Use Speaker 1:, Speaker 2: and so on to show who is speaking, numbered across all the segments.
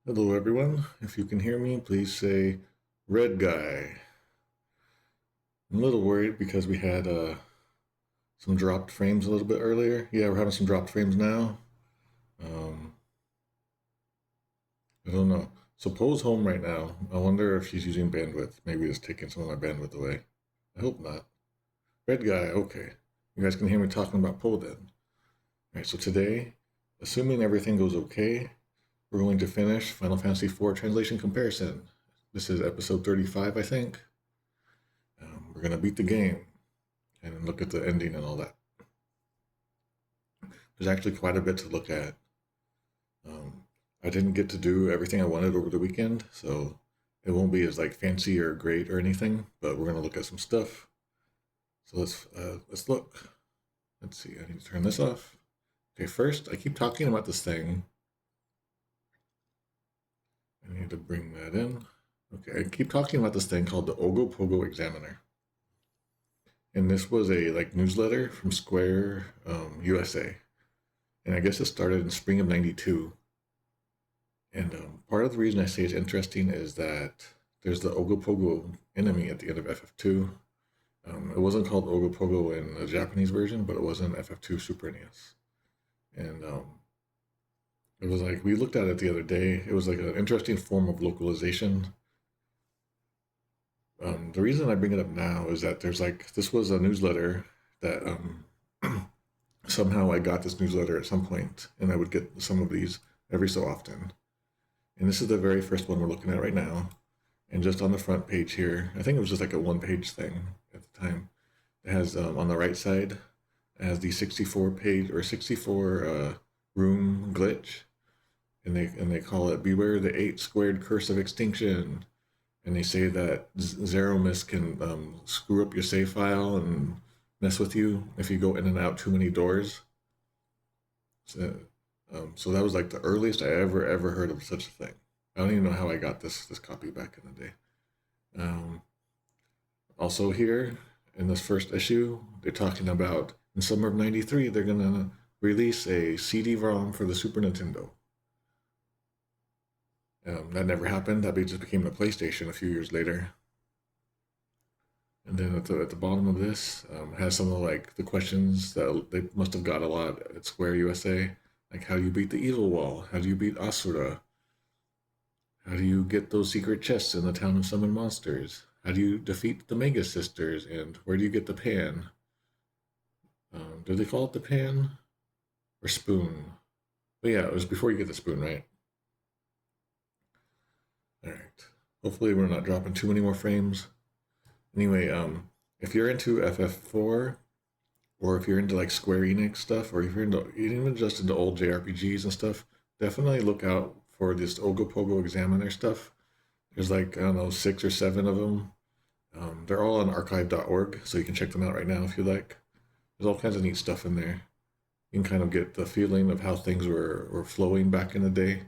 Speaker 1: Hello everyone, if you can hear me, please say red guy. I'm a little worried because we had some dropped frames a little bit earlier. Yeah, we're having some dropped frames now. I don't know. So Poe's home right now. I wonder if she's using bandwidth. Maybe it's taking some of my bandwidth away. I hope not. Red guy, okay. You guys can hear me talking about Poe then. Alright, so today, assuming everything goes okay, we're going to finish Final Fantasy IV Translation Comparison. This is episode 35, I think. We're going to beat the game and look at the ending and all that. There's actually quite a bit to look at. I didn't get to do everything I wanted over the weekend, so it won't be as fancy or great or anything, but we're going to look at some stuff. So let's look. Let's see, I need to turn this off. Okay, first, I keep talking about this thing. I need to bring that in. Okay, I keep talking about this thing called the Ogopogo Examiner. And this was a newsletter from Square USA. And I guess it started in spring of 92. And part of the reason I say it's interesting is that there's the Ogopogo enemy at the end of FF2. It wasn't called Ogopogo in the Japanese version, but it was in FF2 Super NES. And it was we looked at it the other day. It was an interesting form of localization. The reason I bring it up now is that there's this was a newsletter that somehow I got this newsletter at some point, and I would get some of these every so often. And this is the very first one we're looking at right now. And just on the front page here, I think it was just a one-page thing at the time. It has on the right side, it has the 64 page or 64 room glitch, and they call it "Beware the 8 squared curse of extinction." And they say that Zeromus can screw up your save file and mess with you if you go in and out too many doors. So that was the earliest I ever heard of such a thing. I don't even know how I got this copy back in the day. Also here in this first issue, they're talking about in summer of '93 they're gonna release a CD-ROM for the Super Nintendo. That never happened. That just became the PlayStation a few years later. And then at the bottom of this has some of the questions that they must have got a lot at Square USA. How do you beat the evil wall? How do you beat Asura? How do you get those secret chests in the town of summon monsters? How do you defeat the Mega Sisters? And where do you get the pan? Do they call it the pan? Or spoon? But yeah, it was before you get the spoon, right? Alright. Hopefully we're not dropping too many more frames. Anyway, if you're into FF4, or if you're into Square Enix stuff, or if you're even just into old JRPGs and stuff, definitely look out for this Ogopogo Examiner stuff. There's I don't know, 6 or 7 of them. They're all on archive.org, so you can check them out right now if you like. There's all kinds of neat stuff in there. You can kind of get the feeling of how things were flowing back in the day.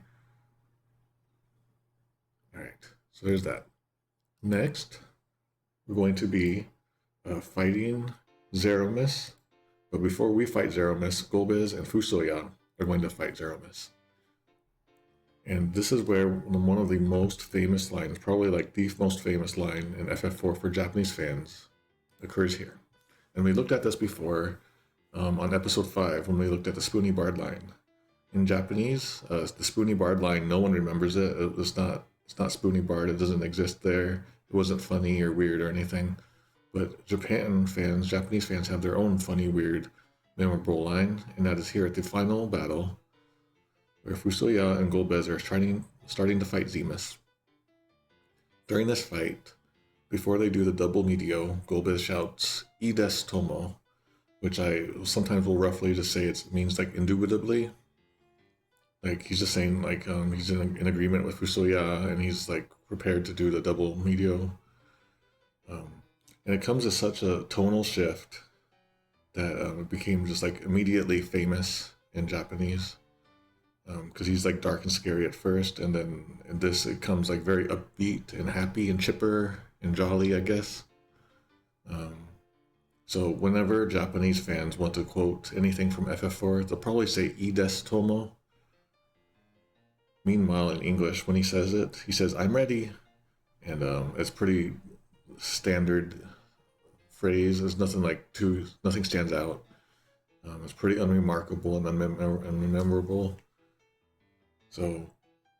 Speaker 1: Alright, so there's that. Next, we're going to be fighting Zeromus. But before we fight Zeromus, Golbez and FuSoYa are going to fight Zeromus. And this is where one of the most famous lines, probably the most famous line in FF4 for Japanese fans, occurs here. And we looked at this before on episode 5 when we looked at the Spoony Bard line. In Japanese, the Spoony Bard line, no one remembers it. It's not Spoony Bard. It doesn't exist there. It wasn't funny or weird or anything. But Japanese fans have their own funny, weird, memorable line, and that is here at the final battle, where FuSoYa and Golbez are starting to fight Zemus. During this fight, before they do the double medio, Golbez shouts, "I des tomo," which I sometimes will roughly just say it means indubitably. He's just saying he's in agreement with FuSoYa, and he's prepared to do the double medio. And it comes as such a tonal shift that it became just immediately famous in Japanese. Because he's dark and scary at first, and then in this it comes very upbeat and happy and chipper and jolly, I guess. So whenever Japanese fans want to quote anything from FF4, they'll probably say "I des tomo," Meanwhile, in English, when he says it, he says, "I'm ready." And it's pretty standard phrase. There's nothing nothing stands out. It's pretty unremarkable and unmemorable. So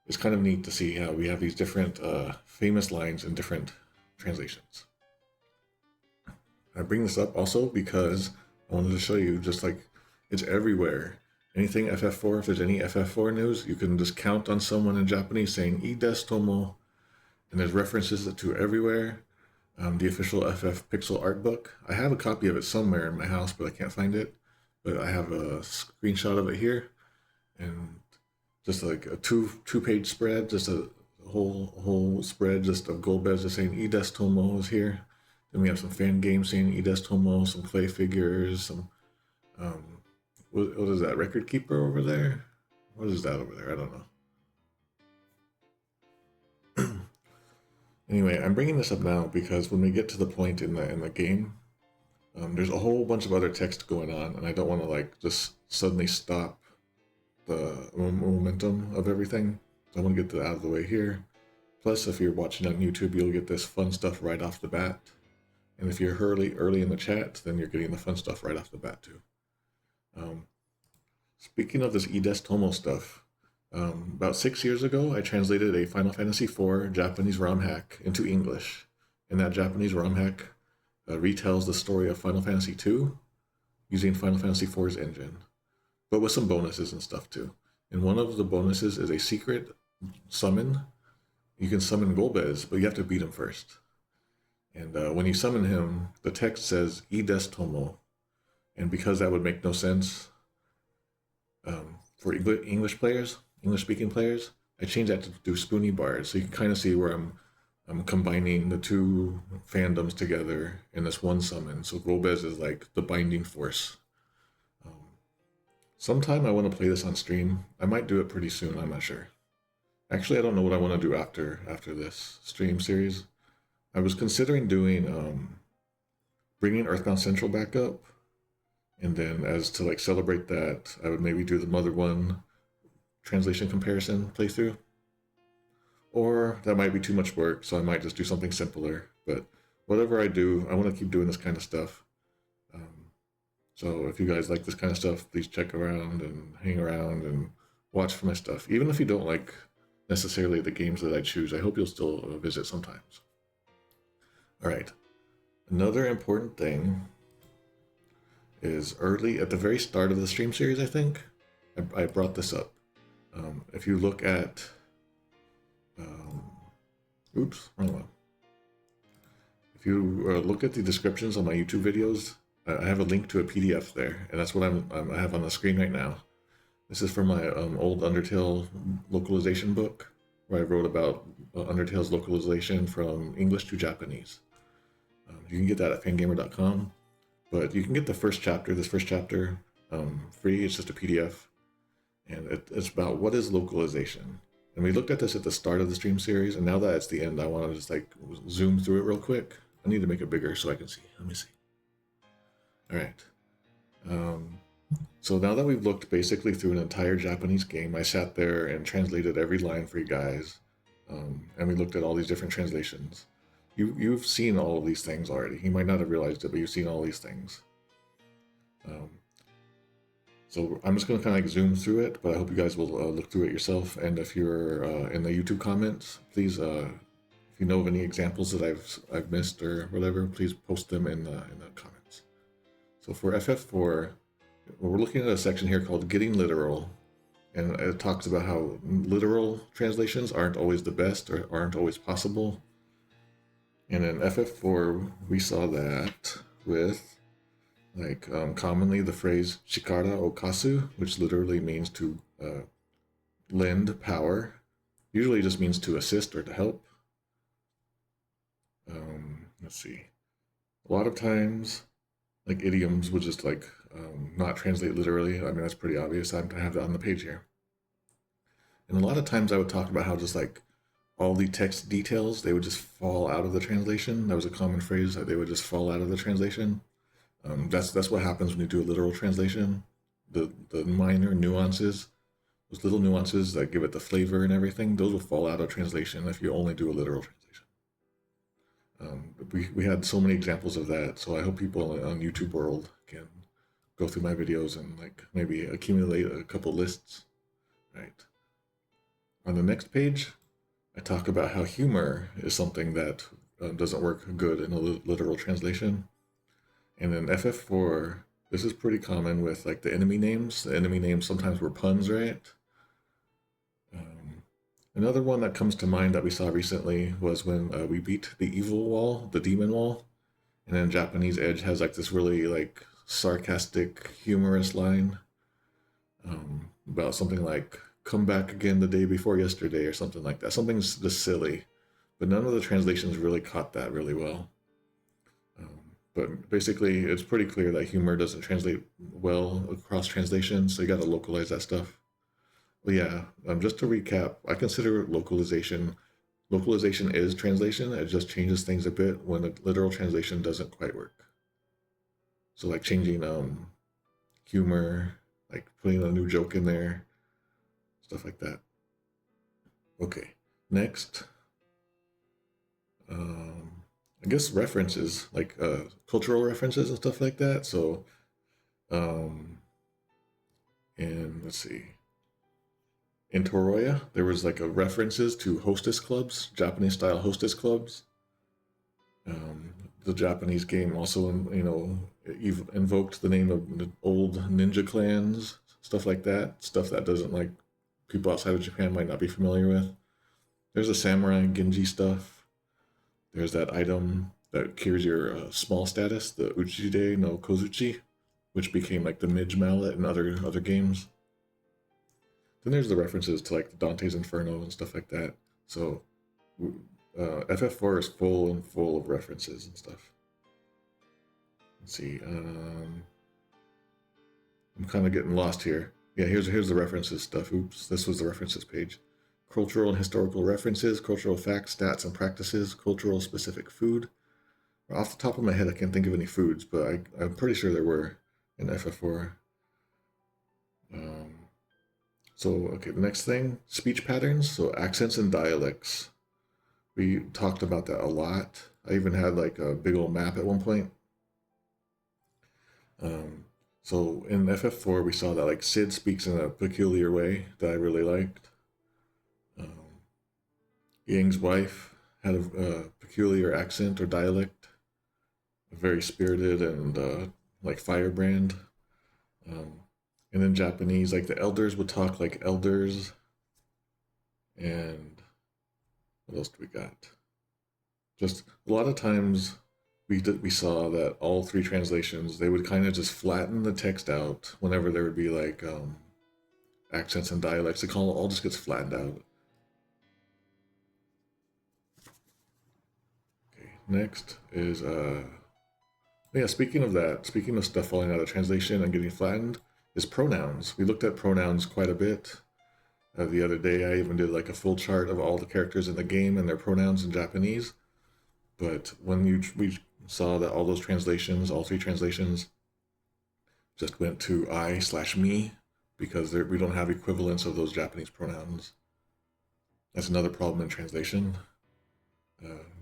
Speaker 1: it's kind of neat to see how we have these different famous lines in different translations. I bring this up also because I wanted to show you just like it's everywhere. Anything FF4, if there's any FF4 news, you can just count on someone in Japanese saying "いいですとも," and there's references to everywhere. The official FF Pixel art book. I have a copy of it somewhere in my house, but I can't find it. But I have a screenshot of it here, and just like a two-page spread, just a whole spread just of Golbez just saying "いいですとも" is here. Then we have some fan games saying "いいですとも," some clay figures, some what is that, record keeper over there? What is that over there? I don't know. Anyway, I'm bringing this up now because when we get to the point in the game, there's a whole bunch of other text going on, and I don't want to like just suddenly stop the momentum of everything. So I want to get that out of the way here. Plus, if you're watching on YouTube, you'll get this fun stuff right off the bat. And if you're early in the chat, then you're getting the fun stuff right off the bat too. Speaking of this "いいですとも" stuff, about 6 years ago, I translated a Final Fantasy IV Japanese ROM hack into English. And that Japanese ROM hack retells the story of Final Fantasy II using Final Fantasy IV's engine, but with some bonuses and stuff too. And one of the bonuses is a secret summon. You can summon Golbez, but you have to beat him first. And when you summon him, the text says "いいですとも," and because that would make no sense for English-speaking players, I changed that to do Spoony bars, so you can kind of see where I'm combining the two fandoms together in this one summon. So Golbez is like the binding force. Sometime I want to play this on stream. I might do it pretty soon, I'm not sure. Actually, I don't know what I want to do after this stream series. I was considering doing bringing Earthbound Central back up, and then as to like celebrate that, I would maybe do the Mother 1 translation comparison playthrough. Or that might be too much work, so I might just do something simpler. But whatever I do, I want to keep doing this kind of stuff. So if you guys like this kind of stuff, please check around and hang around and watch for my stuff. Even if you don't like necessarily the games that I choose, I hope you'll still visit sometimes. All right. Another important thing is early at the very start of the stream series, I think, I brought this up. If you look at, oops, wrong one. If you look at the descriptions on my YouTube videos, I have a link to a PDF there, and that's what I have on the screen right now. This is from my old Undertale localization book, where I wrote about Undertale's localization from English to Japanese. You can get that at fangamer.com, but you can get this first chapter free. It's just a PDF, and it's about what is localization. And we looked at this at the start of the stream series, and now that it's the end, I want to just like zoom through it real quick. I need to make it bigger so I can see. Let me see. All right. So now that we've looked basically through an entire Japanese game, I sat there and translated every line for you guys, and we looked at all these different translations. You've seen all of these things already. You might not have realized it, but you've seen all these things. So I'm just going to kind of like zoom through it, but I hope you guys will look through it yourself. And if you're in the YouTube comments, please, if you know of any examples that I've missed or whatever, please post them in the comments. So for FF4, we're looking at a section here called Getting Literal, and it talks about how literal translations aren't always the best or aren't always possible. And in FF4, we saw that with like commonly the phrase "chikara o kasu," which literally means to lend power. Usually just means to assist or to help. Let's see. A lot of times, like idioms would just like not translate literally. I mean, that's pretty obvious. I have that on the page here. And a lot of times I would talk about how just like all the text details, they would just fall out of the translation. That was a common phrase, that they would just fall out of the translation. That's what happens when you do a literal translation. The minor nuances those little nuances that give it the flavor and everything, those will fall out of translation if you only do a literal translation. We had so many examples of that, so I hope people on YouTube world can go through my videos and like maybe accumulate a couple lists. Right. On the next page, I talk about how humor is something that doesn't work good in a literal translation. And in FF4, this is pretty common with like the enemy names. The enemy names sometimes were puns, right? Another one that comes to mind that we saw recently was when we beat the evil wall, the demon wall. And then Japanese Edge has like this really like sarcastic, humorous line about something like, come back again the day before yesterday or something like that. Something's just silly. But none of the translations really caught that really well. But basically, it's pretty clear that humor doesn't translate well across translations, so you got to localize that stuff. But yeah, just to recap, I consider localization is translation. It just changes things a bit when a literal translation doesn't quite work. So like changing humor, like putting a new joke in there, stuff like that. Okay, next. I guess references, like cultural references and stuff like that. So, and let's see. In FuSoYa, there was like a references to hostess clubs, Japanese style hostess clubs. The Japanese game also, invoked the name of the old ninja clans, stuff like that. Stuff that doesn't like people outside of Japan might not be familiar with. There's the samurai Genji stuff. There's that item that cures your small status, the Uchide no Kozuchi, which became like the Midge mallet in other games. Then there's the references to like the Dante's Inferno and stuff like that. So FF4 is full of references and stuff. Let's see. I'm kind of getting lost here. Yeah, here's the references stuff. Oops, this was the references page. Cultural and historical references, cultural facts, stats, and practices, cultural specific food. Off the top of my head, I can't think of any foods, but I'm pretty sure there were in FF4. Okay, the next thing, speech patterns, so accents and dialects. We talked about that a lot. I even had like a big old map at one point. So in FF4, we saw that like Sid speaks in a peculiar way that I really liked. Yang's wife had a peculiar accent or dialect, very spirited and like firebrand. And in Japanese, like the elders would talk like elders. And what else do we got? Just a lot of times we saw that all three translations, they would kind of just flatten the text out whenever there would be like accents and dialects. It all just gets flattened out. Okay, next is speaking of stuff falling out of translation and getting flattened, is pronouns. We looked at pronouns quite a bit. The other day, I even did like a full chart of all the characters in the game and their pronouns in Japanese. But when we saw that all those translations, all three translations, just went to I/me because we don't have equivalents of those Japanese pronouns. That's another problem in translation.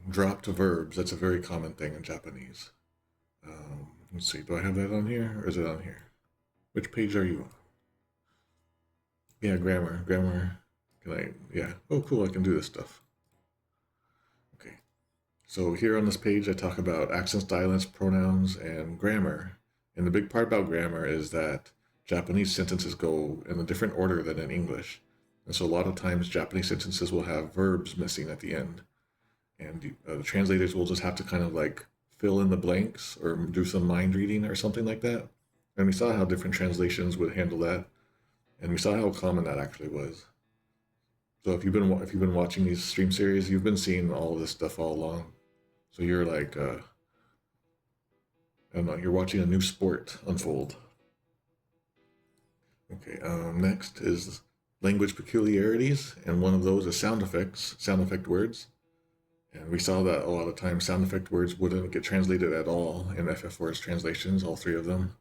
Speaker 1: Dropped verbs, that's a very common thing in Japanese. Let's see, do I have that on here or is it on here? Which page are you on? Yeah, grammar. Oh, cool, I can do this stuff. Okay, so here on this page, I talk about accents, dialects, pronouns, and grammar. And the big part about grammar is that Japanese sentences go in a different order than in English. And so a lot of times Japanese sentences will have verbs missing at the end. And the translators will just have to kind of like fill in the blanks or do some mind reading or something like that. And we saw how different translations would handle that. And we saw how common that actually was. So if you've been watching these stream series, you've been seeing all of this stuff all along. So you're like, I don't know, you're watching a new sport unfold. Okay, next is language peculiarities, and one of those is sound effects, sound effect words. And we saw that a lot of times sound effect words wouldn't get translated at all in FF4's translations, all three of them.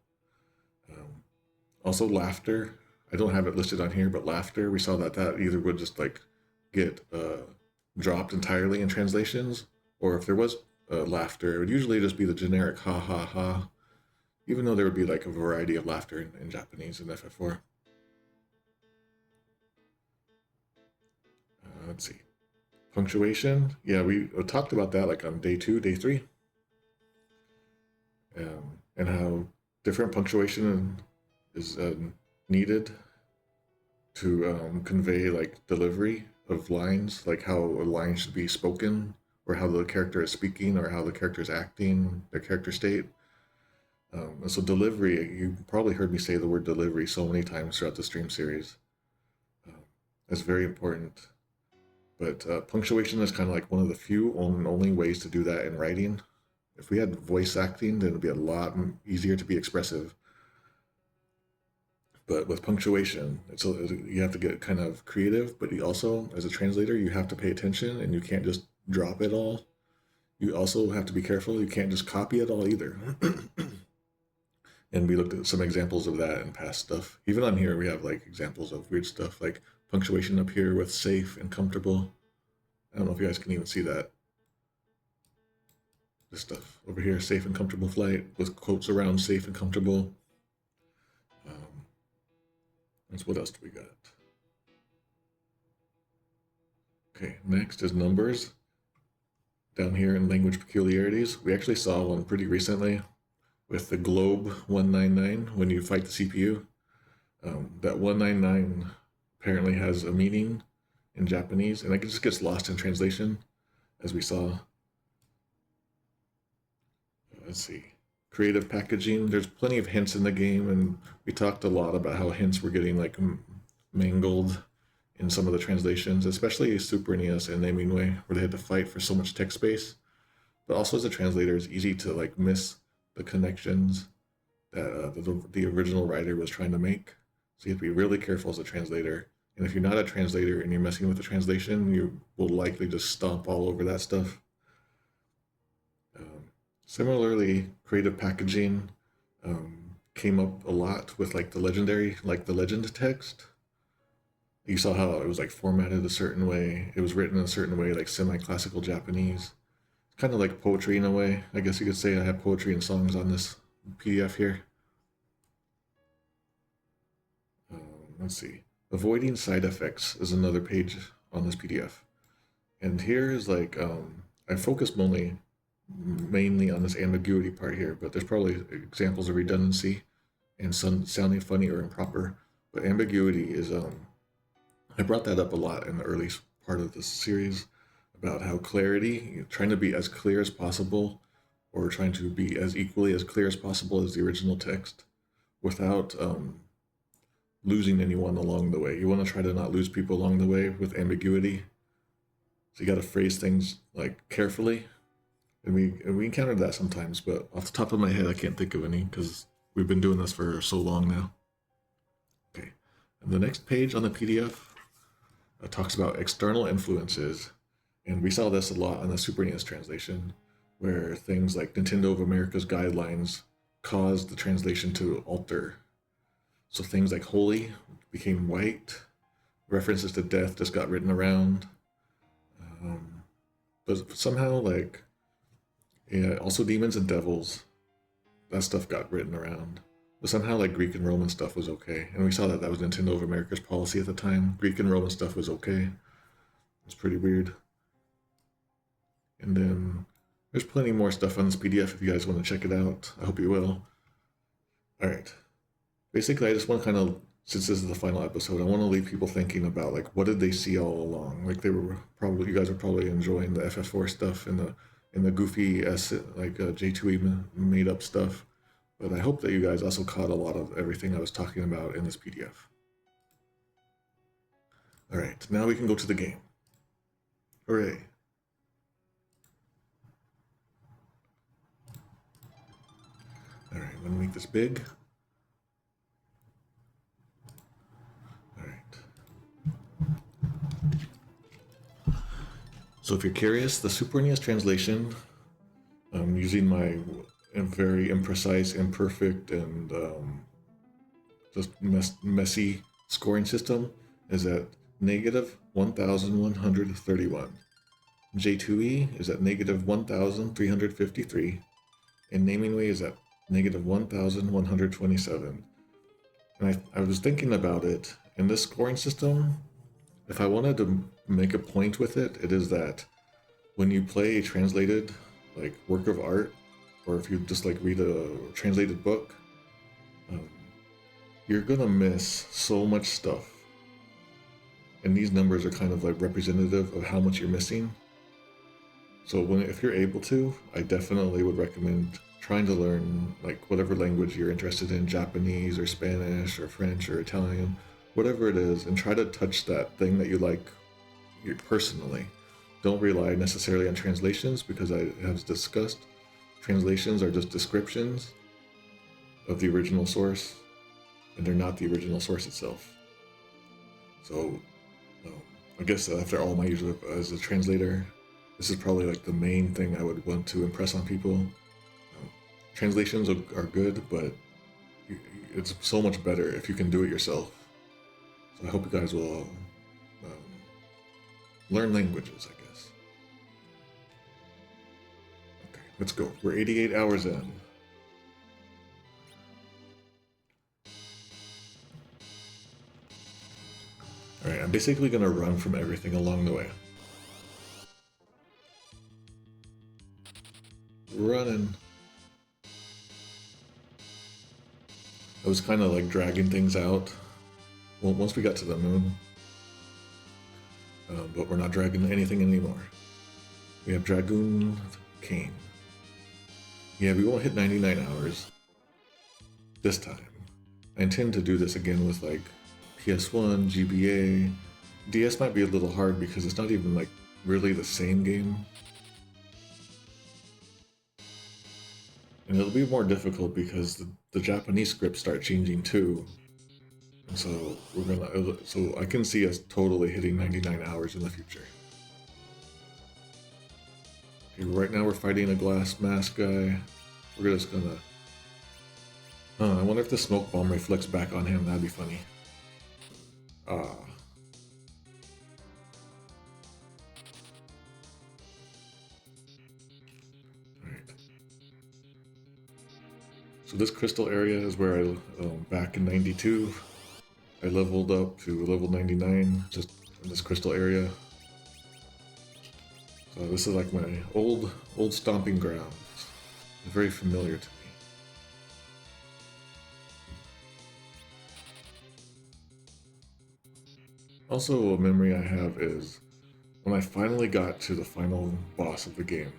Speaker 1: Also laughter. I don't have it listed on here, but laughter, we saw that either would just like get dropped entirely in translations, or if there was laughter, it would usually just be the generic ha ha ha, even though there would be like a variety of laughter in Japanese in FF4. Let's see. Punctuation. Yeah, we talked about that like on day 2, day 3. And how different punctuation is needed to convey like delivery of lines, like how a line should be spoken, or how the character is speaking, or how the character is acting, their character state. And so delivery, you probably heard me say the word delivery so many times throughout the stream series. It's very important. But punctuation is kind of like one of the few only ways to do that in writing. If we had voice acting, then it would be a lot easier to be expressive. But with punctuation, you have to get kind of creative, but you also, as a translator, you have to pay attention, and you can't just drop it all. You also have to be careful. You can't just copy it all either. And we looked at some examples of that in past stuff. Even on here, we have like examples of weird stuff, like punctuation up here with safe and comfortable. I don't know if you guys can even see that. This stuff over here, safe and comfortable flight, with quotes around safe and comfortable. What else do we got? Okay, next is numbers. Down here in language peculiarities, we actually saw one pretty recently with the globe 199 when you fight the CPU. That 199 apparently has a meaning in Japanese, and it just gets lost in translation, as we saw. Let's see. Creative packaging. There's plenty of hints in the game, and we talked a lot about how hints were getting like mangled in some of the translations, especially Super NES and Namingway, where they had to fight for so much text space. But also as a translator, it's easy to like miss the connections that the original writer was trying to make. So you have to be really careful as a translator. And if you're not a translator and you're messing with the translation, you will likely just stomp all over that stuff. Similarly, creative packaging came up a lot with like the legend text. You saw how it was like formatted a certain way. It was written in a certain way, like semi-classical Japanese. It's kind of like poetry in a way. I guess you could say I have poetry and songs on this PDF here. Let's see. Avoiding side effects is another page on this PDF. And here is like, I focused mainly on this ambiguity part here, but there's probably examples of redundancy and some sounding funny or improper. But ambiguity is, I brought that up a lot in the early part of this series about how clarity, trying to be as clear as possible, or trying to be as equally as clear as possible as the original text without losing anyone along the way. You want to try to not lose people along the way with ambiguity. So you got to phrase things like carefully. And we encountered that sometimes, but off the top of my head, I can't think of any because we've been doing this for so long now. Okay, and the next page on the PDF talks about external influences. And we saw this a lot on the Super NES translation, where things like Nintendo of America's guidelines caused the translation to alter. So things like holy became white, references to death just got written around. But somehow, like, yeah, also demons and devils, that stuff got written around. But somehow, like, Greek and Roman stuff was okay. And we saw that was Nintendo of America's policy at the time. Greek and Roman stuff was okay. It's pretty weird. And then there's plenty more stuff on this PDF if you guys want to check it out. I hope you will. All right. Basically, I just want to kind of, since this is the final episode, I want to leave people thinking about, like, what did they see all along? Like, you guys were probably enjoying the FF4 stuff and the goofy, like, J2E made up stuff. But I hope that you guys also caught a lot of everything I was talking about in this PDF. All right, now we can go to the game. Hooray. All right, let me make this big. All right. So if you're curious, the Super NES translation, using my very imprecise, imperfect, and just messy Scoring system is at negative 1,131. J2E is at negative 1,353. And naming way is at negative 1,127. And I was thinking about it, in this scoring system, if I wanted to make a point with it, it is that when you play a translated like work of art, or if you just like read a translated book, you're gonna miss so much stuff. And these numbers are kind of like representative of how much you're missing. So if you're able to, I definitely would recommend trying to learn like whatever language you're interested in, Japanese or Spanish or French or Italian, whatever it is, and try to touch that thing that you like personally. Don't rely necessarily on translations, because I have discussed translations are just descriptions of the original source, and they're not the original source itself. So I guess after all my years as a translator, this is probably like the main thing I would want to impress on people. Translations are good, but it's so much better if you can do it yourself. So I hope you guys will learn languages, I guess. Okay, let's go. We're 88 hours in. Alright, I'm basically going to run from everything along the way. Running. I was kind of like dragging things out. Well, once we got to the moon. But we're not dragging anything anymore. We have Dragoon Cane. Yeah, we won't hit 99 hours this time. I intend to do this again with like PS1, GBA. DS might be a little hard because it's not even like really the same game. And it'll be more difficult because the Japanese scripts start changing too. And so so I can see us totally hitting 99 hours in the future. Okay, right now we're fighting a glass mask guy. We're just gonna... I wonder if the smoke bomb reflects back on him. That'd be funny. Right. So this crystal area is where I, back in 92, I leveled up to level 99 just in this crystal area. So this is like my old stomping grounds. It's very familiar to me. Also, a memory I have is when I finally got to the final boss of the game.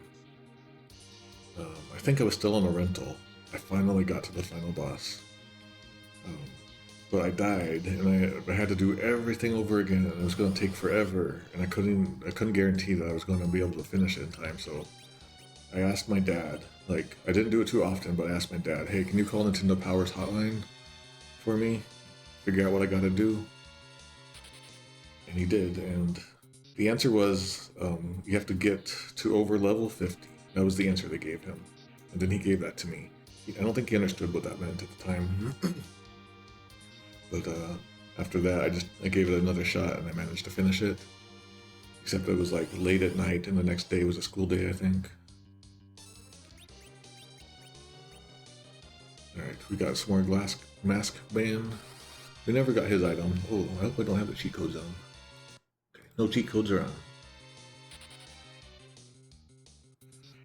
Speaker 1: I think I was still on a rental. I finally got to the final boss. But I died, and I had to do everything over again, and it was going to take forever, and I couldn't guarantee that I was going to be able to finish it in time. So I asked my dad, like, I didn't do it too often, but I asked my dad, hey, can you call Nintendo Power's hotline for me? Figure out what I got to do. And he did, and the answer was, you have to get to over level 50. That was the answer they gave him. And then he gave that to me. I don't think he understood what that meant at the time. But after that, I gave it another shot, and I managed to finish it. Except it was like late at night, and the next day was a school day, I think. Alright, we got some more glass mask man. We never got his item. Oh, I hope I don't have the cheat codes on. Okay, no cheat codes are on.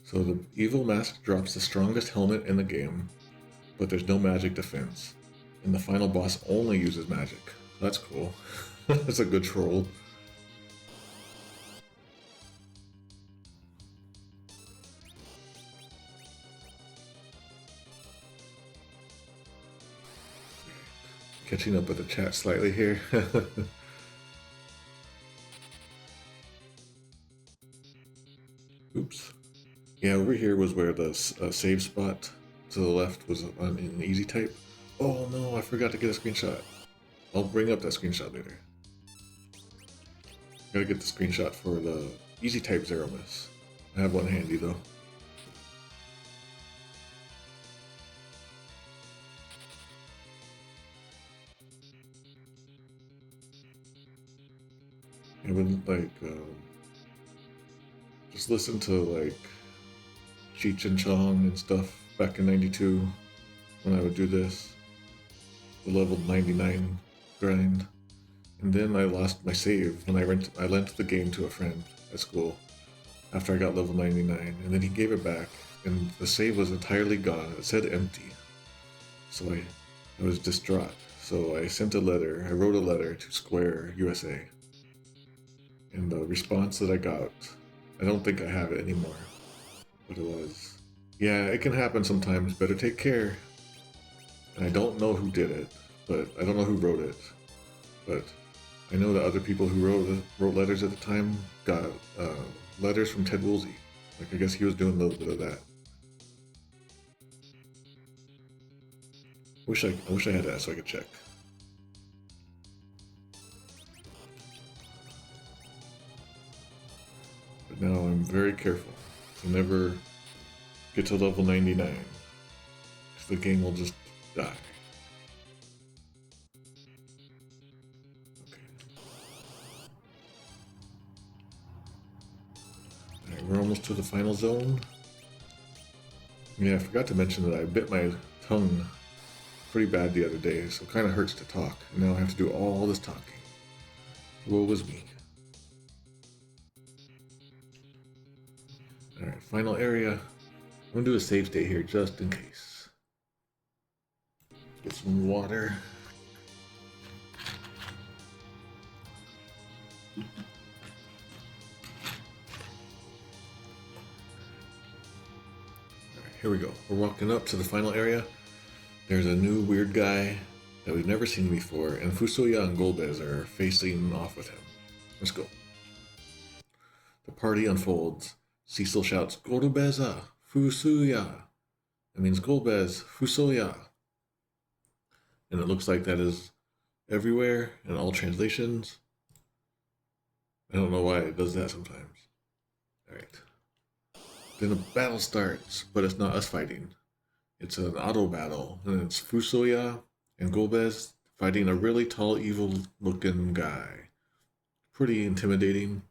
Speaker 1: So the evil mask drops the strongest helmet in the game, but there's no magic defense. And the final boss only uses magic. That's cool. That's a good troll. Catching up with the chat slightly here. Oops. Yeah, over here was where the save spot to the left was on an easy type. Oh no, I forgot to get a screenshot. I'll bring up that screenshot later. Gotta get the screenshot for the easy type Zeromus. I have one handy though. I would like just listen to like Cheech and Chong and stuff back in '92 when I would do this, the level 99 grind. And then I lost my save when I lent the game to a friend at school after I got level 99, and then he gave it back, and the save was entirely gone. It said empty. So I was distraught. So I wrote a letter to Square USA. And the response that I got, I don't think I have it anymore, but it was, yeah, it can happen sometimes, better take care. And I don't know who did it, but I don't know who wrote it, but I know that other people who wrote letters at the time got letters from Ted Woolsey. Like, I guess he was doing a little bit of that. I wish I had that so I could check. But now I'm very careful to never get to level 99, because the game will just die. Okay. Alright, we're almost to the final zone. Yeah, I forgot to mention that I bit my tongue pretty bad the other day, so it kind of hurts to talk. And now I have to do all this talking. Woe was me. Alright, final area. I'm gonna do a save state here just in case. Get some water. Alright, here we go. We're walking up to the final area. There's a new weird guy that we've never seen before, and FuSoYa and Golbez are facing off with him. Let's go. The party unfolds. Cecil shouts, "Golbeza, FuSoYa." That means Golbez, FuSoYa. And it looks like that is everywhere in all translations. I don't know why it does that sometimes. Alright. Then a battle starts, but it's not us fighting. It's an auto battle, and it's FuSoYa and Golbez fighting a really tall, evil-looking guy. Pretty intimidating.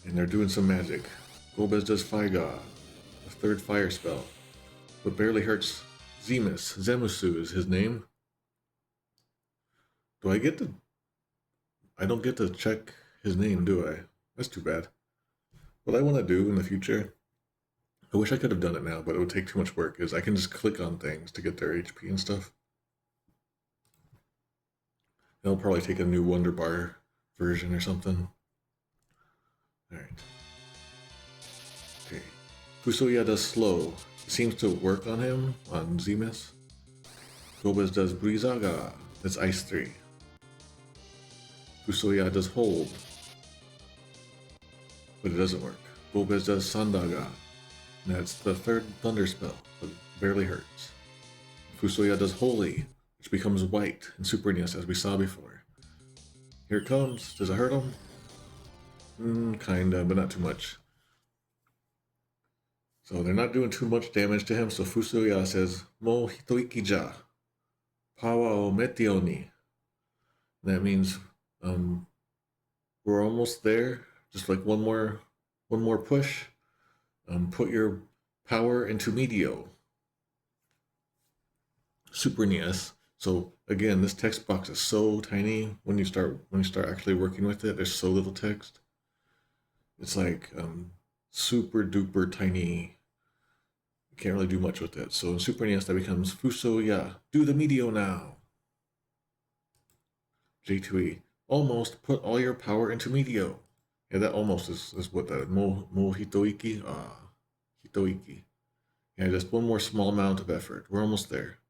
Speaker 1: And they're doing some magic. Golbez does Faiga, a third fire spell, but barely hurts Zemus. Zemusu is his name. I don't get to check his name, do I? That's too bad. What I want to do in the future, I wish I could have done it now, but it would take too much work, is I can just click on things to get their HP and stuff. It'll probably take a new Wonder Bar version or something. Alright. Okay. FuSoYa does slow. It seems to work on him, on Zemus. Golbez does Brizaga. That's Ice 3. FuSoYa does hold, but it doesn't work. Golbez does Sandaga. That's the third thunder spell, but it barely hurts. FuSoYa does Holy, which becomes white and Supernius, as we saw before. Here it comes. Does it hurt him? Kinda, but not too much. So they're not doing too much damage to him, so FuSoYa says, "Mo hitoiki ja, pawa o meteo ni." That means, we're almost there. Just like one more push. Put your power into Medio. Supernius. So again, this text box is so tiny when you start actually working with it. There's so little text. It's like super duper tiny. You can't really do much with it. So in Supernius that becomes FuSoYa. Do the Medio now. J2E. Almost put all your power into Medio. Yeah, that almost is what that mo hitoiki. Hitoiki. Yeah, just one more small amount of effort. We're almost there.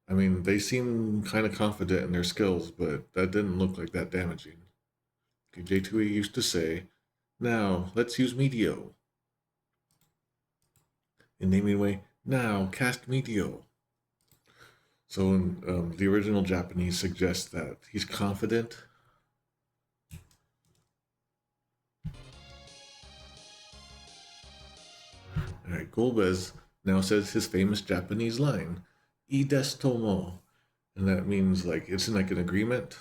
Speaker 1: I mean, they seem kind of confident in their skills, but that didn't look like that damaging. Okay, J2E used to say, "Now, let's use Medio." In naming way, "Now, cast Medio." So in the original Japanese suggests that he's confident. Alright, Golbez now says his famous Japanese line, "いいですとも," and that means like it's like an agreement.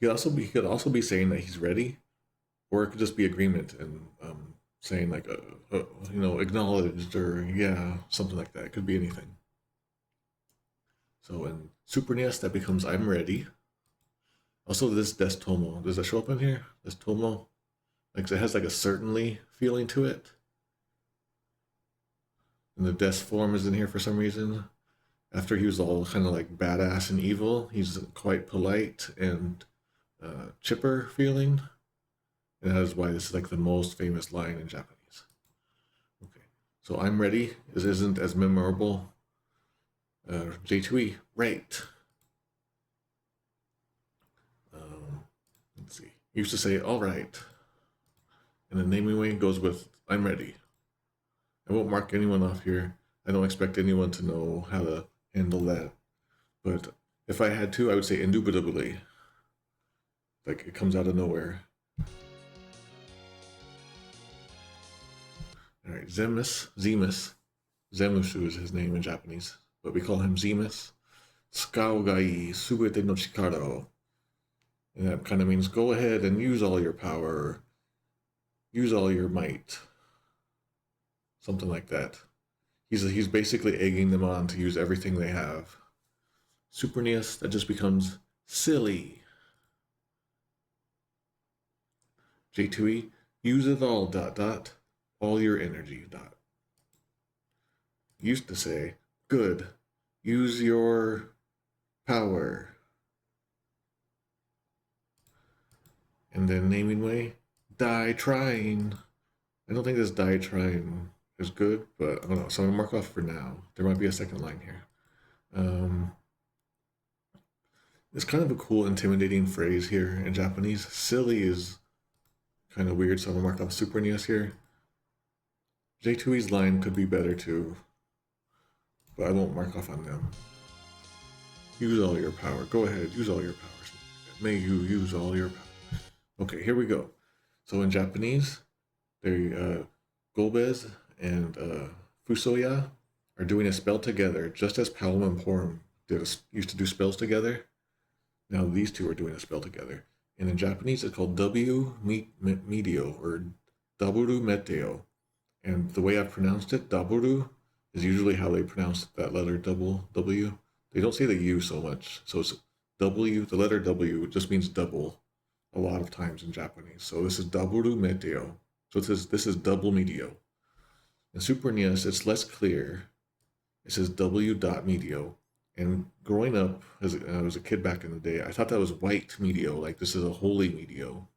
Speaker 1: He could also be saying that he's ready, or it could just be agreement and saying like acknowledged, or yeah, something like that. It could be anything. So in Supernias, that becomes I'm ready. Also, this des tomo, does that show up in here? Des tomo, like it has like a certainly feeling to it. And the des form is in here for some reason. After he was all kind of like badass and evil, he's quite polite and chipper feeling. And that is why this is like the most famous line in Japanese. Okay, so I'm ready isn't as memorable. J2E, right. Let's see. He used to say, all right. And the naming way goes with, I'm ready. I won't mark anyone off here. I don't expect anyone to know how to handle that. But if I had to, I would say indubitably. Like it comes out of nowhere. All right, Zemus. Zemus is his name in Japanese, but we call him Zemus. Tsukau ga ii subete no chikara o. And that kind of means go ahead and use all your power, use all your might. Something like that. He's basically egging them on to use everything they have. Supernias, that just becomes silly. J2E, use it all, ... all your energy, ... Used to say, good, use your power. And then naming way, die trying. I don't think this die trying is good, but I don't know. So I'm gonna mark off for now. There might be a second line here. It's kind of a cool, intimidating phrase here in Japanese. Silly is kind of weird, so I'm gonna mark off Supernias here. J2E's line could be better too, but I won't mark off on them. Use all your power. Go ahead, use all your powers. May you use all your power. Okay, here we go. So in Japanese, Golbez and FuSoYa are doing a spell together, just as Palom and Porom used to do spells together. Now these two are doing a spell together. And in Japanese, it's called W Medio, or Daburu Meteo. And the way I've pronounced it, Daburu, is usually how they pronounce that letter double W. They don't say the U so much. So it's W, the letter W just means double a lot of times in Japanese. So this is Daburu Meteo. So this is double medio. In Supernias, it's less clear. It says W dot medio. And growing up, as I was a kid back in the day, I thought that was white medio, like this is a holy medio.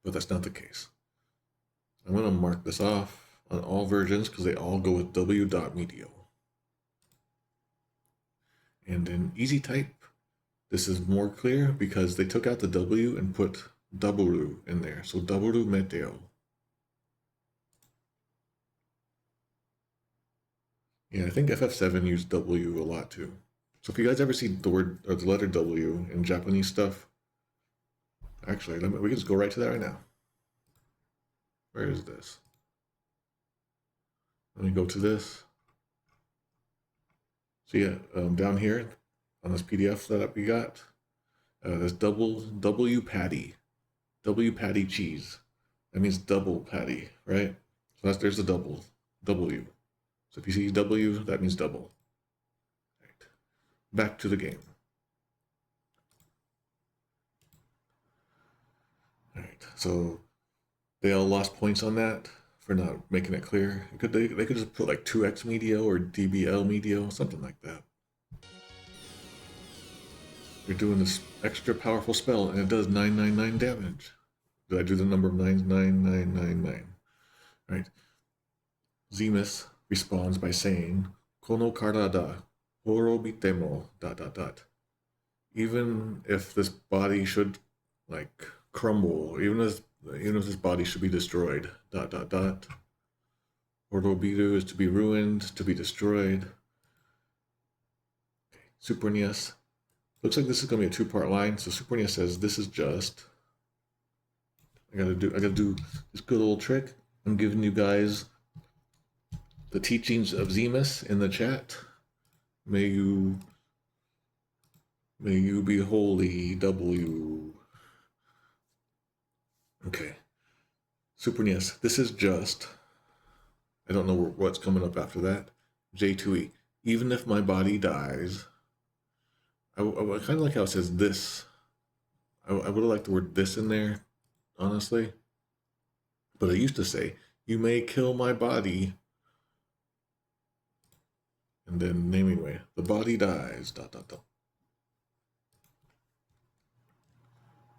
Speaker 1: But that's not the case. I'm going to mark this off on all versions because they all go with W dot medio. And in easy type, this is more clear because they took out the W and put Daburu in there. So Daburu Meteo. Yeah, I think FF7 used W a lot too. So if you guys ever see the word or the letter W in Japanese stuff, actually, we can just go right to that right now. Where is this? Let me go to this. So yeah, down here on this PDF that we got, there's W patty cheese. That means double patty, right? So there's the double, W. So if you see W, that means double. Right. Back to the game. All right, so they all lost points on that for not making it clear. They could just put like 2x medio or DBL medio, something like that. You're doing this extra powerful spell and it does 999 damage. Did I do the number of 99999? All right. Zemus responds by saying, Kono karada horobitemo ... Even if this body should like crumble, even if this body should be destroyed ... Horobiru is to be ruined, to be destroyed. Okay. Supernias. Looks like this is gonna be a two-part line. So Supernias says, this is just, I gotta do this good old trick. I'm giving you guys the teachings of Zemus in the chat. May you May you be holy, W. Okay. Super NES. This is just. I don't know what's coming up after that. J2E. Even if my body dies. I kind of like how it says this. I would have liked the word this in there, honestly. But I used to say, you may kill my body. And then naming way. The body dies. ...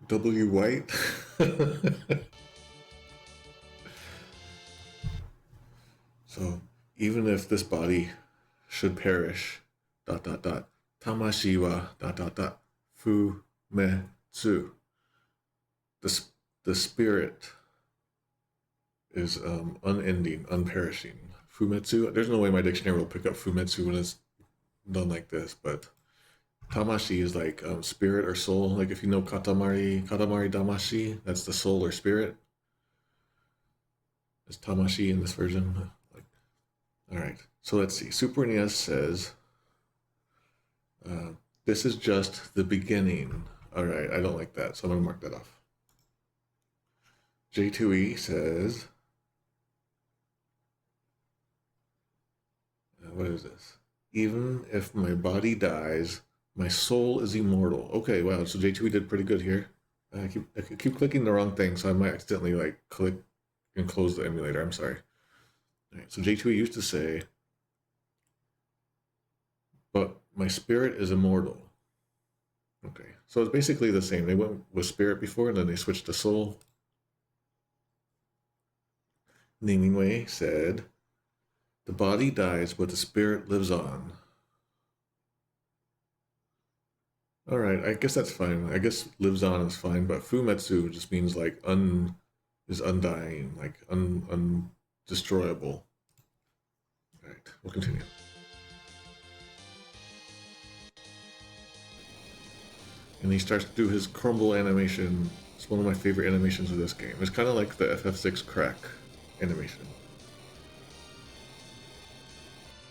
Speaker 1: W White. So even if this body should perish, ... Tamashi wa ... Fumetsu. The spirit is unending, unperishing. Fumetsu. There's no way my dictionary will pick up Fumetsu when it's done like this, but Tamashi is like spirit or soul. Like if you know Katamari Damashi, that's the soul or spirit. It's Tamashi in this version. Like, all right. So let's see. Super NES says, this is just the beginning. All right. I don't like that, so I'm going to mark that off. J2E says, what is this? Even if my body dies, my soul is immortal. Okay, wow. So J2E did pretty good here. I keep clicking the wrong thing, so I might accidentally like click and close the emulator. I'm sorry. All right, so J2E used to say, but my spirit is immortal. Okay, so it's basically the same. They went with spirit before, and then they switched to soul. Naming Way said, the body dies, but the spirit lives on. All right, I guess that's fine. I guess lives on is fine, but Fumetsu just means like is undying, like undestroyable. All right, we'll continue. And he starts to do his crumble animation. It's one of my favorite animations of this game. It's kind of like the FF6 crack animation.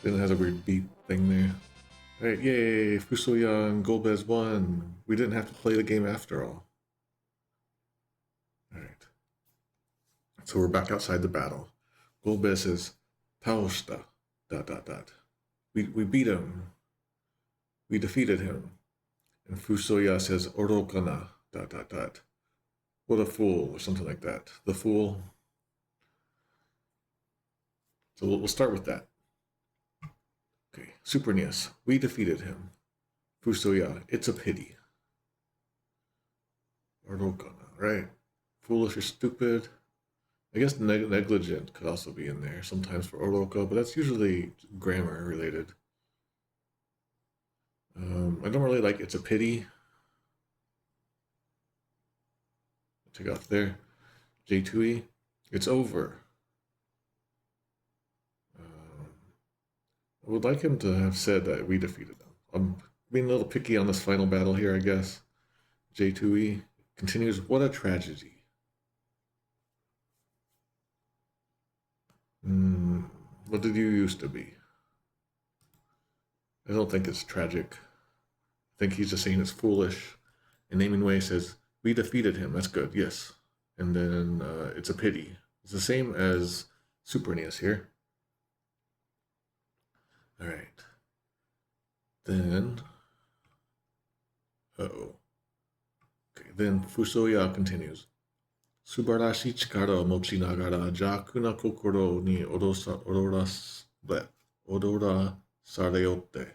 Speaker 1: Then it has a weird beat thing there. All right, yay, FuSoYa and Golbez won. We didn't have to play the game after all. All right. So we're back outside the battle. Golbez says, Taoshita, ... We beat him. We defeated him. And FuSoYa says, Orokana, ... What a fool, or something like that. The fool. So we'll start with that. Okay, Super NES. We defeated him. FuSoYa, it's a pity. Orokana, right? Foolish or stupid. I guess negligent could also be in there sometimes for Oroka, but that's usually grammar related. I don't really like it's a pity. Take off there. J2E, it's over. I would like him to have said that we defeated them. I'm being a little picky on this final battle here, I guess. J2E continues, what a tragedy. What did you used to be? I don't think it's tragic. I think he's just saying it's foolish. And Naming Way says, we defeated him. That's good, yes. And then it's a pity. It's the same as Super NES here. All right. Then, uh-oh. Okay, then FuSoYa continues. Subarashi chikara o mochi nagara jaku na kokoro ni odorasareyotte.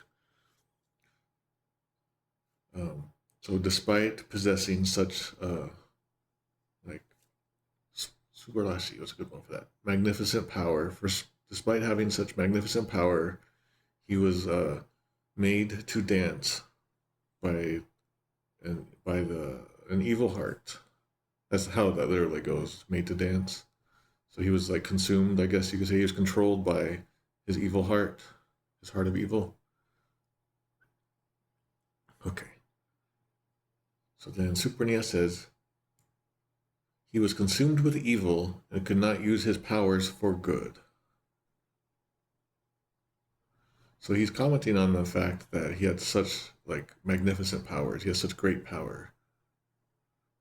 Speaker 1: So despite possessing such, Subarashi was a good one for that. Magnificent power. Despite having such magnificent power, he was made to dance by an evil heart. That's how that literally goes. Made to dance. So he was like consumed. I guess you could say he was controlled by his evil heart, his heart of evil. Okay. So then Super NES says, he was consumed with evil and could not use his powers for good. So he's commenting on the fact that he had such like magnificent powers. He has such great power.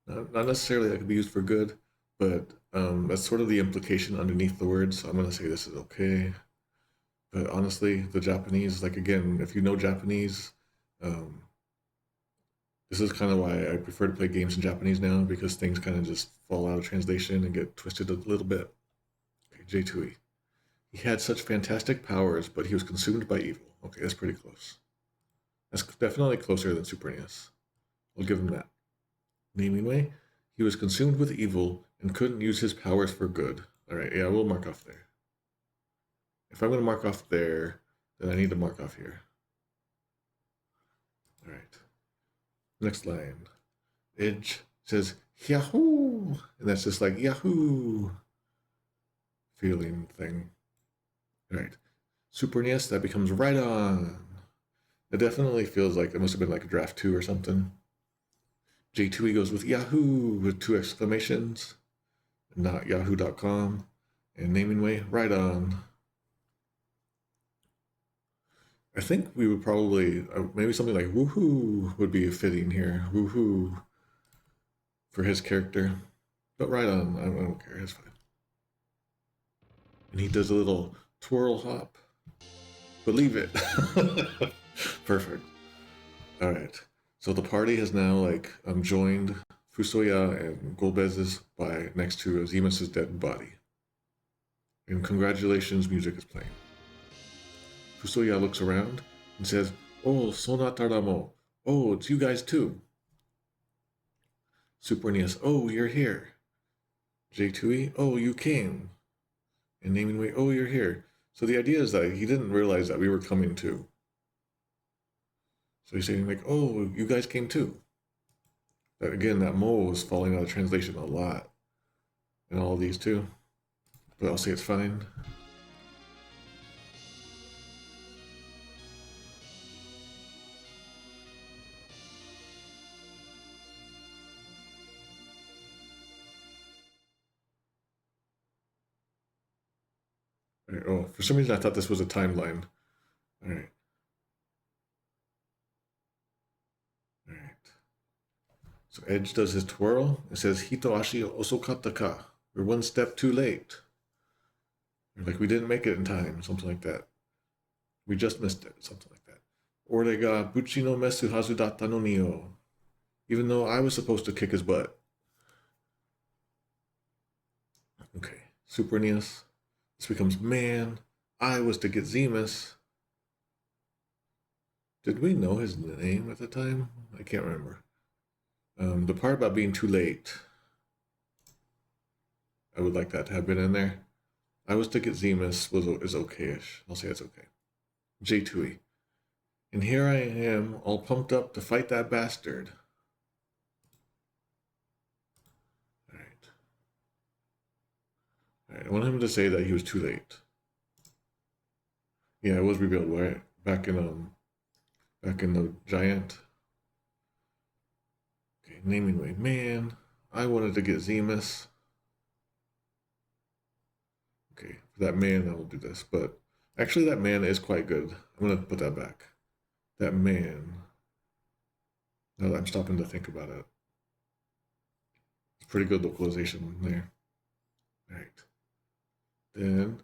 Speaker 1: Not necessarily that could be used for good, but that's sort of the implication underneath the words. So I'm going to say this is okay. But honestly, the Japanese, like again, if you know Japanese, this is kind of why I prefer to play games in Japanese now, because things kind of just fall out of translation and get twisted a little bit. Okay, J2E. He had such fantastic powers, but he was consumed by evil. Okay, that's pretty close. That's definitely closer than Super NES. I'll give him that. Naming way, he was consumed with evil and couldn't use his powers for good. All right, yeah, we'll mark off there. If I'm going to mark off there, then I need to mark off here. All right. Next line. Edge says, Yahoo! And that's just like Yahoo! Feeling thing. All right. Super NES, that becomes right on. It definitely feels like it must have been like a draft 2 or something. J2E goes with Yahoo! With 2 exclamations. Not yahoo.com. And naming way, right on. I think we would probably, maybe something like woohoo would be fitting here. Woohoo for his character. But right on, I don't care, it's fine. And he does a little twirl hop. Believe it. Perfect. All right. So the party has now like joined FuSoYa and Golbez's by next to Zemus's dead body. And congratulations, music is playing. FuSoYa looks around and says, "Oh, Sonataramo. Oh, it's you guys too." Super NES, "Oh, you're here." J2E, "Oh, you came." And naming way, "Oh, you're here." So the idea is that he didn't realize that we were coming too. So he's saying like, "Oh, you guys came too." That again, that mo is falling out of translation a lot in all of these too. But I'll say it's fine. Right, oh, for some reason I thought this was a timeline. All right. All right. So Edge does his twirl. It says, "Hito ashi osokatta ka." We're one step too late. Like we didn't make it in time, something like that. We just missed it, something like that. Ore ga buchi no mesu hazu datta no ni o. Even though I was supposed to kick his butt. Okay, Super NES. This becomes man. I was to get Zemus. Did we know his name at the time? I can't remember. The part about being too late, I would like that to have been in there. I was to get Zemus is okay-ish. I'll say it's okay. J2E. And here I am, all pumped up to fight that bastard. All right. All right. I want him to say that he was too late. Yeah, it was revealed right back in the giant. Okay, naming way, man. I wanted to get Zemus. Okay, for that man, I will do this. But actually, that man is quite good. I'm going to put that back. That man. Now that I'm stopping to think about it. It's pretty good localization there. All right. Then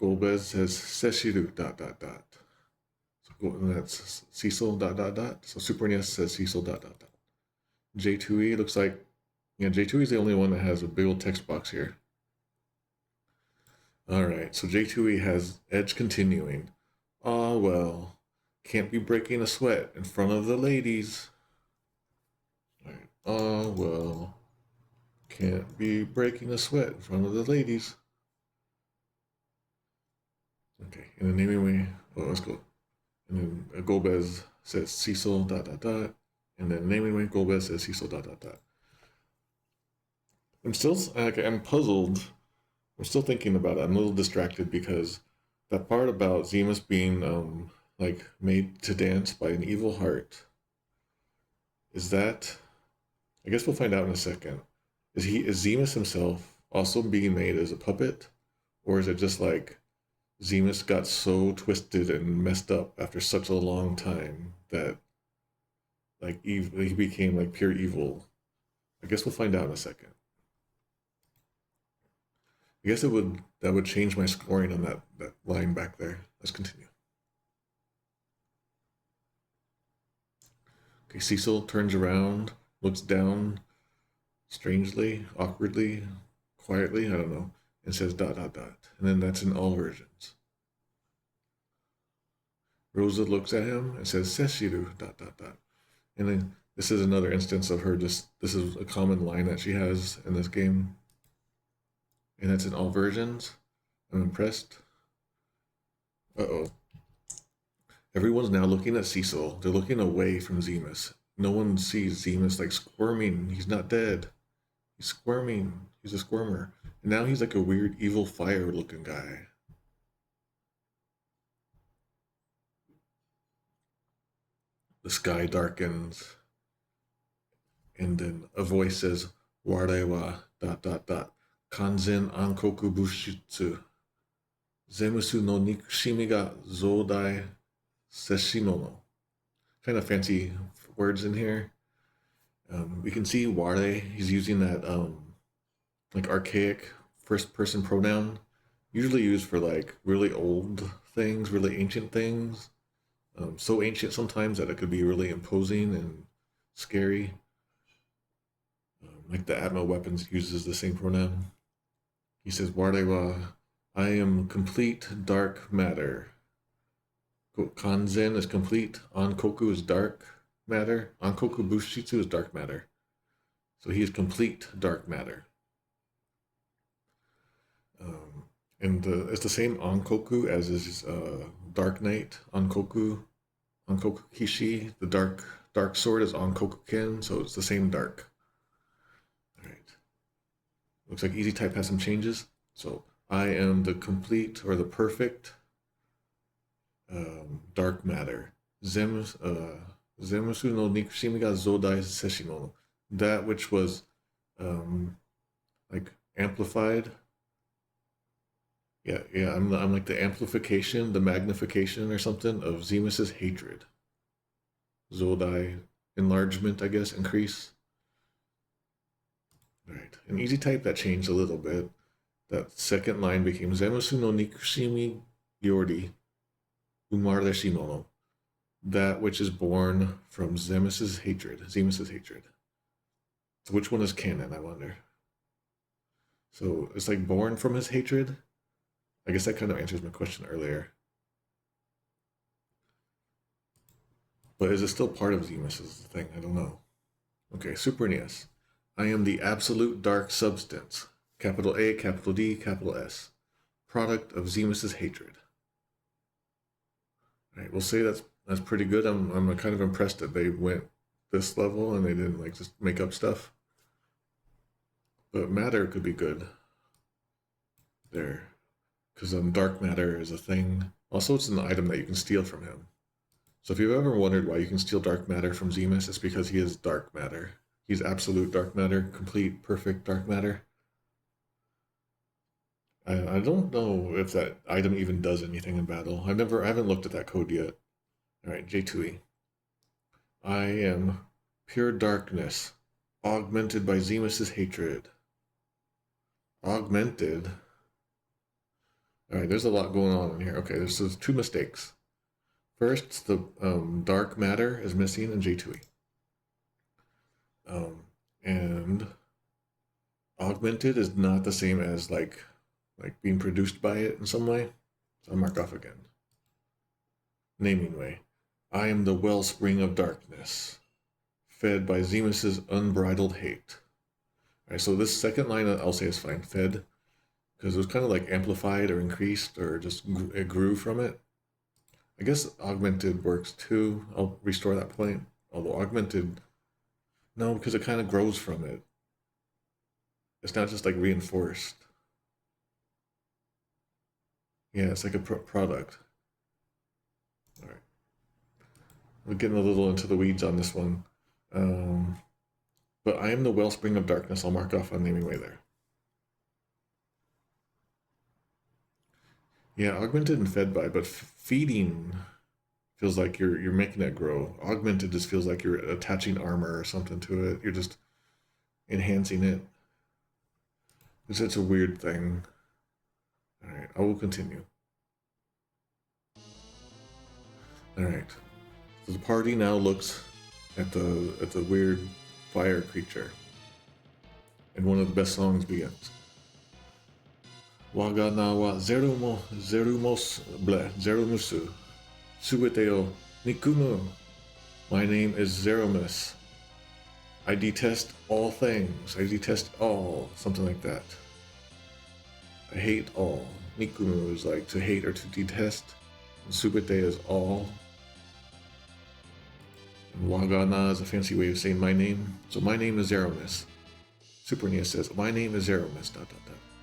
Speaker 1: Golbez says Seshiru ... So that's Cecil ... So Super NES says Cecil ... J2E looks like, yeah, J2E is the only one that has a big old text box here. All right, so J2E has Edge continuing. Ah, well, can't be breaking a sweat in front of the ladies. All right, ah, well, can't be breaking a sweat in front of the ladies. Okay, and then naming way, oh, let's go. And then Golbez says Cecil ... And then naming way, Golbez says Cecil ... I'm still, I'm puzzled. I'm still thinking about it. I'm a little distracted because that part about Zemus being like made to dance by an evil heart, is that, I guess we'll find out in a second. Is Zemus himself also being made as a puppet? Or is it just like Zemus got so twisted and messed up after such a long time that like he became like pure evil. I guess we'll find out in a second. I guess that would change my scoring on that line back there. Let's continue. Okay, Cecil turns around, looks down strangely, awkwardly, quietly, I don't know, and says ... And then that's in all versions. Rosa looks at him and says Sechiru ... And then this is another instance of her this is a common line that she has in this game. And that's in all versions. I'm impressed. Uh-oh. Everyone's now looking at Cecil. They're looking away from Zemus. No one sees Zemus like squirming. He's not dead. He's squirming. He's a squirmer. And now he's like a weird evil fire looking guy. The sky darkens. And then a voice says, Ware wa ... Kanzen ankoku bushitsu. Zemusu no nikushimi ga zodai seshimono. Kind of fancy words in here. We can see Ware, he's using that like archaic first person pronoun, usually used for like really old things, really ancient things. So ancient sometimes that it could be really imposing and scary. Like the Atma weapons uses the same pronoun. He says, Ware wa, I am complete dark matter. Kanzen is complete. Ankoku is dark matter. Ankoku bushitsu is dark matter. So he is complete dark matter. And it's the same Ankoku as is Dark Knight. Ankoku Kishi. The dark sword is Ankoku Ken, so it's the same dark. All right. Looks like Easy Type has some changes. So I am the complete or the perfect dark matter. Zemusu no nikushimi ga zodai seshimono. That which was like amplified. Yeah, I'm like the amplification, the magnification or something of Zemus's hatred. Zodai, enlargement, I guess, increase. All right, in Easy Type that changed a little bit. That second line became Zemusu no nikushimi yordi umare shimono. That which is born from Zemus's hatred. So which one is canon, I wonder? So it's like born from his hatred. I guess that kind of answers my question earlier. But is it still part of Zemus's thing? I don't know. Okay, Super NES. I am the absolute dark substance. Capital A, capital D, capital S. Product of Zemus's hatred. All right, we'll say that's pretty good. I'm kind of impressed that they went this level and they didn't like just make up stuff. But matter could be good. There. Because dark matter is a thing. Also, it's an item that you can steal from him. So if you've ever wondered why you can steal dark matter from Zemus, it's because he is dark matter. He's absolute dark matter, complete, perfect dark matter. I don't know if that item even does anything in battle. I haven't looked at that code yet. All right, J2E. I am pure darkness, augmented by Zemus's hatred. Augmented. All right, there's a lot going on in here. Okay, there's two mistakes. First, the dark matter is missing in J2E. And augmented is not the same as like being produced by it in some way. So I'll mark off again. Naming way. I am the wellspring of darkness, fed by Zemus's unbridled hate. All right, so this second line I'll say is fine, fed, because it was kind of like amplified or increased or just it grew from it. I guess augmented works too. I'll restore that point. Although augmented, no, because it kind of grows from it. It's not just like reinforced. Yeah, it's like a product. All right. We're getting a little into the weeds on this one. But I am the wellspring of darkness. I'll mark off on naming way there. Yeah, augmented and fed by, but feeding feels like you're making it grow. Augmented just feels like you're attaching armor or something to it. You're just enhancing it. It's a weird thing. All right, I will continue. All right, so the party now looks at the weird fire creature, and one of the best songs begins. Waga na wa Zeromus Subete o Nikumu. My name is Zeromus. I detest all things. I detest all. Something like that. I hate all. Nikumu is like to hate or to detest. And Subete is all. And Wagana is a fancy way of saying my name. So my name is Zeromus. Supernia says, my name is Zeromus. ...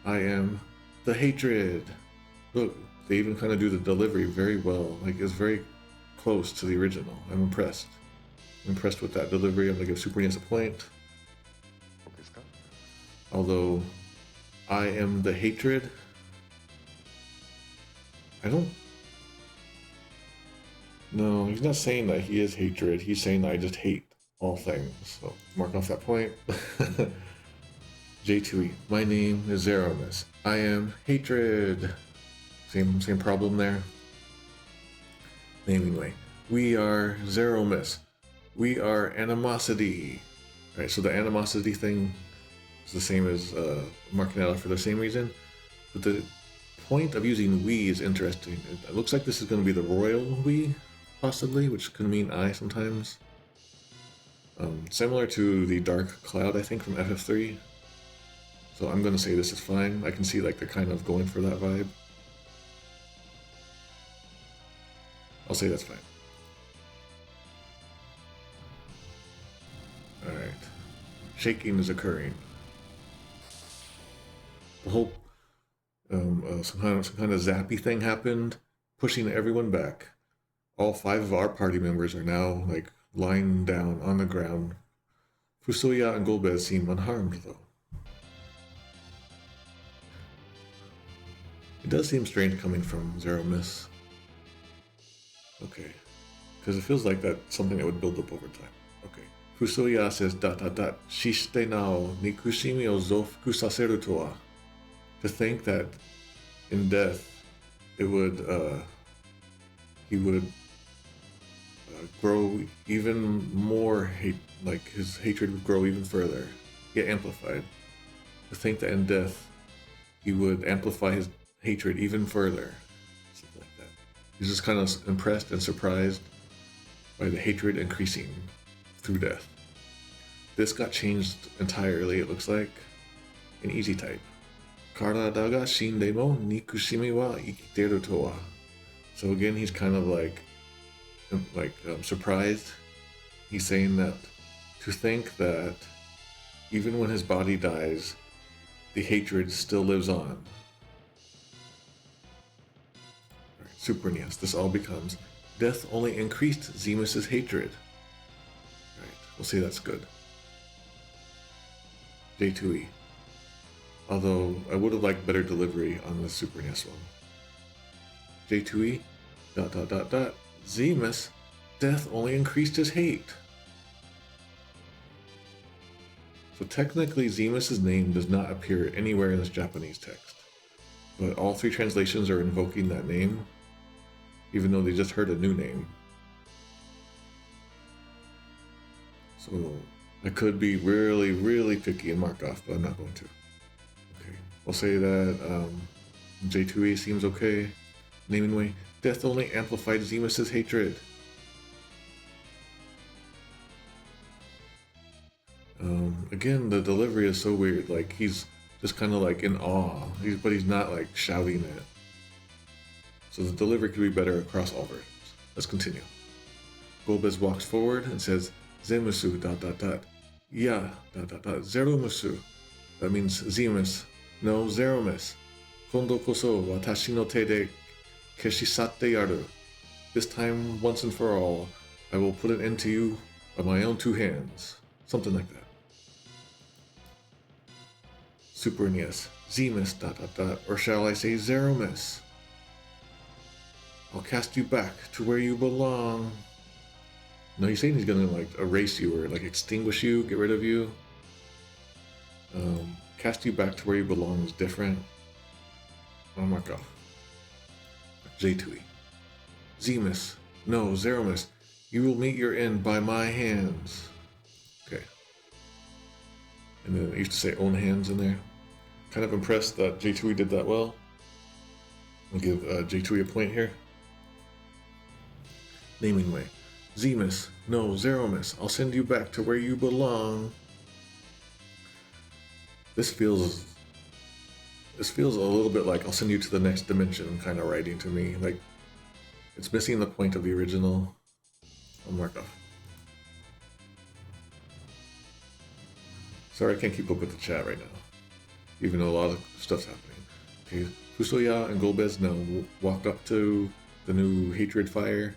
Speaker 1: I am the hatred. Look, they even kind of do the delivery very well. Like, it's very close to the original. I'm impressed. I'm impressed with that delivery. I'm gonna give Supernias a point. Although, I am the hatred. I don't... No, he's not saying that he is hatred. He's saying that I just hate all things. So, mark off that point. J2E. My name is Zeromus. I am hatred. Same problem there. Naming way. We are Zeromus. We are animosity. Alright, so the animosity thing is the same as marking it out for the same reason. But the point of using we is interesting. It looks like this is going to be the royal we, possibly, which can mean I sometimes. Similar to the dark cloud, I think, from FF3. So I'm going to say this is fine. I can see like they're kind of going for that vibe. I'll say that's fine. Alright. Shaking is occurring. The whole some kind of zappy thing happened, pushing everyone back. All 5 of our party members are now like lying down on the ground. FuSoYa and Golbez seem unharmed though. It does seem strange coming from Zeromus. Okay. Because it feels like that's something that would build up over time. Okay. FuSoYa says ... Shishite nao nikushimi o zofuku saseru to wa. To think that in death it would he would grow even more hate, like his hatred would grow even further, get amplified. To think that in death he would amplify his hatred even further. Something like that. He's just kind of impressed and surprised by the hatred increasing through death. This got changed entirely, it looks like, in easy type. Karada ga shinde mo nikushimi wa ikiteru to wa. So again, he's kind of like surprised. He's saying that to think that even when his body dies, the hatred still lives on. Super NES. This all becomes death only increased Zemus's hatred. Right, we'll say that's good. J2E. Although I would have liked better delivery on the Super NES one. J2E. ... Zemus. Death only increased his hate. So technically Zemus's name does not appear anywhere in this Japanese text. But all 3 translations are invoking that name, even though they just heard a new name. So I could be really, really picky and mark off, but I'm not going to. Okay, I'll say that J2E seems okay. Naming way, death only amplified Zemus's hatred. Again, the delivery is so weird. Like, he's just kind of like in awe, but he's not like shouting it. So the delivery could be better across all versions. Let's continue. Golbez walks forward and says, Zemusu ... Ya ... Zeromusu. That means Zemus. No, Zeromus. Kondo koso watashi no te de keshisatte yaru. This time, once and for all, I will put an end to you by my own 2 hands. Something like that. Super NES. Zemus ... or shall I say Zeromus? I'll cast you back to where you belong. No, he's saying he's gonna like erase you or like extinguish you, get rid of you. Cast you back to where you belong is different. I'll mark off. J2E. Zemus. No, Zeromus. You will meet your end by my hands. Okay. And then I used to say own hands in there. Kind of impressed that J2E did that well. I'll give J2E a point here. Naming way. Zemus. No, Zeromus. I'll send you back to where you belong. This feels a little bit like I'll send you to the next dimension kind of writing to me. Like, it's missing the point of the original. I'll mark off. Sorry, I can't keep up with the chat right now, even though a lot of stuff's happening. Okay, FuSoYa and Golbez now walk up to the new hatred fire.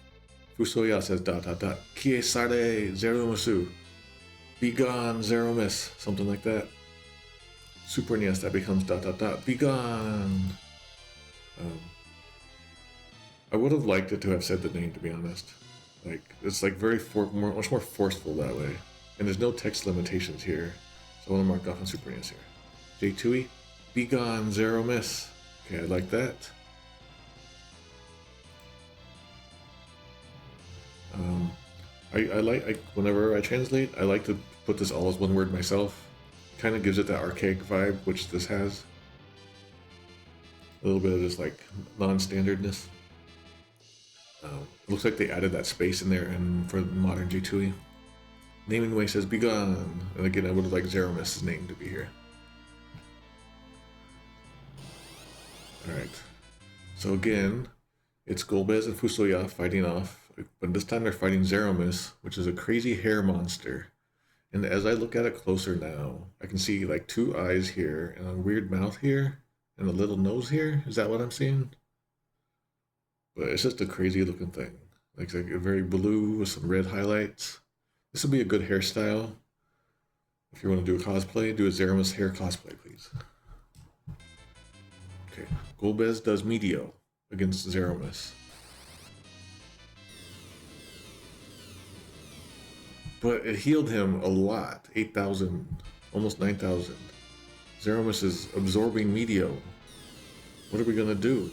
Speaker 1: FuSoYa says ... Kie sare Zeromusu. Be gone, Zeromus. Something like that. Super NES, that becomes ... Be gone. I would have liked it to have said the name, to be honest. Like, it's like much more forceful that way. And there's no text limitations here. So I want to mark off on Super NES here. J2E, be gone, Zeromus. Okay, I like that. Whenever I translate, I like to put this all as one word myself. It kind of gives it that archaic vibe, which this has. A little bit of just like non-standardness. It looks like they added that space in there and for modern J2E. Naming way says be gone. And again, I would have liked Zeromus' name to be here. Alright. So again, it's Golbez and FuSoYa fighting off. But this time they're fighting Zeromus, which is a crazy hair monster. And as I look at it closer now, I can see like two eyes here and a weird mouth here and a little nose here. Is that what I'm seeing? But it's just a crazy looking thing. Like a very blue with some red highlights. This would be a good hairstyle. If you want to do a cosplay, do a Zeromus hair cosplay, please. Okay, Golbez does Medio against Zeromus. But it healed him a lot. 8,000, almost 9,000. Zeromus is absorbing Medio. What are we gonna do?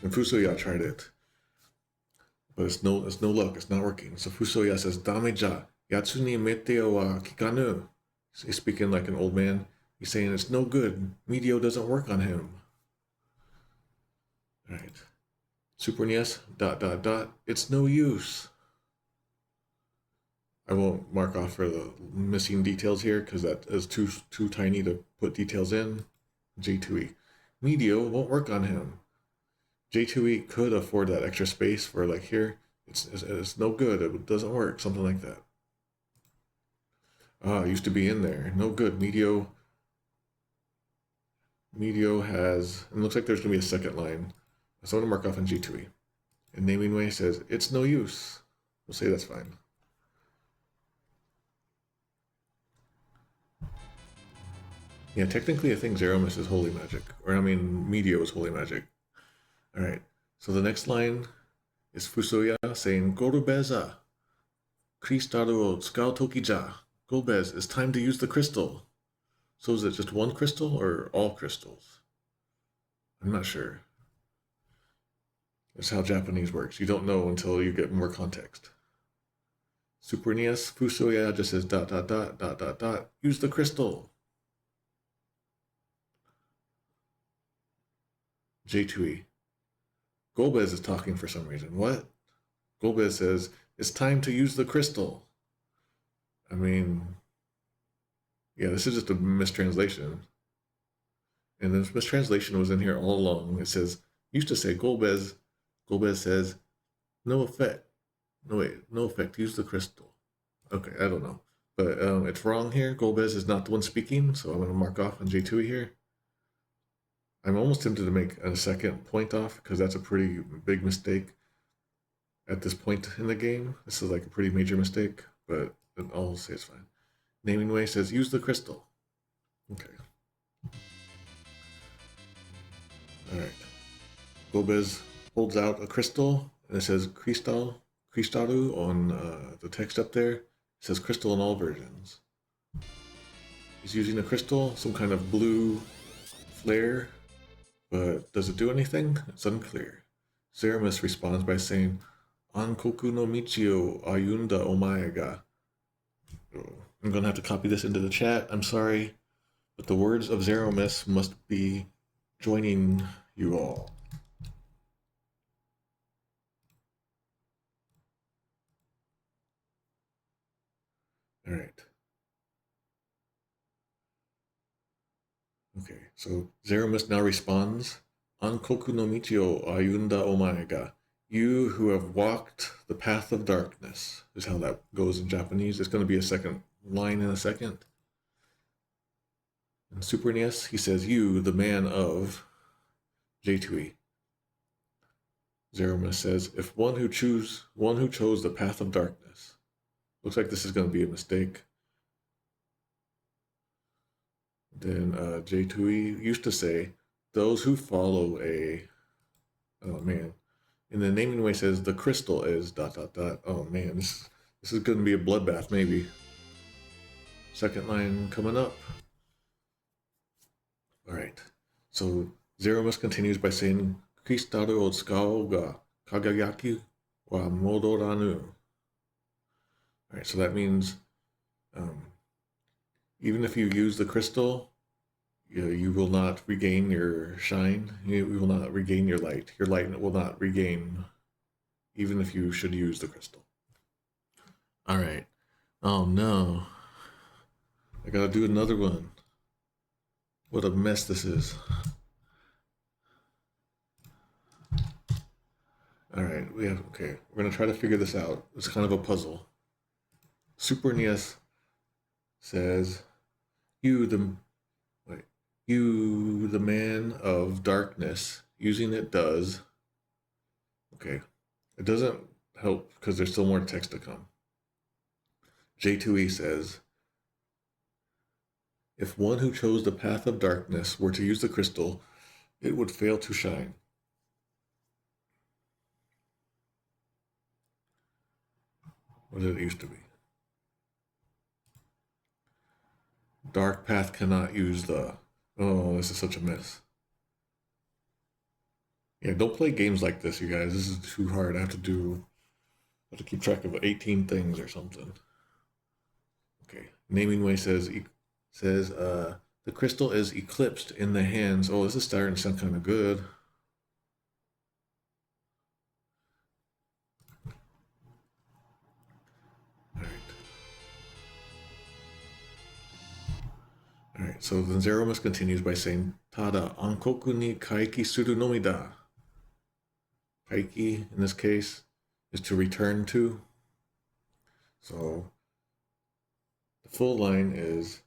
Speaker 1: And FuSoYa tried it. But it's no luck, it's not working. So FuSoYa says, Dameja, Yatsu ni Meteo wa Kikanu. He's speaking like an old man. He's saying it's no good. Medio doesn't work on him. Alright. Super NES, ... It's no use. I won't mark off for the missing details here because that is too tiny to put details in. J2E. Medio won't work on him. J2E could afford that extra space for like here. It's no good. It doesn't work. Something like that. Ah, it used to be in there. No good. Medio has, it looks like there's going to be a second line. So I'm going to mark off on J2E. And naming way says, it's no use. We'll say that's fine. Yeah, technically I think Zeromus is holy magic. Or I mean, Medio is holy magic. Alright, so the next line is FuSoYa saying, Golbeza, Cristalを使う時じゃ. Golbez, it's time to use the crystal. So is it just one crystal or all crystals? I'm not sure. That's how Japanese works. You don't know until you get more context. Super NES, FuSoYa just says ... Use the crystal. J2E. Golbez is talking for some reason. What? Golbez says, it's time to use the crystal. I mean, yeah, this is just a mistranslation. And this mistranslation was in here all along. It says, used to say Golbez. Golbez says, no effect. No, wait, no effect. Use the crystal. Okay, I don't know. But it's wrong here. Golbez is not the one speaking, so I'm going to mark off on J2E here. I'm almost tempted to make a second point off because that's a pretty big mistake at this point in the game. This is like a pretty major mistake, but I'll say it's fine. Naming way says use the crystal. Okay. All right. Golbez holds out a crystal, and it says Cristalu on the text up there. It says crystal in all versions. He's using a crystal, some kind of blue flare, but does it do anything? It's unclear. Zeromus responds by saying, Ankoku no michi o ayunda omae ga. I'm going to have to copy this into the chat. I'm sorry, but the words of Zeromus must be joining you all. All right. Okay, so Zeromus now responds, Ankoku no michi o ayunda omae ga. You who have walked the path of darkness, is how that goes in Japanese. It's going to be a second line in a second. In Super NES, he says, you, the man of J2E. Zeromus says, if one who chose the path of darkness. Looks like this is going to be a mistake. Then J2E used to say, those who follow a, oh man, in the naming way says the crystal is ... Oh man, this is going to be a bloodbath maybe. Second line coming up. All right, so Zeromus continues by saying, Cristal o tsukau ga kagayaki wa modoranu. All right, so that means even if you use the crystal, you will not regain your shine. You will not regain your light. Your light will not regain, even if you should use the crystal. All right. Oh no. I gotta do another one. What a mess this is. All right, okay. We're gonna try to figure this out. It's kind of a puzzle. Super NES says, you the man of darkness. Using it does. Okay, it doesn't help because there's still more text to come. J2E says, if one who chose the path of darkness were to use the crystal, it would fail to shine. What did it used to be? Dark path cannot use the... Oh, this is such a mess. Yeah, don't play games like this, you guys. This is too hard. I have to keep track of 18 things or something. Okay, naming way says the crystal is eclipsed in the hands. Oh, this is starting to sound kind of good. All right, so then Zeromus continues by saying, Tada ankoku ni kaiki suru nomida. Kaiki, in this case, is to return to. So the full line is,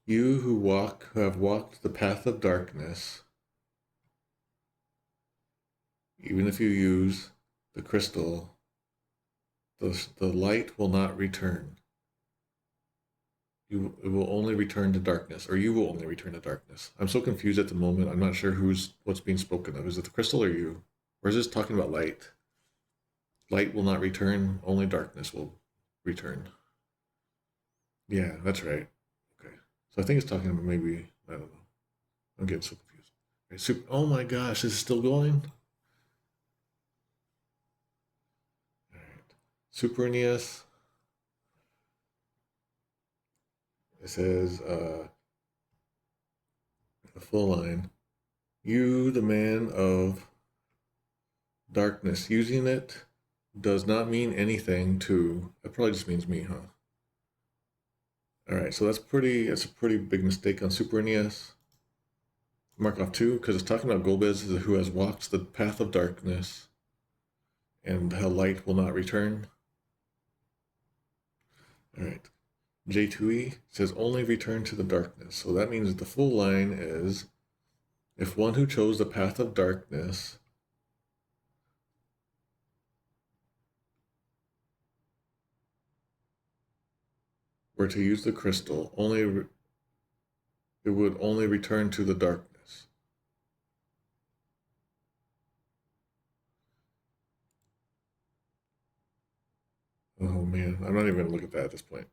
Speaker 1: you who have walked the path of darkness, even if you use the crystal, the light will not return. It will only return to darkness, or you will only return to darkness. I'm so confused at the moment. I'm not sure what's being spoken of. Is it the crystal or you? Or is this talking about light? Light will not return, only darkness will return. Yeah, that's right. Okay. So I think it's talking about maybe, I don't know. I'm getting so confused. Right, oh my gosh, this is still going? All right. Super NES. It says, the full line, you, the man of darkness, using it does not mean anything to, it probably just means me, huh? All right, so that's a pretty big mistake on Super NES. Mark off 2, because it's talking about Golbez who has walked the path of darkness and how light will not return. All right. J2E says only return to the darkness. So that means the full line is, if one who chose the path of darkness were to use the crystal, it would only return to the darkness. Oh man, I'm not even going to look at that at this point.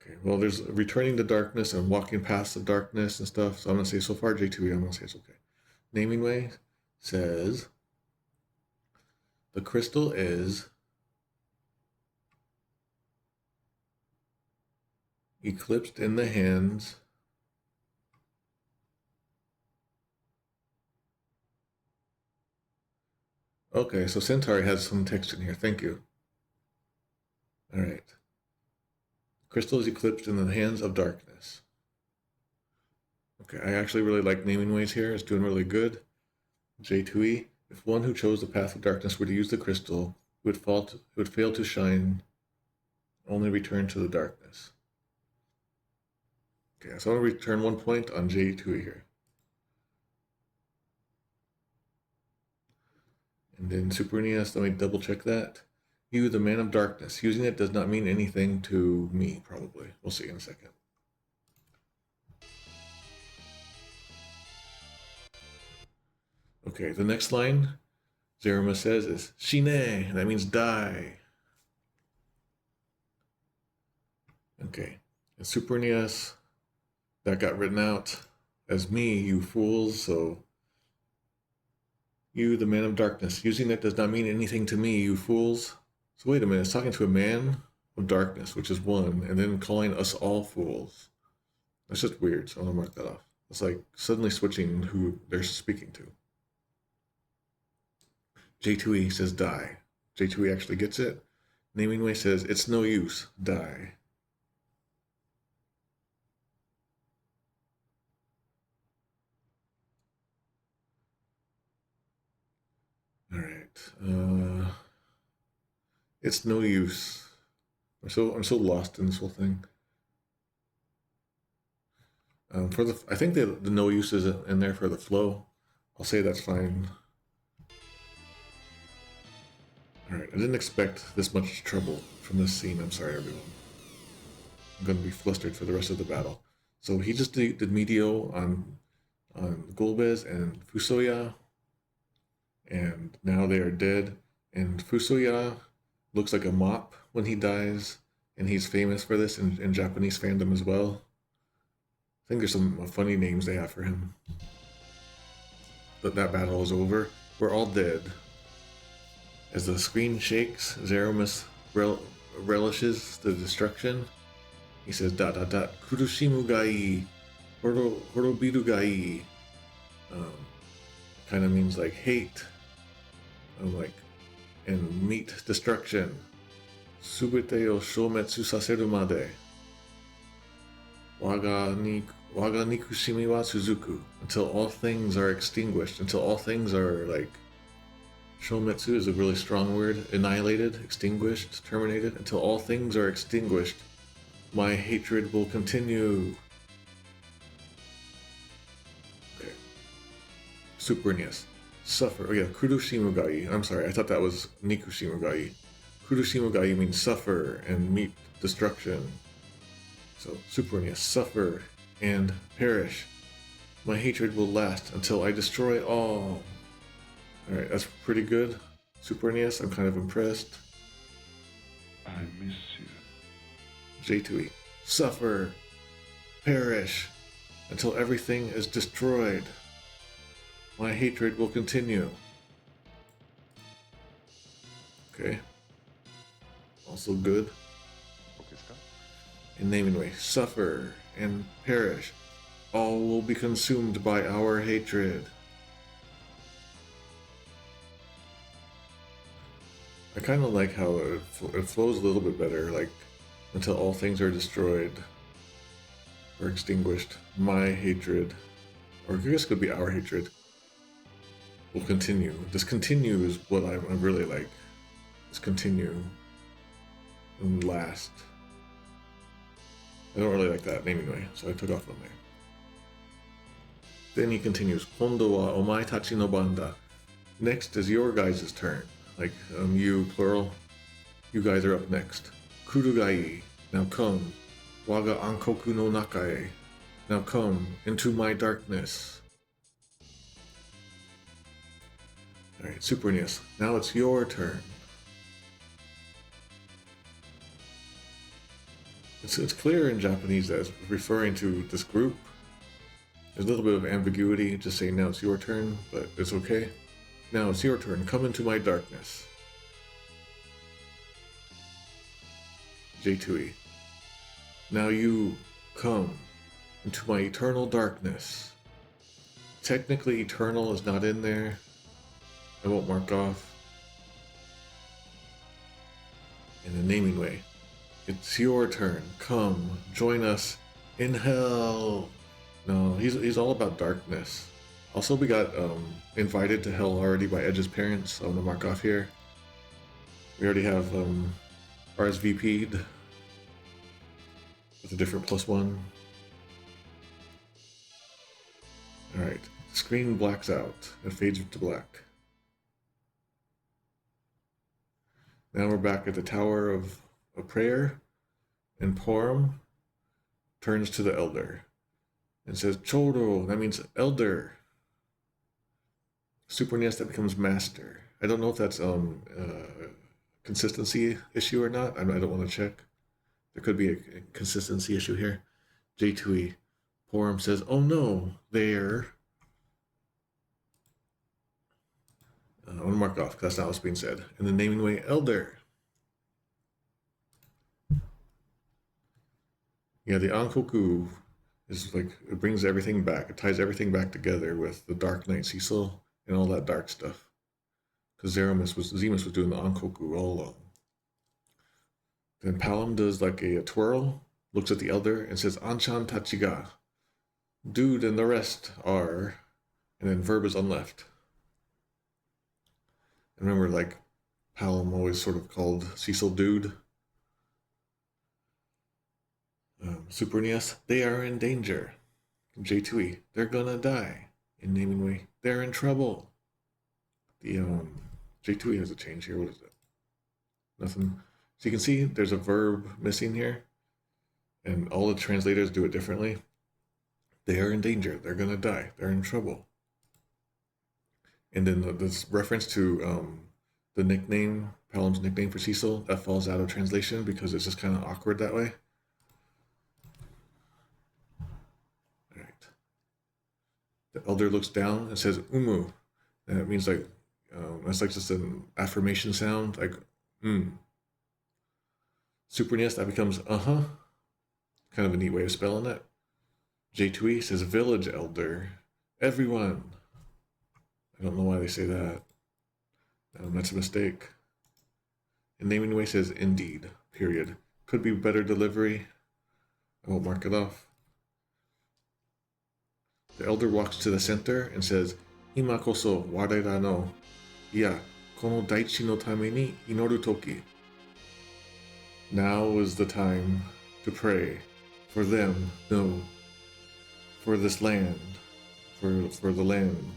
Speaker 1: Okay, well, there's returning to darkness and walking past the darkness and stuff. So I'm going to say so far J2E, I'm going to say it's okay. Naming way says the crystal is eclipsed in the hands Okay, so Centauri has some text in here. Thank you. All right. Crystal is eclipsed in the hands of darkness. Okay, I actually really like naming ways here. It's doing really good. J2E. If one who chose the path of darkness were to use the crystal, it would fail to shine, only return to the darkness. Okay, so I'm going to return 1 point on J2E here. And then Supernias, let me double check that. You, the man of darkness. Using it does not mean anything to me, probably. We'll see in a second. Okay, the next line Zeromus says is Shine. That means die. Okay, and Supernias, that got written out as me, you fools, so you, the man of darkness. Using that does not mean anything to me, you fools. So wait a minute, it's talking to a man of darkness, which is one, and then calling us all fools. That's just weird, so I'm gonna mark that off. It's like suddenly switching who they're speaking to. J2E says die. J2E actually gets it. Naming way says it's no use, die. All right. It's no use. I'm so lost in this whole thing. I think the no use is in there for the flow. I'll say that's fine. All right. I didn't expect this much trouble from this scene. I'm sorry, everyone. I'm gonna be flustered for the rest of the battle. So he just did Medio on Golbez and FuSoYa, and now they are dead. And FuSoYa looks like a mop when he dies, and he's famous for this in Japanese fandom as well. I think there's some funny names they have for him. But that battle is over. We're all dead. As the screen shakes, Zeromus relishes the destruction. He says, kurushimu ga ii, horobiru ga ii. Kind of means like hate. And meet destruction. Subete o shometsu saseru made. Waga nikushimi wa suzuku. Until all things are extinguished. Until all things are like... Shometsu is a really strong word. Annihilated, extinguished, terminated. Until all things are extinguished, my hatred will continue. Okay. Supernias. Suffer. Oh yeah, kurushimu ga ii. I'm sorry, I thought that was nikushimu ga ii. Kurushimu ga ii means suffer and meet destruction. So, Supernias, suffer and perish. My hatred will last until I destroy all. Alright, that's pretty good. Supernias, I'm kind of impressed.
Speaker 2: I miss you.
Speaker 1: J2E. Suffer. Perish. Until everything is destroyed. My hatred will continue. Okay. Also good. In naming way. Suffer and perish. All will be consumed by our hatred. I kind of like how it flows a little bit better, like, until all things are destroyed or extinguished, my hatred, or I guess it could be our hatred, will continue. This continue is what I really like. This continue and last. I don't really like that naming way, so I took off on there. Then he continues, Kondo wa omae tachi no banda. Next is your guys' turn. Like, you, plural. You guys are up next. Kurugai, now come. Waga ankoku no nakae. Now come into my darkness. Alright, Supernias. Now it's your turn. It's clear in Japanese that it's referring to this group. There's a little bit of ambiguity, just saying now it's your turn, but it's okay. Now it's your turn, come into my darkness. J2E. Now you come into my eternal darkness. Technically, eternal is not in there. I won't mark off. In the naming way. It's your turn. Come, join us in hell. No, he's all about darkness. Also, we got invited to hell already by Edge's parents. So I'm gonna mark off here. We already have RSVP'd with a different +1. Alright, screen blacks out. It fades to black. Now we're back at the Tower of Prayer, and Porom turns to the Elder and says, Choro, that means Elder. Super NES, that becomes Master. I don't know if that's a consistency issue or not. I don't want to check. There could be a consistency issue here. J2E. Porom says, oh no, there. I'm going to mark off because that's not what's being said. In the naming way, Elder. Yeah, the Ankoku is like, it brings everything back. It ties everything back together with the Dark Knight Cecil and all that dark stuff. Because Zemus was doing the Ankoku all along. Then Palom does like a twirl, looks at the Elder and says, Anchan Tachiga. Dude and the rest are, and then verb is unleft. And remember, like, Palom always sort of called Cecil Dude. Super NES, they are in danger. J2E, they're gonna die. In naming way, they're in trouble. The J2E has a change here. What is it? Nothing. So you can see there's a verb missing here, and all the translators do it differently. They are in danger. They're gonna die. They're in trouble. And then this reference to the nickname, Palom's nickname for Cecil, that falls out of translation because it's just kind of awkward that way. All right. The Elder looks down and says, Umu. And it means like, that's like just an affirmation sound, like, Super NES, that becomes, uh-huh. Kind of a neat way of spelling it. J2E says, Village Elder. Everyone. I don't know why they say that. That's a mistake. And naming way says, indeed, period. Could be better delivery. I won't mark it off. The Elder walks to the center and says, Ima koso warera no, iya, kono daichi no tame ni inoru toki. Now is the time to pray for them, no, for this land, for the land.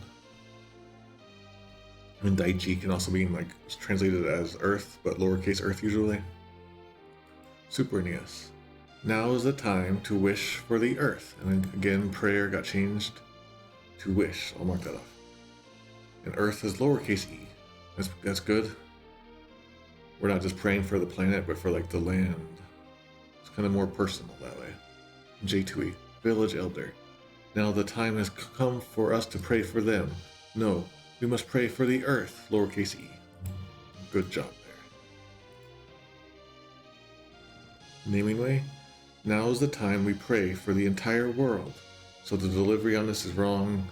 Speaker 1: And Daichi can also be like translated as Earth, but lowercase Earth usually. Super NES. Now is the time to wish for the Earth. And then again, prayer got changed to wish. I'll mark that off. And Earth is lowercase e. That's good. We're not just praying for the planet, but for like the land. It's kind of more personal that way. J2E, Village Elder. Now the time has come for us to pray for them. No, we must pray for the Earth, lowercase e. Good job there. Naming way. Now is the time we pray for the entire world. So the delivery on this is wrong.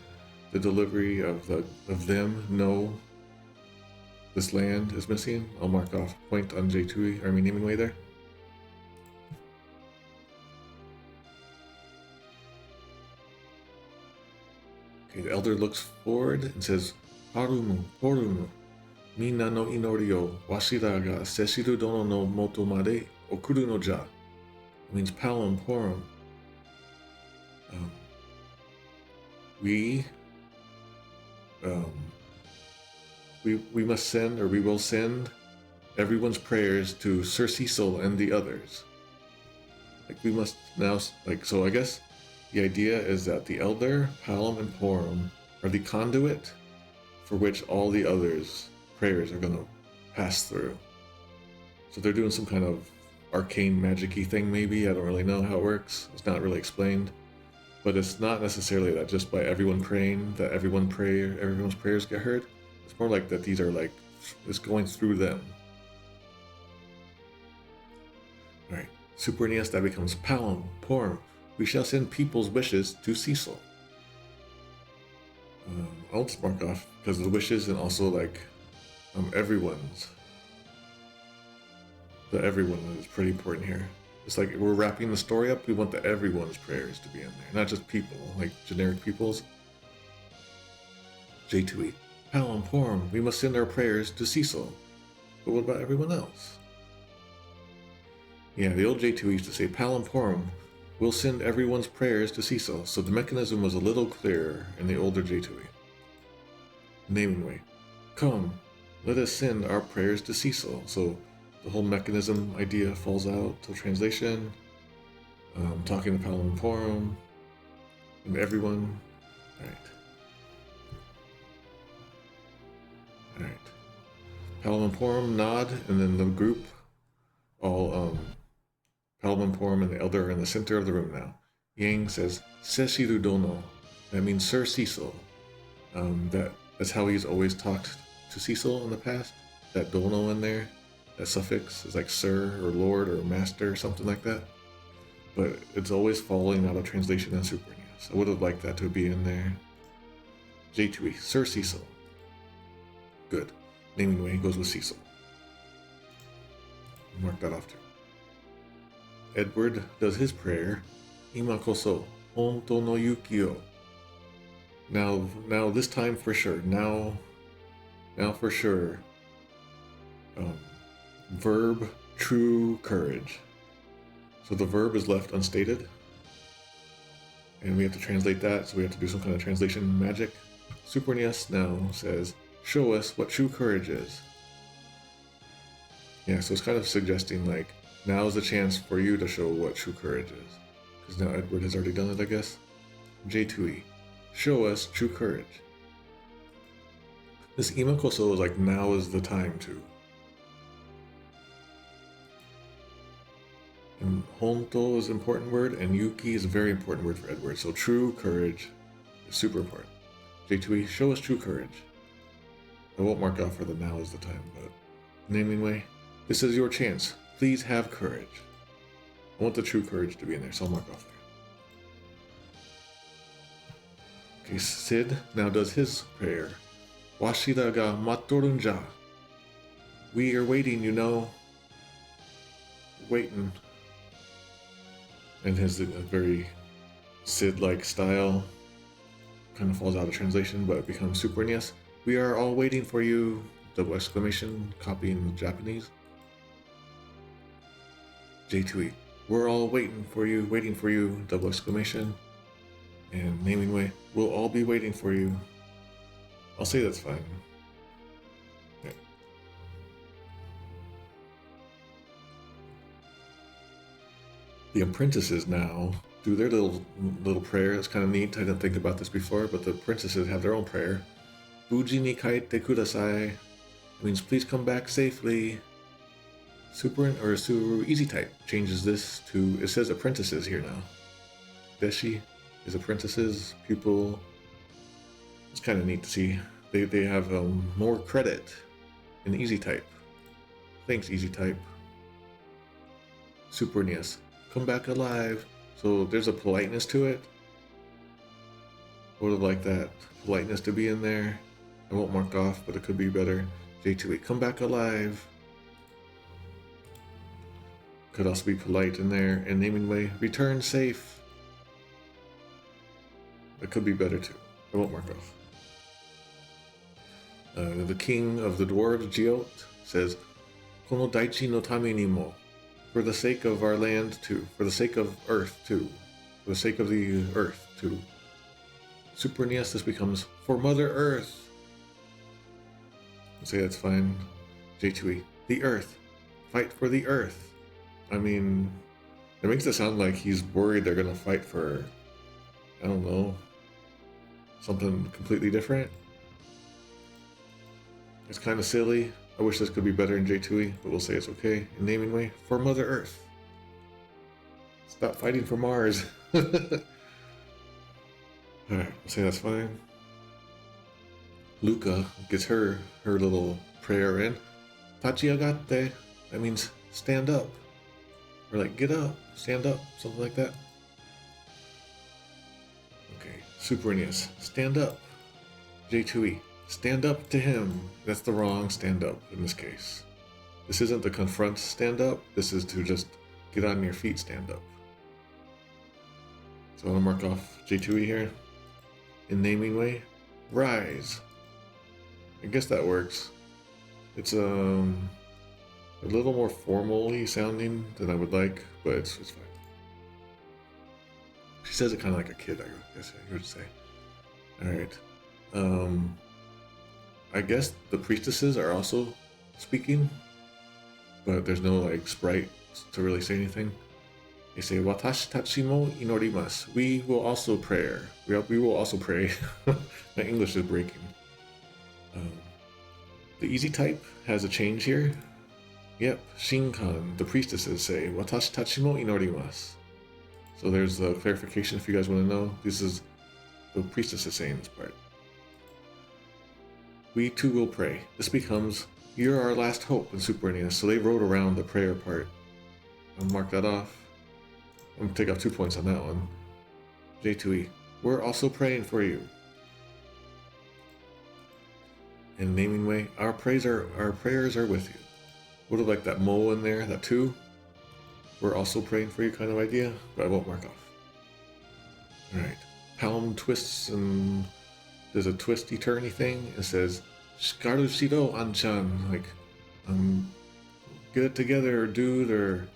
Speaker 1: The delivery of them, no. This land is missing. I'll mark off point on J2E, or I mean naming way there. Okay, the Elder looks forward and says, Palom Porom, minna no inori o washira ga Cecil dono no moto made okuru no ja. It means Palom Porom. We must send, or we will send, everyone's prayers to Sir Cecil and the others. Like we must now, like, so I guess the idea is that the Elder, Palom, and Porom are the conduit for which all the others' prayers are going to pass through. So they're doing some kind of arcane magic-y thing maybe. I don't really know how it works. It's not really explained. But it's not necessarily that just by everyone praying that everyone's prayers get heard. It's more like that these are like, it's going through them. Alright, Super NES, that becomes Palom Porom. We shall send people's wishes to Cecil. I'll just mark off because of the wishes and also like everyone's. The everyone is pretty important here. It's like we're wrapping the story up. We want the everyone's prayers to be in there, not just people, like generic people's. J2E. Palom Porom, we must send our prayers to Cecil. But what about everyone else? Yeah, the old J2E used to say, Palom Porom, we'll send everyone's prayers to Cecil. So the mechanism was a little clearer in the older J2E. Naming way. Come, let us send our prayers to Cecil. So the whole mechanism idea falls out to translation. Talking to Palom Porom and everyone. Alright. Palom Porom nod, and then the group all Palom Porom and the elder are in the center of the room now. Yang says Cecil Dono. That means Sir Cecil. That's how he's always talked to Cecil in the past. That dono in there. That suffix is like sir or lord or master or something like that. But it's always falling out of translation in Super NES. I would have liked that to be in there. J2E, Sir Cecil. Good. Naming way goes with Cecil. Mark that off too. Edward does his prayer. Ima koso, honto no yuki o. Now this time for sure. Now for sure. Verb, true courage. So the verb is left unstated. And we have to translate that, so we have to do some kind of translation magic. Super NES now says, show us what true courage is. Yeah, so it's kind of suggesting like, now's the chance for you to show what true courage is. Because now Edward has already done it, I guess. J2E, show us true courage. This imakoso is like, now is the time to. And honto is an important word, and yuki is a very important word for Edward. So true courage is super important. J2E, show us true courage. I won't mark off for the now is the time, but naming way, this is your chance. Please have courage. I want the true courage to be in there, so I'll mark off there. Okay, Sid now does his prayer. Washida ga mattorunja. We are waiting, you know. Waiting. And his very Sid-like style kind of falls out of translation, but it becomes Super NES. We are all waiting for you! Double exclamation, copying the Japanese. J2E, we're all waiting for you, double exclamation. And naming way, we'll all be waiting for you. I'll say that's fine. Yeah. The apprentices now do their little prayer. It's kind of neat. I didn't think about this before, but the apprentices have their own prayer. Buji ni kaete kudasai means please come back safely. Easy type changes this to, it says apprentices here now. Deshi is apprentices, pupil. It's kind of neat to see. They have more credit in easy type. Thanks, easy type. Super NES. Come back alive. So there's a politeness to it. I would have liked that politeness to be in there. I won't mark off, but it could be better. J2E, come back alive. Could also be polite in there. And naming way, return safe. That could be better too. I won't mark off. The king of the dwarves, Giot, says, Kono daichi no tame ni mo. For the sake of our land too. For the sake of Earth too. For the sake of the Earth too. Super NES, this becomes for Mother Earth. I'll say that's fine. J2E, the Earth. Fight for the Earth. I mean, it makes it sound like he's worried they're gonna fight for, I don't know, something completely different. It's kind of silly, I wish this could be better in J2E, but we'll say it's okay. In naming way, for Mother Earth. Stop fighting for Mars. Alright, we'll say that's fine. Luca gets her little prayer in. Tachiagate. That means stand up. Or like get up, stand up, something like that. Okay, Super NES. Stand up. J2E. Stand up to him. That's the wrong stand up in this case. This isn't the confront stand up. This is to just get on your feet stand up. So I'm gonna mark off J2E here. In naming way, rise. I guess that works. It's a little more formally sounding than I would like, but it's fine. She says it kind of like a kid, I guess you would say. All right. I guess the priestesses are also speaking, but there's no like sprite to really say anything. They say, "Watashi tachi mo inorimasu." We will also pray. We will also pray. My English is breaking. The easy type has a change here. Yep, Shinkan, the priestesses say, "Watashi tachi mo inorimasu." So there's the clarification if you guys want to know. This is the priestesses saying this part. We too will pray. This becomes, "You're our last hope" in Super NES. So they wrote around the prayer part. I'll mark that off. I'm gonna take off 2 points on that one. J2E, we're also praying for you. In naming way, our prayers are with you. Would have liked that mo in there, that 2. We're also praying for you kind of idea, but I won't mark off. Alright. Palom twists and there's a twisty turny thing. It says, "Shikaru shiro anchan," like, get it together, dude, or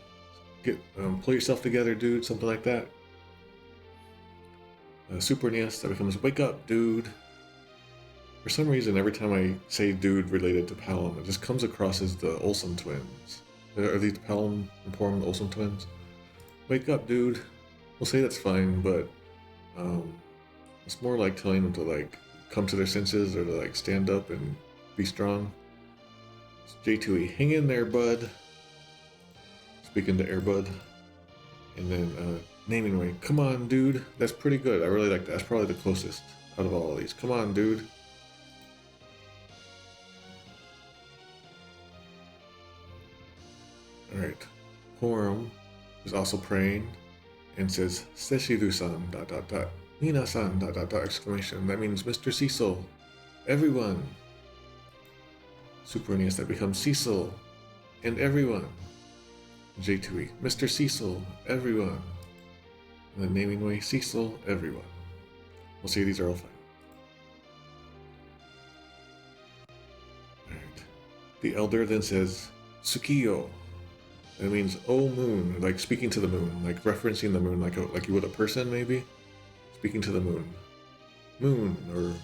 Speaker 1: pull yourself together, dude, something like that. Super NES, that becomes, "Wake up, dude." For some reason, every time I say dude related to Palom, it just comes across as the Olsen twins. Are these Palom Porom Olsen twins? Wake up, dude. We'll say that's fine, but it's more like telling them to like come to their senses or to like stand up and be strong. It's J2E, hang in there, bud. Speaking to Airbud. And then naming way, come on, dude. That's pretty good. I really like that. That's probably the closest out of all of these. Come on, dude. Alright. Porom is also praying and says, "Seshiru-san, ... Mina-san, ... exclamation." That means Mr. Cecil. Everyone. Super NES, that becomes Cecil and everyone. J2E, Mr. Cecil, everyone. And then naming way, Cecil, everyone. We'll see these are all fine. Alright. The elder then says, "Tsukiyo." That means, "Oh moon," like speaking to the moon, like referencing the moon, like you would a person maybe? Speaking to the moon. Moon, or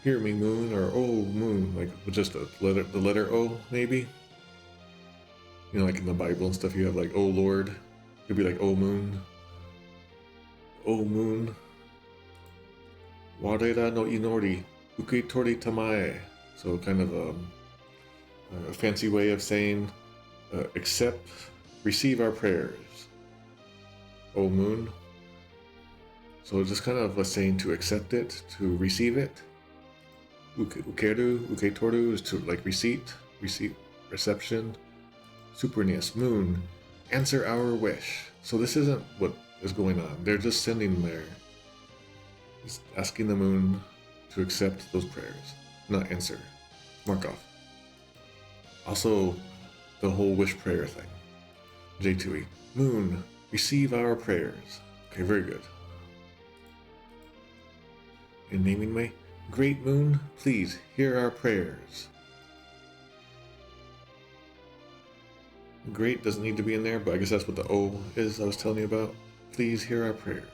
Speaker 1: "Hear me, moon," or "Oh moon," like with just the letter O maybe? You know, like in the Bible and stuff, you have like, "Oh Lord." It'd be like, "Oh moon." Oh moon. Warera no inori, uketori tamae. So kind of a fancy way of saying, accept, receive our prayers. Oh moon. So it's just kind of a saying to accept it, to receive it. Ukeru, uketoru is to like receipt, reception. Super NES, moon, answer our wish. So this isn't what is going on. They're just sending there, just asking the moon to accept those prayers, not answer. Mark off. Also, the whole wish prayer thing. J2E, moon, receive our prayers. Okay, very good. In naming way, great moon, please hear our prayers. Great doesn't need to be in there, but I guess that's what the O is I was telling you about. Please hear our prayers.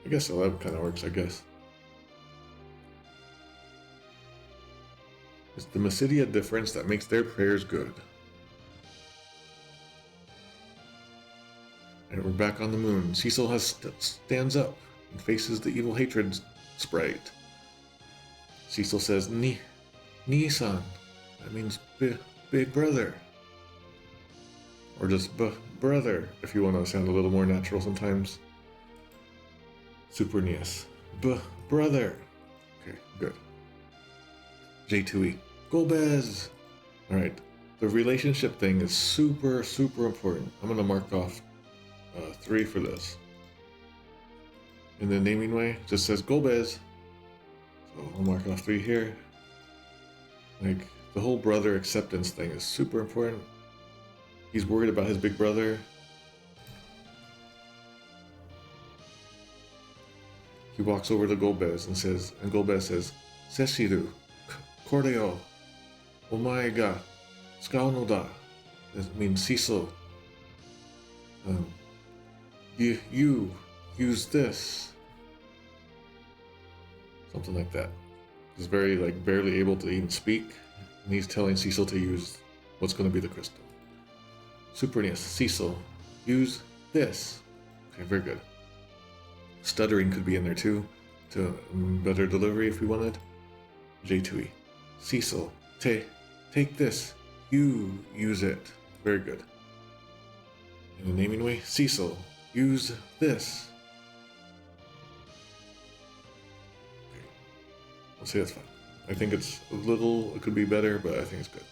Speaker 1: I guess so, that kind of works, I guess. It's the Mysidia difference that makes their prayers good. And we're back on the moon. Cecil stands up and faces the evil hatred sprite. Cecil says, Ni-san. That means big brother. Or just brother, if you want to sound a little more natural sometimes. Super NES. Brother. Okay, good. J2E. Golbez. Alright. The relationship thing is super important. I'm going to mark off 3 for this. In the naming way, it just says Golbez. So I'll mark off 3 here. Like, the whole brother acceptance thing is super important. He's worried about his big brother. He walks over to Golbez and Golbez says, Seshiru, Koreo, Omae ga tsukau no da. That means Cecil. You use this. Something like that. He's very, like, barely able to even speak. And he's telling Cecil to use what's going to be the crystal. Super NES. Cecil, use this. Okay, very good. Stuttering could be in there too, to better delivery if we wanted. J2E. Cecil, take this. You use it. Very good. In the naming way, Cecil, use this. Okay. I'll say that's fine. I think it's it could be better, but I think it's good.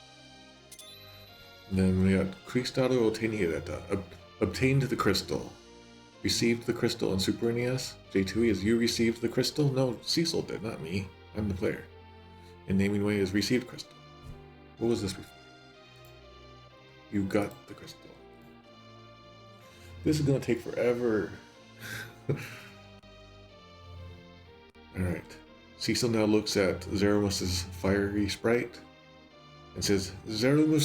Speaker 1: And then we got Cristalを手に入れた. Obtained the crystal. Received the crystal in Super NES. J2E is you received the crystal? No, Cecil did, not me. I'm the player. And naming way is received crystal. What was this before? You got the crystal. This is gonna take forever. Alright. Cecil now looks at Zeromus's fiery sprite and says, Zeromus.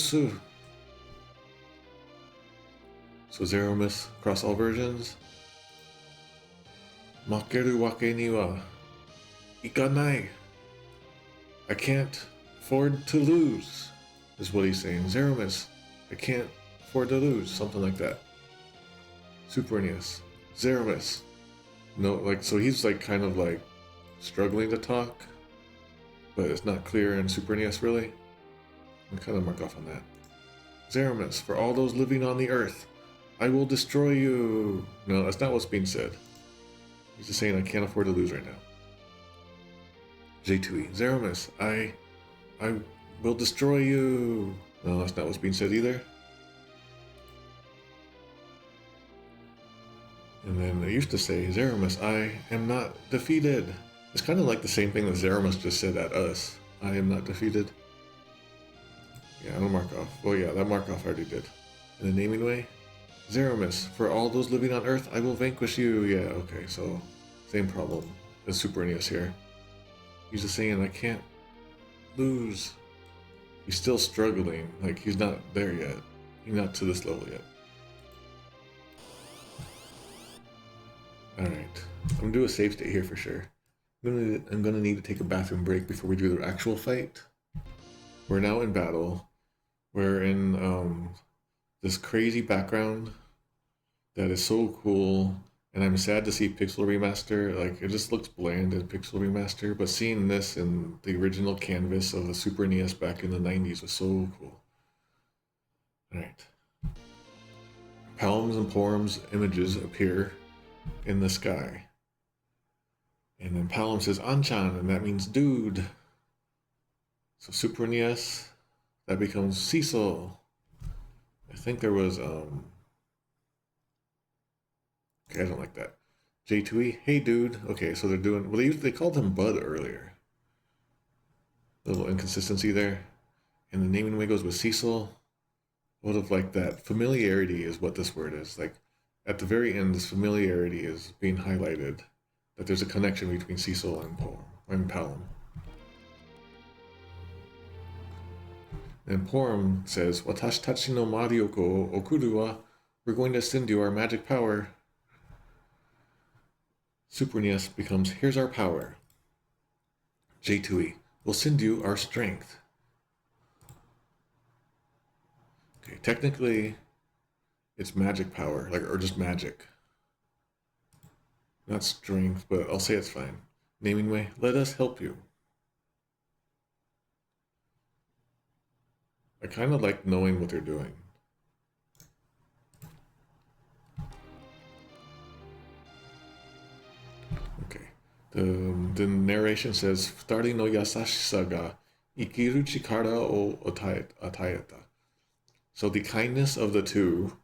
Speaker 1: So Zeromus across all versions. Makeru wake ni wa ikanai. I can't afford to lose, is what he's saying. Zeromus, I can't afford to lose, something like that. Super NES. Zeromus. No, like, so he's like kind of like struggling to talk, but it's not clear in Super NES really. I'm kind of mark off on that. Zeromus, for all those living on the earth, I will destroy you. No, that's not what's being said. He's just saying I can't afford to lose right now. J2E. Zeromus, I will destroy you. No, that's not what's being said either. And then they used to say, Zeromus, I am not defeated. It's kind of like the same thing that Zeromus just said at us. I am not defeated. Yeah, I don't mark off. Oh yeah, that mark off I already did. In the naming way, Zeromus, for all those living on Earth, I will vanquish you. Yeah, okay, so same problem as Super NES here. He's just saying, I can't lose. He's still struggling. Like, he's not there yet. He's not to this level yet. Alright, I'm gonna do a save state here for sure. I'm gonna need to take a bathroom break before we do the actual fight. We're now in battle. We're in this crazy background that is so cool, and I'm sad to see Pixel Remaster. Like, it just looks bland in Pixel Remaster, but seeing this in the original canvas of the Super NES back in the 90s was so cool. Alright. Palom's and Porom's images appear in the sky. And then Palom says Anchan, and that means dude. So Super NES, that becomes Cecil. I think there was, okay, I don't like that. J2E, hey dude. Okay, so they're doing, well, they called him Bud earlier. A little inconsistency there. And the naming way goes with Cecil. What if, like, that familiarity is what this word is. Like, at the very end, this familiarity is being highlighted. That there's a connection between Cecil and Palom. And Porom says, Watashi tachi no marioko o okuru wa, we're going to send you our magic power. Super NES becomes, here's our power. J2E, we'll send you our strength. Okay, technically, it's magic power, like, or just magic. Not strength, but I'll say it's fine. Naming way, let us help you. I kind of like knowing what they're doing. Okay. The narration says, "Futari no yasashisa ga ikiru chikara o atayeta." So the kindness of the two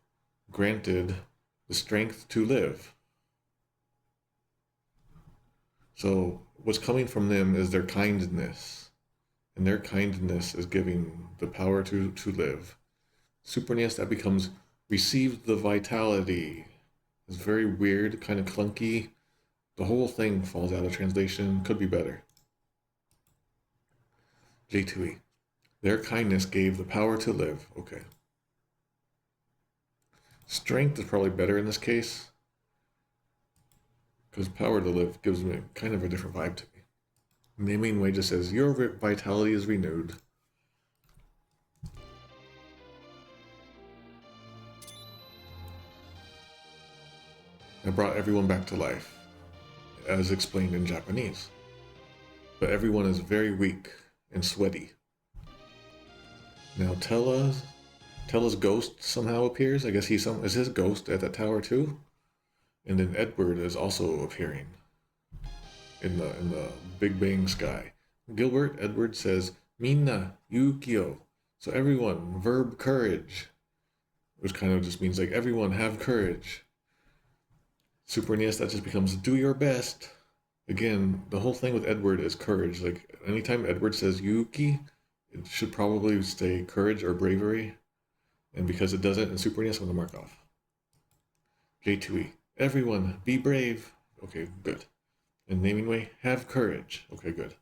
Speaker 1: granted the strength to live. So what's coming from them is their kindness, and their kindness is giving the power to live. Supernias, that becomes received the vitality. It's very weird, kind of clunky. The whole thing falls out of translation. Could be better. J2E. Their kindness gave the power to live. Okay. Strength is probably better in this case, because power to live gives me kind of a different vibe to me. Naming Way just says, your vitality is renewed. I brought everyone back to life, as explained in Japanese. But everyone is very weak and sweaty. Now Tella's ghost somehow appears. I guess is his ghost at that tower too. And then Edward is also appearing in the Big Bang sky. Edward says, Minna yukio. So everyone, verb courage, which kind of just means like everyone have courage. Supernias, that just becomes do your best. Again, the whole thing with Edward is courage. Like anytime Edward says yuki, it should probably say courage or bravery. And because it doesn't in Supernias, I'm going to mark off. J2E. Everyone, be brave. Okay, good. And Naming Way, have courage. Okay, good.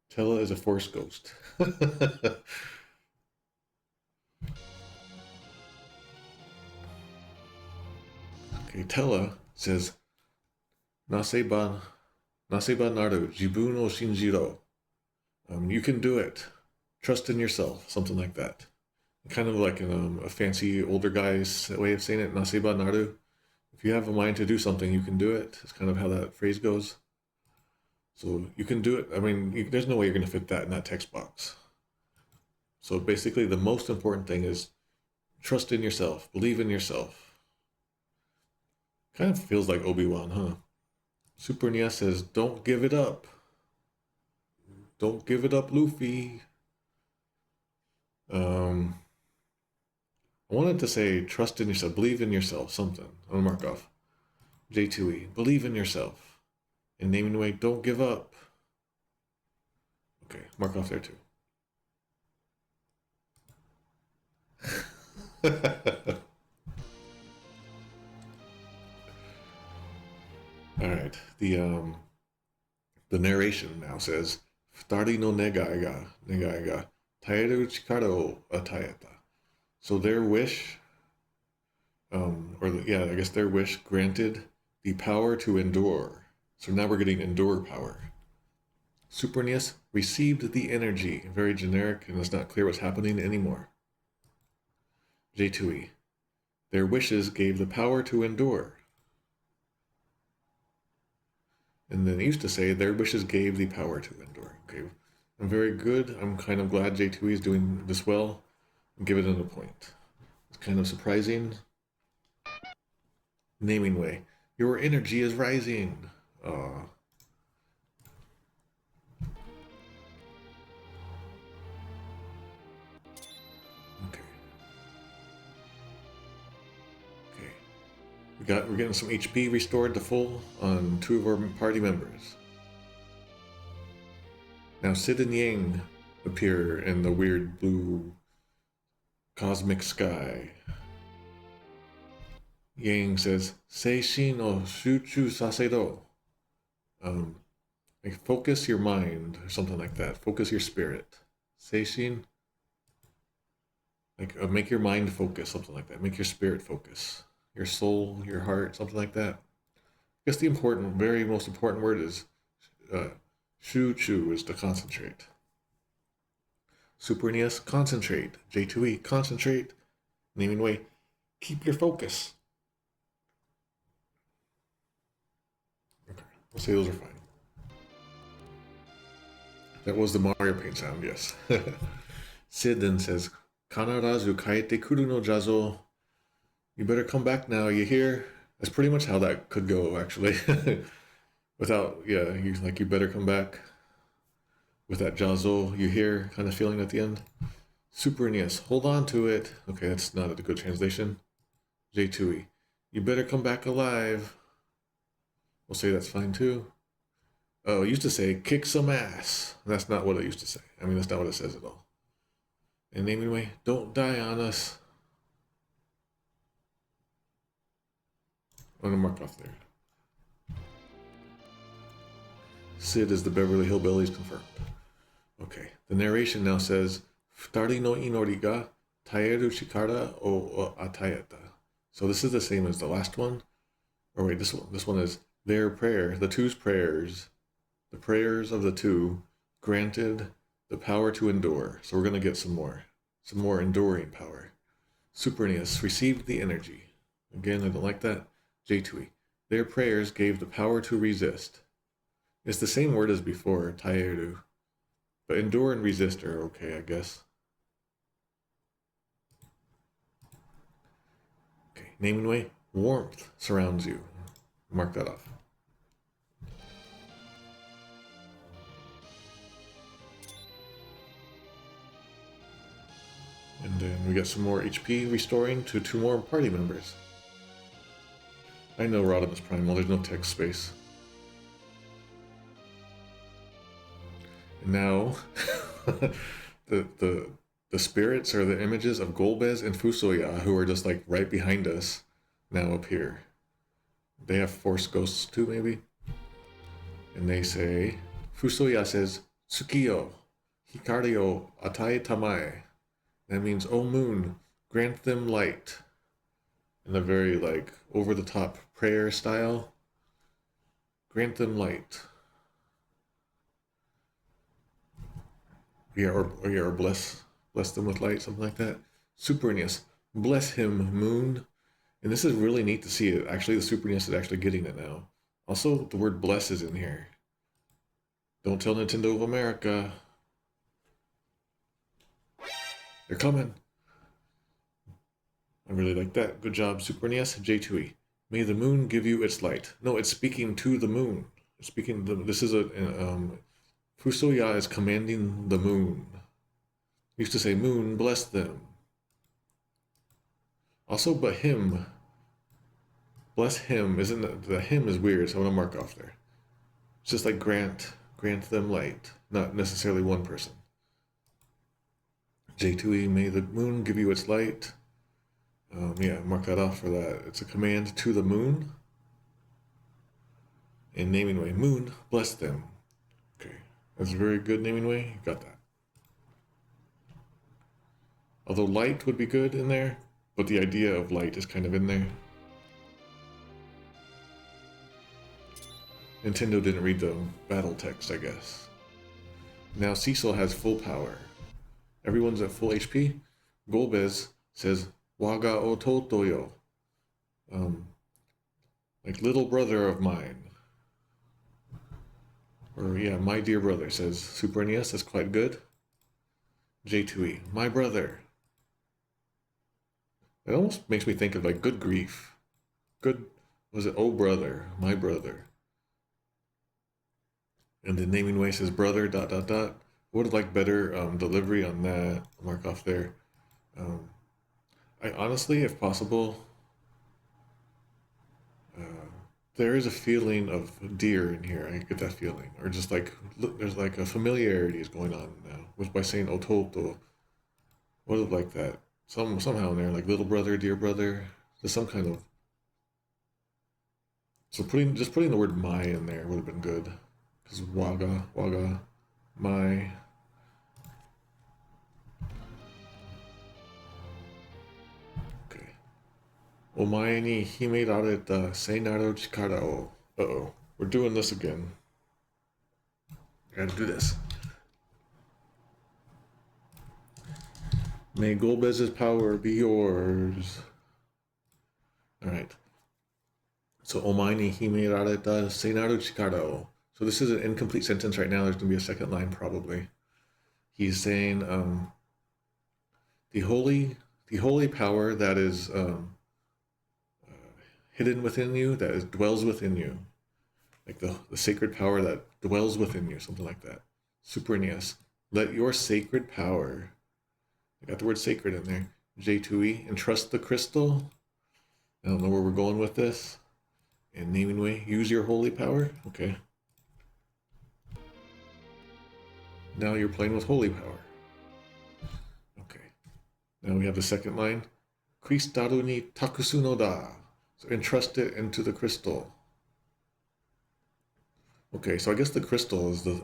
Speaker 1: Tella is a force ghost. Okay, Tella says, Naseba naru jibun o shinjiro. You can do it. Trust in yourself. Something like that. Kind of like a fancy older guy's way of saying it. Naseba naru. If you have a mind to do something, you can do it. It's kind of how that phrase goes. So you can do it. I mean, there's no way you're going to fit that in that text box. So basically, the most important thing is trust in yourself. Believe in yourself. Kind of feels like Obi-Wan, huh? Supernia says, don't give it up. Don't give it up, Luffy. I wanted to say trust in yourself, believe in yourself, something. I'm gonna mark off. J2E, believe in yourself. And Naming Way, don't give up. Okay, mark off there too. Alright, the narration now says, Futari no negai ga taeru chikara o atayeta. So their wish, I guess their wish granted the power to endure. So now we're getting endure power. Supernias received the energy. Very generic, and it's not clear what's happening anymore. J2E. Their wishes gave the power to endure. And then it used to say their wishes gave the power to endure. Okay, I'm very good. I'm kind of glad J2E is doing this well. I'll give it a point. It's kind of surprising. Naming Way. Your energy is rising. Okay. We're getting some HP restored to full on 2 of our party members. Now Sid and Yang appear in the weird blue cosmic sky. Yang says, Seishin o shuchu sasedo. Like focus your mind, or something like that. Focus your spirit. Seishin. Like make your mind focus, something like that. Make your spirit focus. Your soul, your heart, something like that. I guess the very most important word is shuchu is to concentrate. Supernias, concentrate. J2E, concentrate. Naming Way, keep your focus. Okay, we'll say those are fine. That was the Mario Paint sound, yes. Sid then says, Kanarazu kaete kuru no jazo. You better come back now, you hear? That's pretty much how that could go, actually. Without, yeah, he's like, you better come back. With that jazo, you hear kind of feeling at the end. Super NES, hold on to it. Okay, that's not a good translation. J2E, you better come back alive. We'll say that's fine too. Oh, it used to say, kick some ass. That's not what it used to say. I mean, that's not what it says at all. And anyway, don't die on us. I'm gonna mark off there. Sid is the Beverly Hillbillies confirmed. Okay, the narration now says, Futari no inori ga taeru chikara o atayeta. So this is the same as the last one. Or wait, this one is their prayer, the two's prayers, the prayers of the two granted the power to endure. So we're gonna get some more enduring power. Super NES received the energy. Again, I don't like that. J2E, their prayers gave the power to resist. It's the same word as before, taeru. But endure and resist are okay, I guess. Okay, name and way, warmth surrounds you. Mark that off. And then we got some more HP restoring to 2 more party members. I know Rodimus Primal, there's no text space. And now, the spirits or the images of Golbez and FuSoYa, who are just like right behind us, now appear. They have Force Ghosts too, maybe? And they say, FuSoYa says, Tsukiyo, Hikari o atai tamae. That means, oh moon, grant them light. In a very like over-the-top prayer style. Grant them light. Yeah, or bless them with light, something like that. Super NES, bless him, moon. And this is really neat to see it. Actually, the Super NES is actually getting it now. Also, the word bless is in here. Don't tell Nintendo of America. They're coming. I really like that. Good job, Super NES. J2E. May the moon give you its light. No, it's speaking to the moon. It's speaking. This is FuSoYa is commanding the moon. He used to say, moon, bless them. Also, but him. Bless him. Isn't the him is weird, so I'm gonna mark off there. It's just like grant them light. Not necessarily one person. J2E, may the moon give you its light. Yeah, mark that off for that. It's a command to the moon. And naming way, moon, bless them. Okay, that's a very good naming way. You got that. Although light would be good in there, but the idea of light is kind of in there. Nintendo didn't read the battle text, I guess. Now Cecil has full power. Everyone's at full HP. Golbez says, Waga o totoyo. Like little brother of mine. Or yeah, my dear brother, says Super NES. That's quite good. J2E, my brother. It almost makes me think of like good grief. Good, was it oh brother, my brother. And the naming way says brother, ... Would have liked better delivery on that. Mark off there. I honestly, if possible, there is a feeling of dear in here. I get that feeling, or just like there's like a familiarity is going on now. Which by saying ototo, would have liked that somehow in there, like little brother, dear brother, just some kind of. So putting the word my in there would have been good, because waga, my. Okay. Omae ni himerareta seinaru chikara o. Uh-oh. We're doing this again. I gotta do this. May Golbez's power be yours. Alright. So omae ni himerareta seinaru chikara o. So this is an incomplete sentence right now. There's going to be a second line probably. He's saying, the holy power that is hidden within you, that dwells within you, like the sacred power that dwells within you, something like that. Supernius, let your sacred power, I got the word sacred in there, J2E, entrust the crystal. I don't know where we're going with this. In naming way, use your holy power. Okay. Now you're playing with holy power. Okay. Now we have the second line. Kristaru ni takusu no da. So entrust it into the crystal. Okay, so I guess the crystal is the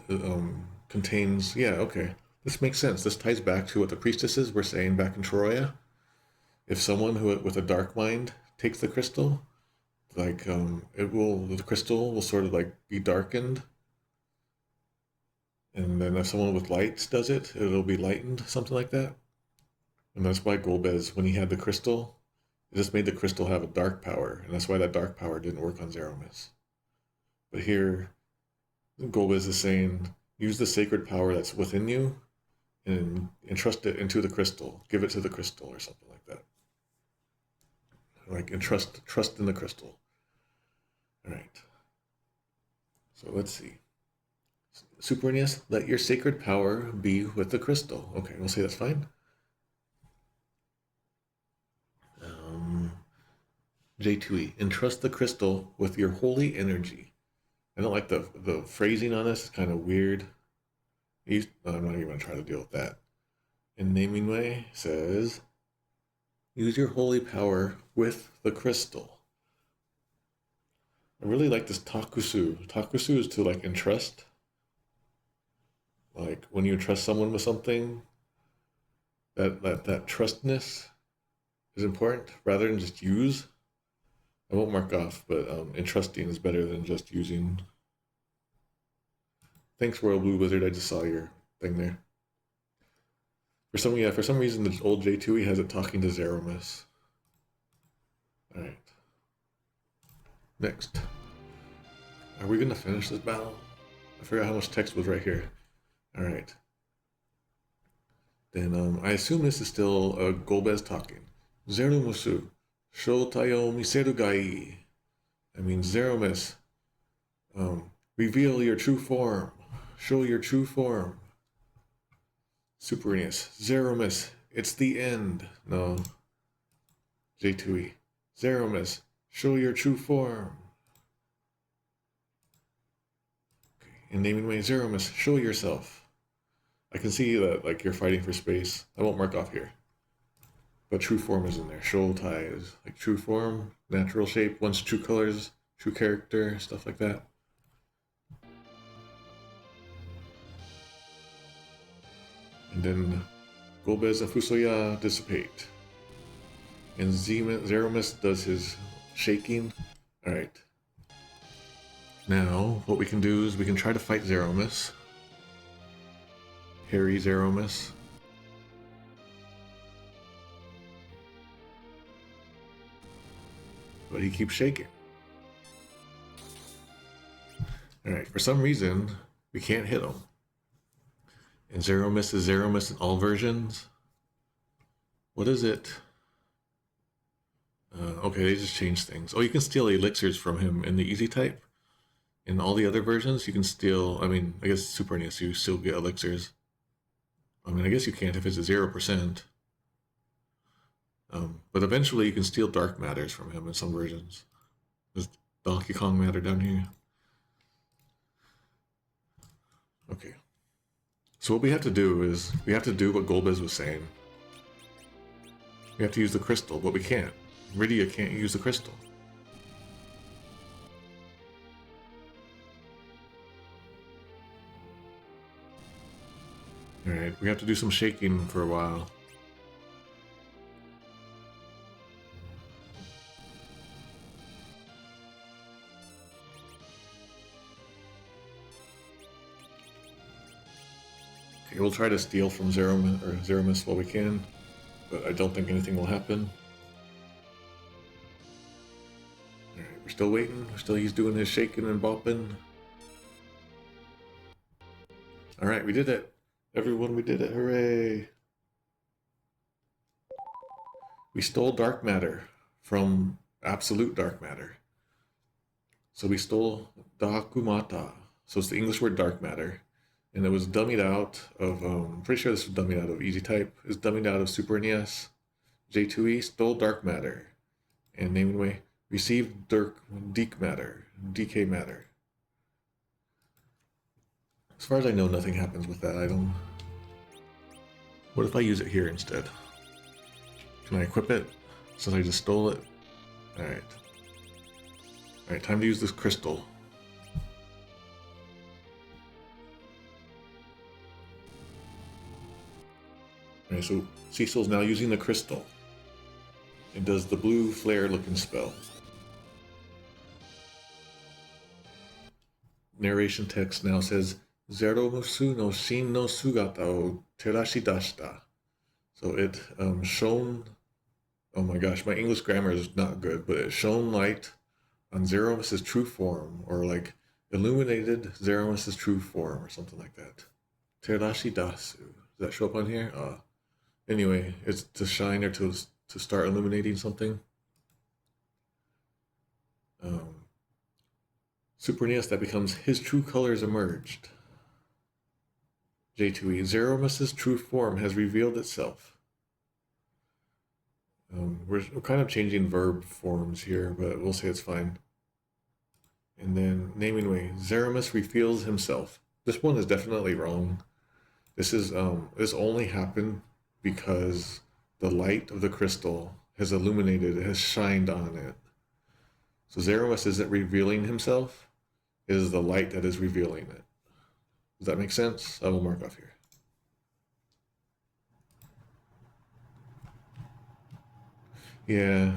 Speaker 1: contains, yeah, okay. This makes sense. This ties back to what the priestesses were saying back in Troya. If someone who with a dark mind takes the crystal, like the crystal will sort of like be darkened. And then if someone with lights does it, it'll be lightened, something like that. And that's why Golbez, when he had the crystal, it just made the crystal have a dark power. And that's why that dark power didn't work on Zeromus. But here, Golbez is saying, use the sacred power that's within you and entrust it into the crystal. Give it to the crystal or something like that. Like trust in the crystal. All right. So let's see. Supernius, let your sacred power be with the crystal. Okay, we'll say that's fine. J2E, entrust the crystal with your holy energy. I don't like the phrasing on this. It's kind of weird. I'm not even going to try to deal with that. In naming way says, use your holy power with the crystal. I really like this takusu. Takusu is to like entrust. Like when you trust someone with something, that trustness is important rather than just use. I won't mark off, but entrusting is better than just using. Thanks, Royal Blue Wizard. I just saw your thing there. For some reason, the old J2E has it talking to Zeromus. All right. Next. Are we gonna finish this battle? I forgot how much text was right here. All right. Then I assume this is still Golbez talking. Zeromusu, shoutai o miseru gai. I mean, Zeromus, reveal your true form. Show your true form. Supernius, Zeromus, it's the end. No. J2E, Zeromus, show your true form. Okay. In naming way, Zeromus, show yourself. I can see that like you're fighting for space. I won't mark off here. But true form is in there. Shoutai is like true form, natural shape, one's true colors, true character, stuff like that. And then Golbez and FuSoYa dissipate. And Zeromus does his shaking. Alright. Now, what we can do is we can try to fight Zeromus. Harry Zeromus. But he keeps shaking. Alright, for some reason, we can't hit him. And Zeromus is Zeromus in all versions. What is it? Okay, they just changed things. Oh, you can steal elixirs from him in the easy type. In all the other versions, you can steal, I mean, I guess Supernius, you still get elixirs. I mean, I guess you can't if it's at 0%. But eventually you can steal dark matters from him in some versions. There's Donkey Kong matter down here. Okay. So what we have to do is, we have to do what Golbez was saying. We have to use the crystal, but we can't. Rydia can't use the crystal. Alright, we have to do some shaking for a while. Okay, we'll try to steal from Zeromus while we can, but I don't think anything will happen. Alright, we're still waiting. He's doing his shaking and bopping. Alright, we did it. Everyone, we did it. Hooray. We stole dark matter from absolute dark matter. So we stole dakumata. So it's the English word dark matter. And it was dummied out of, I'm pretty sure this was dummied out of Easy Type. It's dummied out of Super NES. J2E stole dark matter. And naming way, received DK matter. As far as I know, nothing happens with that item. What if I use it here instead? Can I equip it since I just stole it? Alright. Alright, time to use this crystal. Alright, so Cecil's now using the crystal. It does the blue flare looking spell. Narration text now says, Zeromusu no shin no sugata o terashidashita. So it shone, oh my gosh, my English grammar is not good, but it shone light on Zeromus's true form, or like illuminated Zeromus's true form, or something like that. Terashidasu. Does that show up on here? Anyway, it's to shine or to start illuminating something. Super NES, that becomes his true colors emerged. J2E, Zeromus's true form has revealed itself. We're kind of changing verb forms here, but we'll say it's fine. And then naming way, Zeromus reveals himself. This one is definitely wrong. This only happened because the light of the crystal has illuminated, it has shined on it. So Zeromus isn't revealing himself, it is the light that is revealing it. Does that make sense? I will mark off here. Yeah.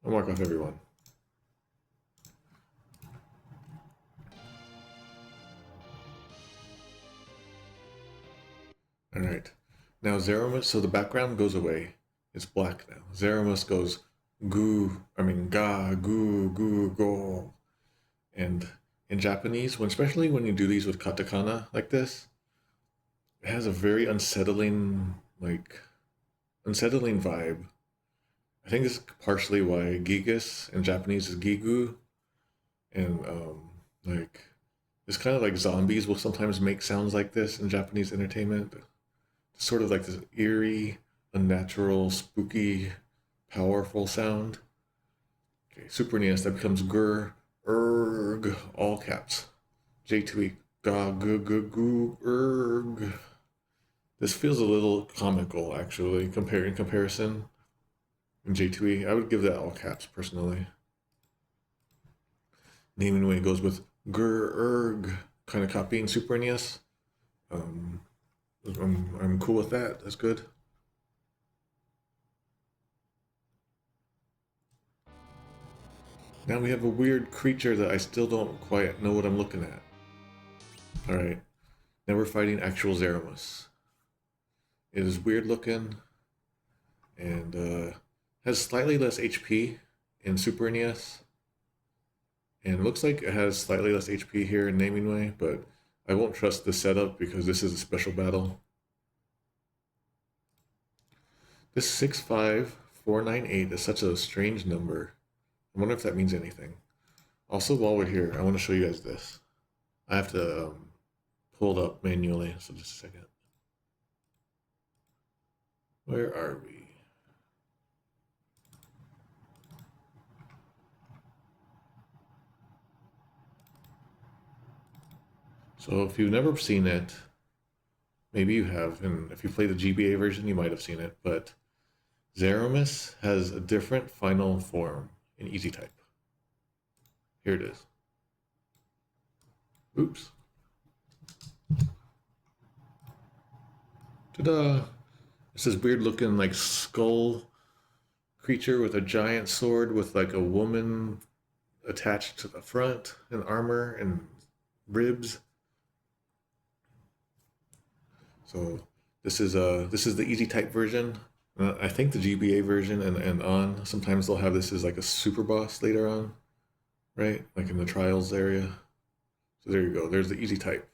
Speaker 1: I'll mark off everyone. Alright. Now Zeromus, so the background goes away. It's black now. Zeromus goes ga, goo, go. And in Japanese, especially when you do these with katakana like this, it has a very unsettling vibe. I think this is partially why Gigas in Japanese is Gigu. And it's kind of like zombies will sometimes make sounds like this in Japanese entertainment. It's sort of like this eerie, unnatural, spooky, powerful sound. Okay, Super NES, that becomes gur, erg, all caps. J2E, ga, gu, erg. This feels a little comical, actually, in comparison. In J2E, I would give that all caps, personally. Naming way goes with gur, erg, kind of copying Super NES. I'm cool with that. That's good. Now we have a weird creature that I still don't quite know what I'm looking at. Alright. Now we're fighting actual Zeromus. It is weird looking and has slightly less HP in Super NES. And it looks like it has slightly less HP here in Naming Way, but I won't trust the setup because this is a special battle. This 65498 is such a strange number. I wonder if that means anything. Also, while we're here, I want to show you guys this. I have to pull it up manually, so just a second. Where are we? So if you've never seen it, maybe you have, and if you play the GBA version, you might have seen it, but Zeromus has a different final form in Easy Type. Here it is. Oops. Ta-da! It's this weird looking like skull creature with a giant sword with like a woman attached to the front and armor and ribs. So this is the Easy Type version. I think the GBA version and on, sometimes they'll have this as like a super boss later on, right? Like in the trials area. So there you go. There's the Easy Type.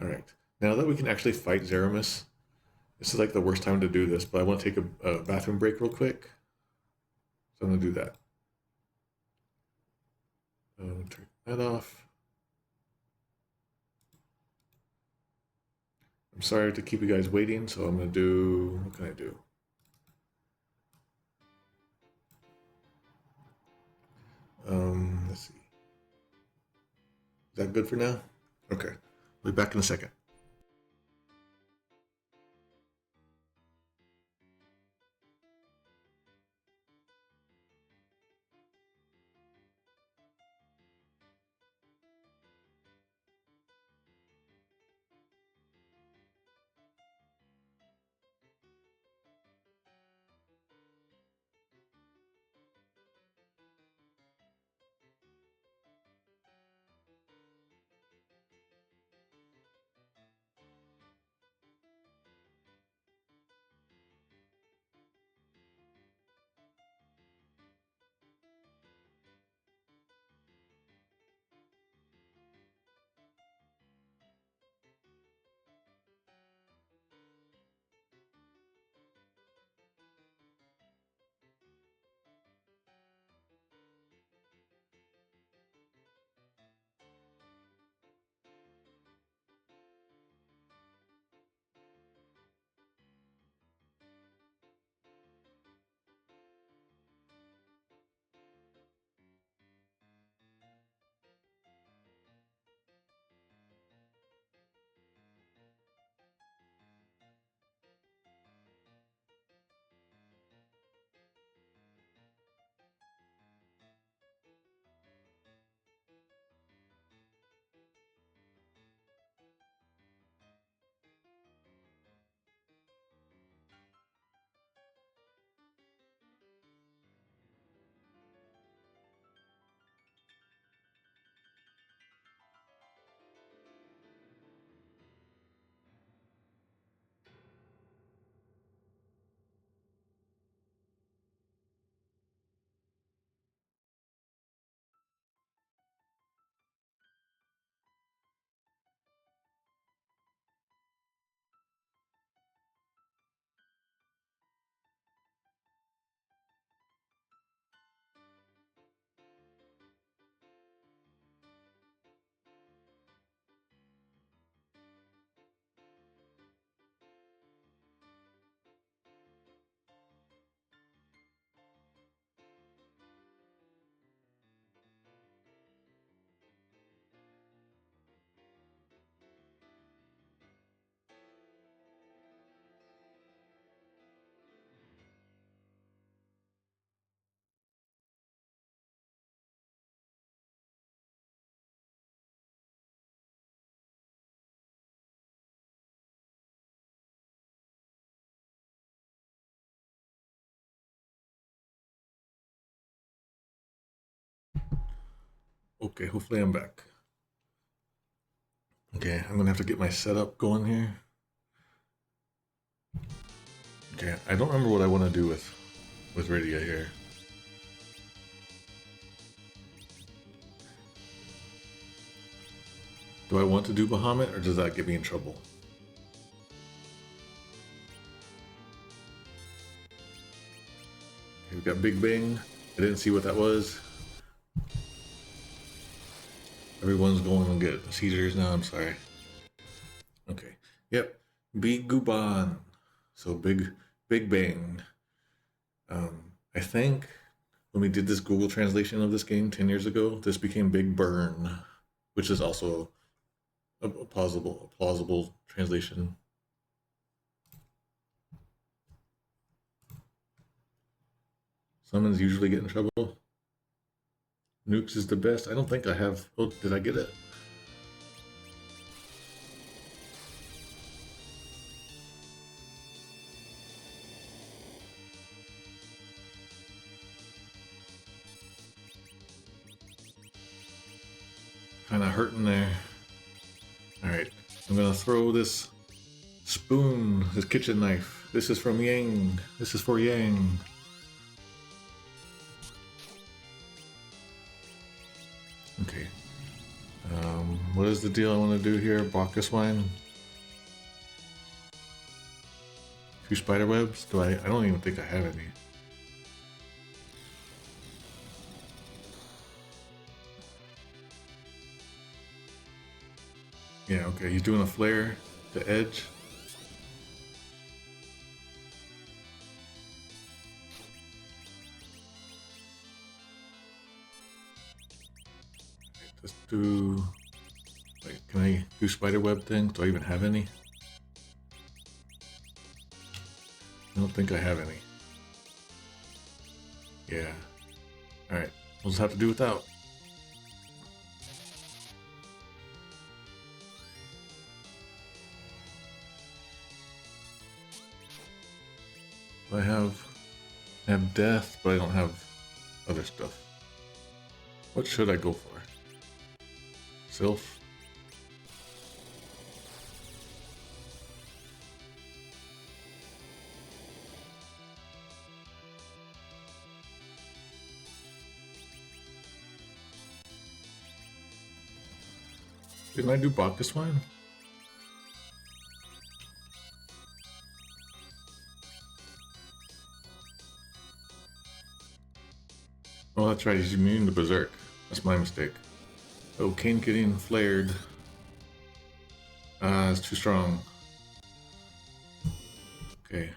Speaker 1: All right. Now that we can actually fight Zeromus, this is like the worst time to do this, but I want to take a bathroom break real quick. So I'm going to do that. Turn that off. I'm sorry to keep you guys waiting, so I'm going to do, what can I do? Let's see. Is that good for now? Okay. We'll be back in a second. Okay, hopefully I'm back. Okay, I'm gonna have to get my setup going here. Okay, I don't remember what I want to do with Rydia here. Do I want to do Bahamut, or does that get me in trouble? Okay, we've got Big Bang. I didn't see what that was. Everyone's going to get seizures now, I'm sorry. Okay, yep, Big Guban. So Big Bang. I think when we did this Google translation of this game 10 years ago, this became Big Burn, which is also a plausible translation. Summons usually get in trouble. Nukes is the best. I don't think I have. Oh, did I get it? Kind of hurting there. All right, I'm gonna throw this spoon, this kitchen knife. This is from Yang. This is for Yang. Okay. What is the deal I want to do here? Bacchus wine. 2 spider webs? Do I don't even think I have any. Yeah, okay, he's doing a flare to edge. Let's do... Wait, can I do spider web things? Do I even have any? I don't think I have any. Yeah. Alright, we'll just have to do without. I have death, but I don't have other stuff. What should I go for? Sylph? Didn't I do Bacchus one? Oh, that's right, he's immune to Berserk. That's my mistake. Oh, Kane getting flared. It's too strong. Okay.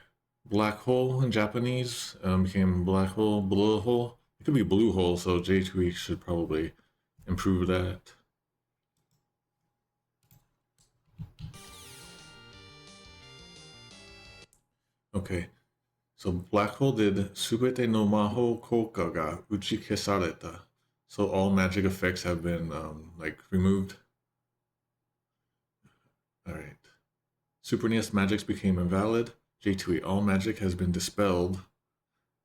Speaker 1: Black hole in Japanese became black hole, blue hole. It could be blue hole, so J2E should probably improve that. Okay. So black hole did Subete no Maho Koka ga uchikesareta. So all magic effects have been like removed. Alright. Super NES magics became invalid. J2E, all magic has been dispelled.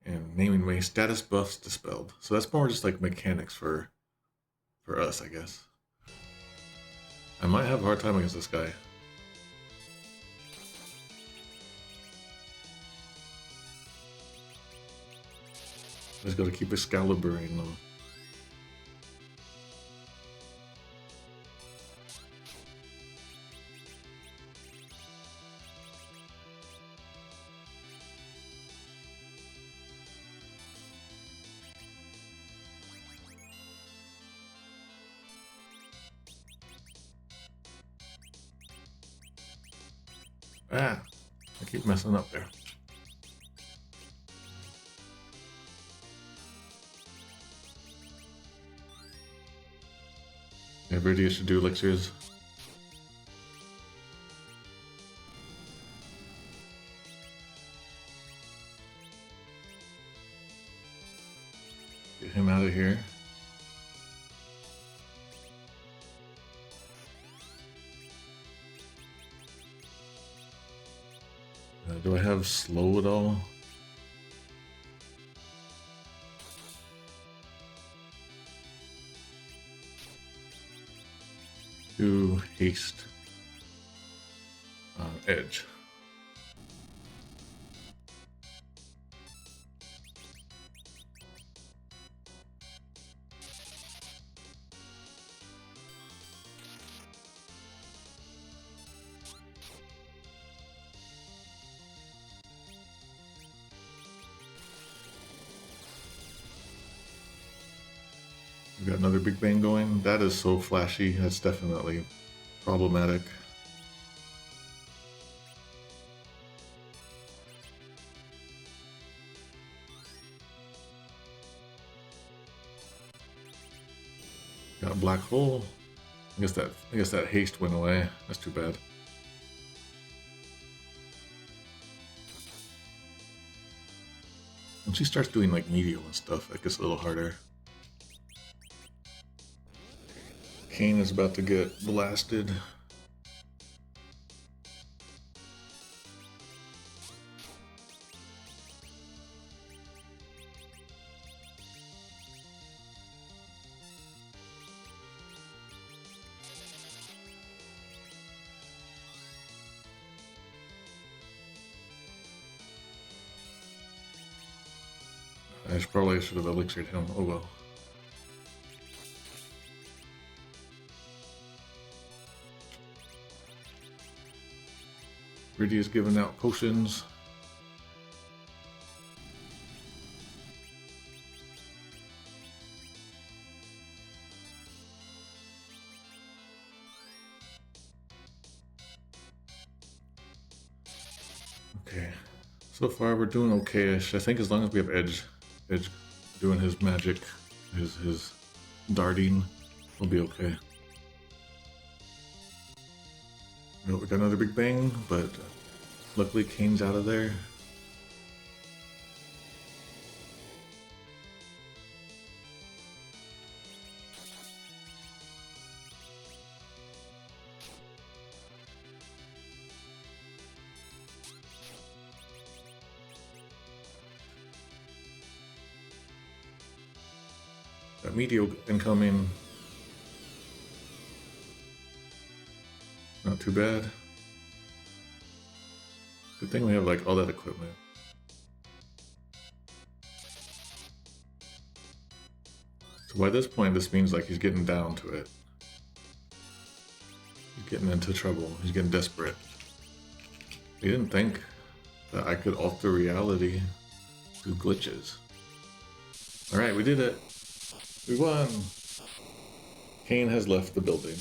Speaker 1: And naming way, status buffs dispelled. So that's more just like mechanics for us, I guess. I might have a hard time against this guy. Just gotta keep Excaliburing them. Ah, I keep messing up there. Yeah, Rydia should do elixirs. Get him out of here. Do I have slow at all? Do haste. Edge. We got another Big Bang going. That is so flashy. That's definitely problematic. Got a black hole. I guess that haste went away. That's too bad. When she starts doing like medial and stuff, it gets a little harder. Kane is about to get blasted. I probably should have elixired him. Oh well. Rydia's giving out potions. Okay. So far we're doing okay-ish. I think as long as we have Edge doing his magic, his darting, we'll be okay. We got another big bang, but luckily Kane's out of there. Got Meteor incoming. Not too bad. Good thing we have like all that equipment. So by this point, this means like he's getting down to it. He's getting into trouble. He's getting desperate. He didn't think that I could alter reality through glitches. All right, we did it. We won. Kane has left the building.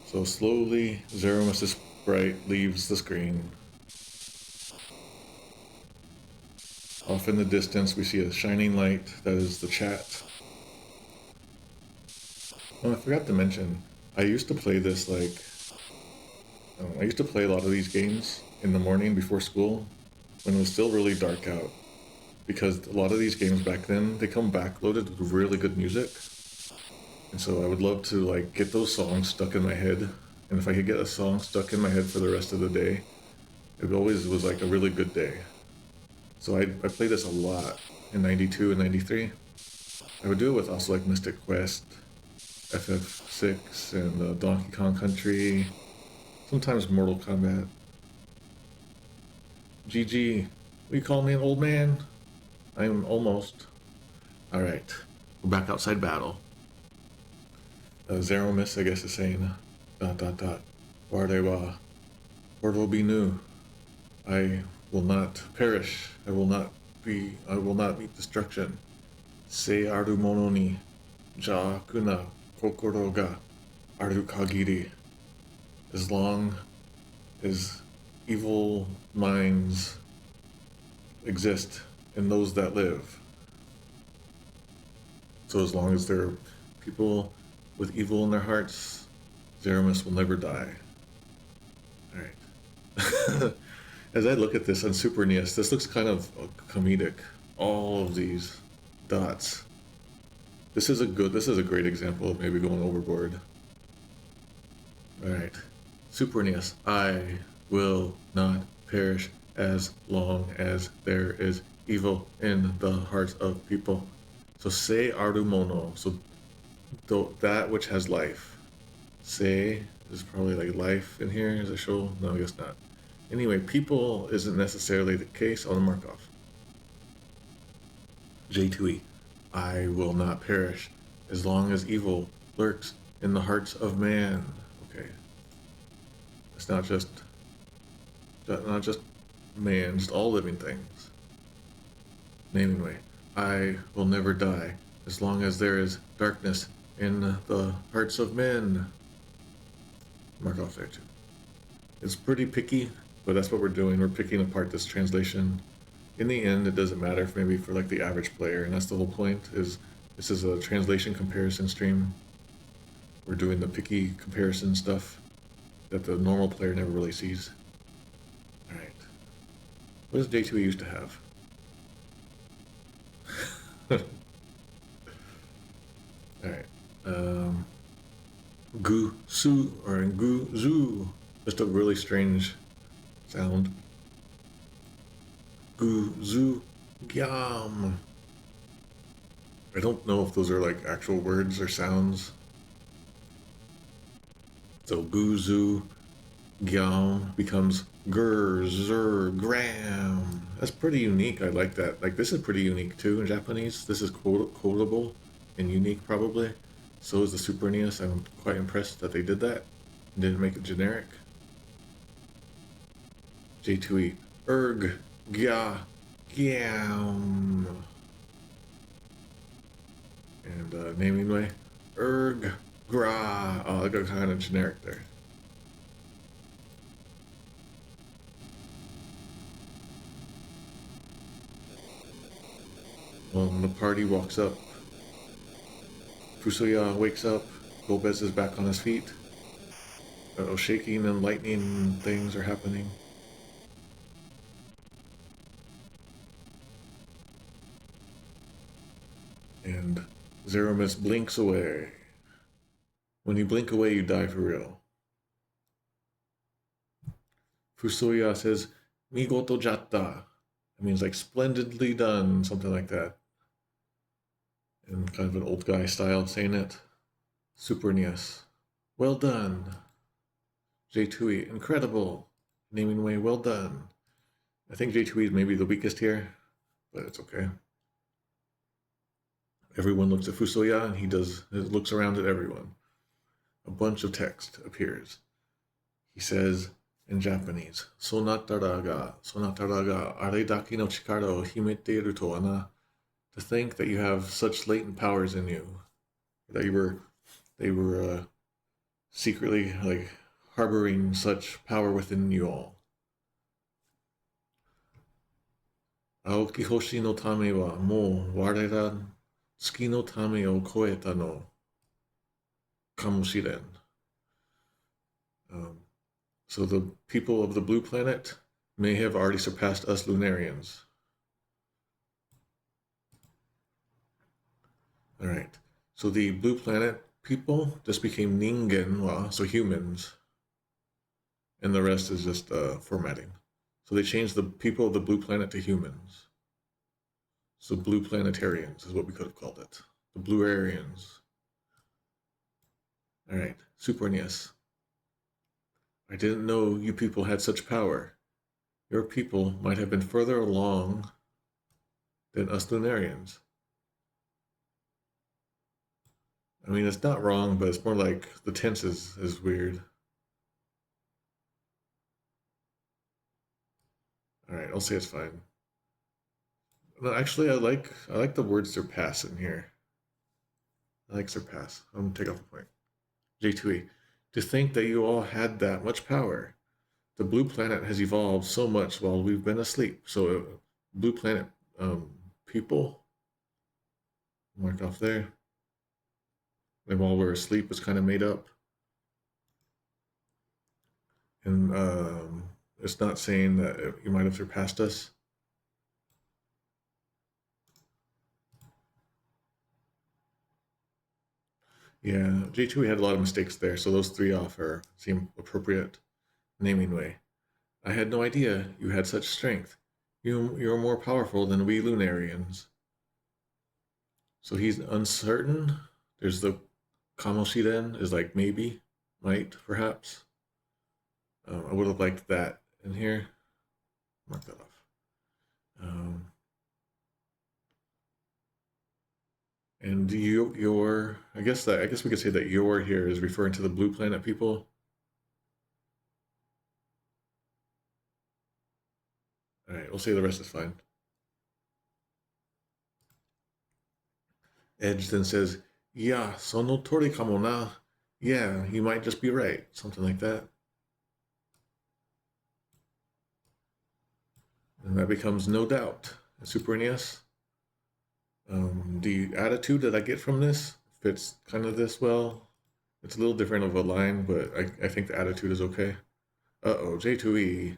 Speaker 1: So slowly, Zeromus' sprite leaves the screen. Off in the distance, we see a shining light. That is the chat. Oh, I forgot to mention, I used to play this I used to play a lot of these games in the morning before school when it was still really dark out. Because a lot of these games back then, they come backloaded with really good music. And so I would love to like get those songs stuck in my head. And if I could get a song stuck in my head for the rest of the day, it always was like a really good day. So I played this a lot in 92 and 93. I would do it with also like Mystic Quest, FF6, and Donkey Kong Country, sometimes Mortal Kombat. GG, will you call me an old man? I'm almost. Alright, we're back outside battle. Zeromus, I guess, is saying, ... Warewa, Portal be new. I will not perish. I will not meet destruction. Se aru mono ni, ja kuna kokoro ga aru kagiri. As long as evil minds exist in those that live. So as long as there are people with evil in their hearts, Zeromus will never die. Alright. As I look at this on Super NES, this looks kind of comedic. All of these dots. This is a great example of maybe going overboard. Alright. Super NES. I will not perish as long as there is evil in the hearts of people. So se aru mono. So that which has life. Se is probably like life in here. Is it show? No, I guess not. Anyway, people isn't necessarily the case. I'll mark off. J2E. I will not perish as long as evil lurks in the hearts of man. Okay. It's not just man, just all living things. Naming way. I will never die as long as there is darkness in the hearts of men. Mark off there too. It's pretty picky, but that's what we're doing. We're picking apart this translation. In the end, it doesn't matter maybe for like the average player, and that's the whole point. Is this is a translation comparison stream. We're doing the picky comparison stuff that the normal player never really sees. All right. What does J2E used to have? All right. Gu su or gu zu. Just a really strange sound. Gu zu gyam. I don't know if those are like actual words or sounds. So gu zu gyam becomes gur zur gram. That's pretty unique. I like that. Like this is pretty unique too in Japanese. This is quotable and unique probably. So is the Super NES. I'm quite impressed that they did that and didn't make it generic. J2E. Erg. Gya. Gyam. And naming way. Erg. Gra. Oh, I got kind of generic there. The party walks up. FuSoYa wakes up. Golbez is back on his feet. Shaking and lightning things are happening. And Zeromus blinks away. When you blink away, you die for real. FuSoYa says, Migoto jatta. It means like splendidly done, something like that. In kind of an old guy style of saying it. Super Nias. Well done. J2E, incredible. Naming way, well done. I think J2E is maybe the weakest here, but it's okay. Everyone looks at FuSoYa and he looks around at everyone. A bunch of text appears. He says in Japanese, Sonatara ga aredaki no chikara o himete to wa na. To think that you have such latent powers in you, that they were secretly like harboring such power within you all. Aoki hoshi no tame wa mou warera tsuki no tame o koeta no kamoshiren. So the people of the blue planet may have already surpassed us Lunarians. All right. So the blue planet people just became ningen, so humans. And the rest is just formatting. So they changed the people of the blue planet to humans. So blue planetarians is what we could have called it. The blue Aryans. All right. Super Nias. I didn't know you people had such power. Your people might have been further along than us Lunarians. I mean, it's not wrong, but it's more like the tense is weird. All right, I'll say it's fine. No, actually, I like the word surpass in here. I like surpass. I'm gonna take off the point. J2E. To think that you all had that much power. The blue planet has evolved so much while we've been asleep. So, blue planet people, mark off there. And while we're asleep, it's kind of made up. And it's not saying that you might have surpassed us. Yeah, J2E had a lot of mistakes there, so those 3 off seem appropriate naming way. I had no idea you had such strength. You're more powerful than we Lunarians. So he's uncertain. There's the Kamoshiren is like maybe, might, perhaps. I would have liked that in here. Mark that off. And your, I guess we could say that your here is referring to the blue planet people. All right, we'll say the rest is fine. Edge then says, "Yeah, sono tori kamo na. Yeah, you might just be right." Something like that. And that becomes no doubt. Super NES. The attitude that I get from this fits kind of this well. It's a little different of a line, but I think the attitude is okay. Uh-oh, J2E.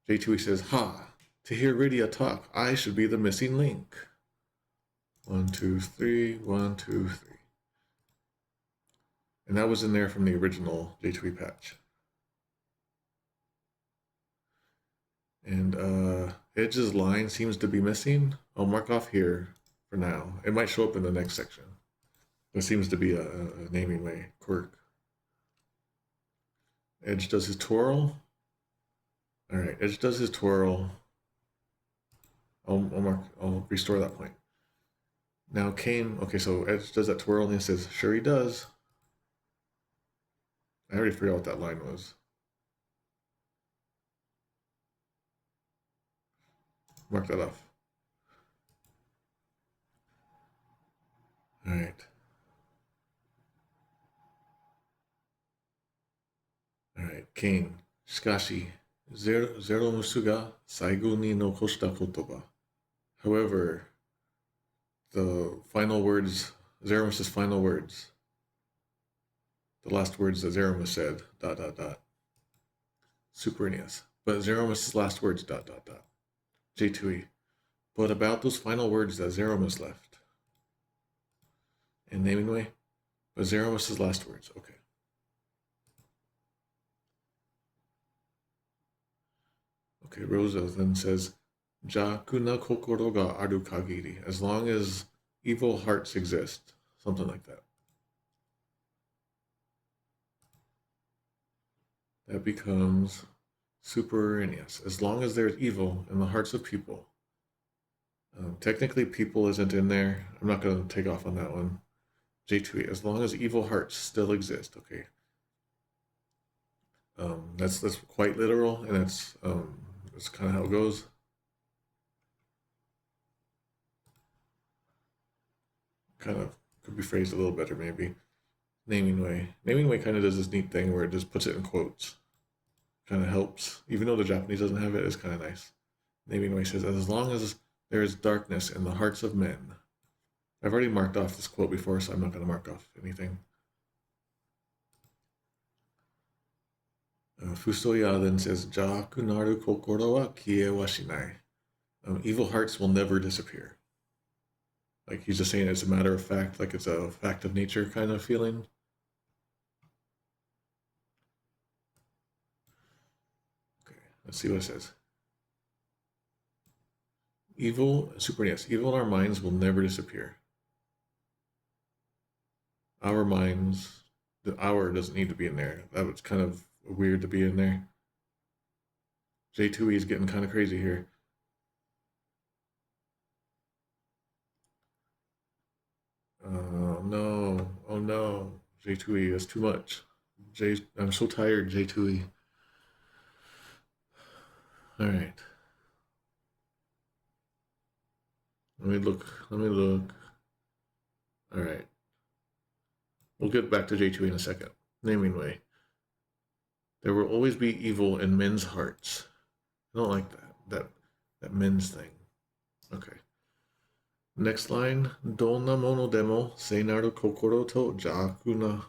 Speaker 1: J2E says, "Ha, to hear Rydia talk, I should be the missing link." 1, 2, 3, 1, 2, 3. And that was in there from the original J2E patch. And Edge's line seems to be missing. I'll mark off here for now. It might show up in the next section. There seems to be a naming way quirk. Edge does his twirl. All right, Edge does his twirl. I'll restore that point. Now Kane, okay, so Edge does that twirl and he says, "Sure he does." I already forgot what that line was. Mark that off. All right. All right, Kane. Shikashi, Zeromus ga saigo ni nokoshita kotoba. However, the final words, Zeromus' final words. The last words that Zeromus said, ... Super NES. But Zeromus' last words, ... J2E. But about those final words that Zeromus left. In naming way, but Zeromus' last words, okay. Okay, Rosa then says, Jakuna kokoro ga aru kagiri, as long as evil hearts exist. Something like that. That becomes Super NES. As long as there's evil in the hearts of people. Technically, people isn't in there. I'm not going to take off on that one. J2E, as long as evil hearts still exist. Okay. That's quite literal, and that's kind of how it goes. Kind of could be phrased a little better, maybe. Naming way. Naming way kind of does this neat thing where it just puts it in quotes. Kind of helps. Even though the Japanese doesn't have it, it's kind of nice. Naming way says, as long as there is darkness in the hearts of men. I've already marked off this quote before, so I'm not going to mark off anything. FuSoYa then says, Jaku naru kokoro wa kie wa shinai. Evil hearts will never disappear. Like he's just saying it's a matter of fact, like it's a fact of nature kind of feeling. Okay, let's see what it says. Evil, Super NES, evil in our minds will never disappear. Our minds, the our doesn't need to be in there. That was kind of weird to be in there. J2E is getting kind of crazy here. No. Oh no. J2E, that's too much. I'm so tired, J2E. All right. Let me look. All right. We'll get back to J2E in a second. Naming way. There will always be evil in men's hearts. I don't like that men's thing. Okay. Next line. Donna mono demo sei naru kokoro to jaku na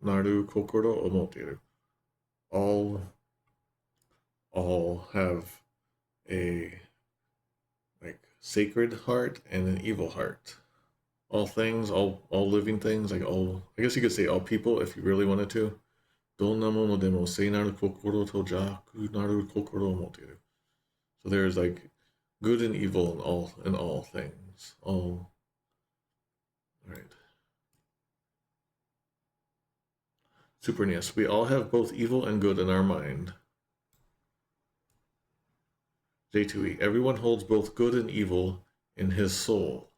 Speaker 1: naru kokoro omoteru. All have a like sacred heart and an evil heart. All things, all living things, like all, I guess you could say all people if you really wanted to. Donna mono demo sei naru kokoro to jaku naru kokoro omoteru. So there's like good and evil in all things. All right. Super NES. We all have both evil and good in our mind. J2E. Everyone holds both good and evil in his soul.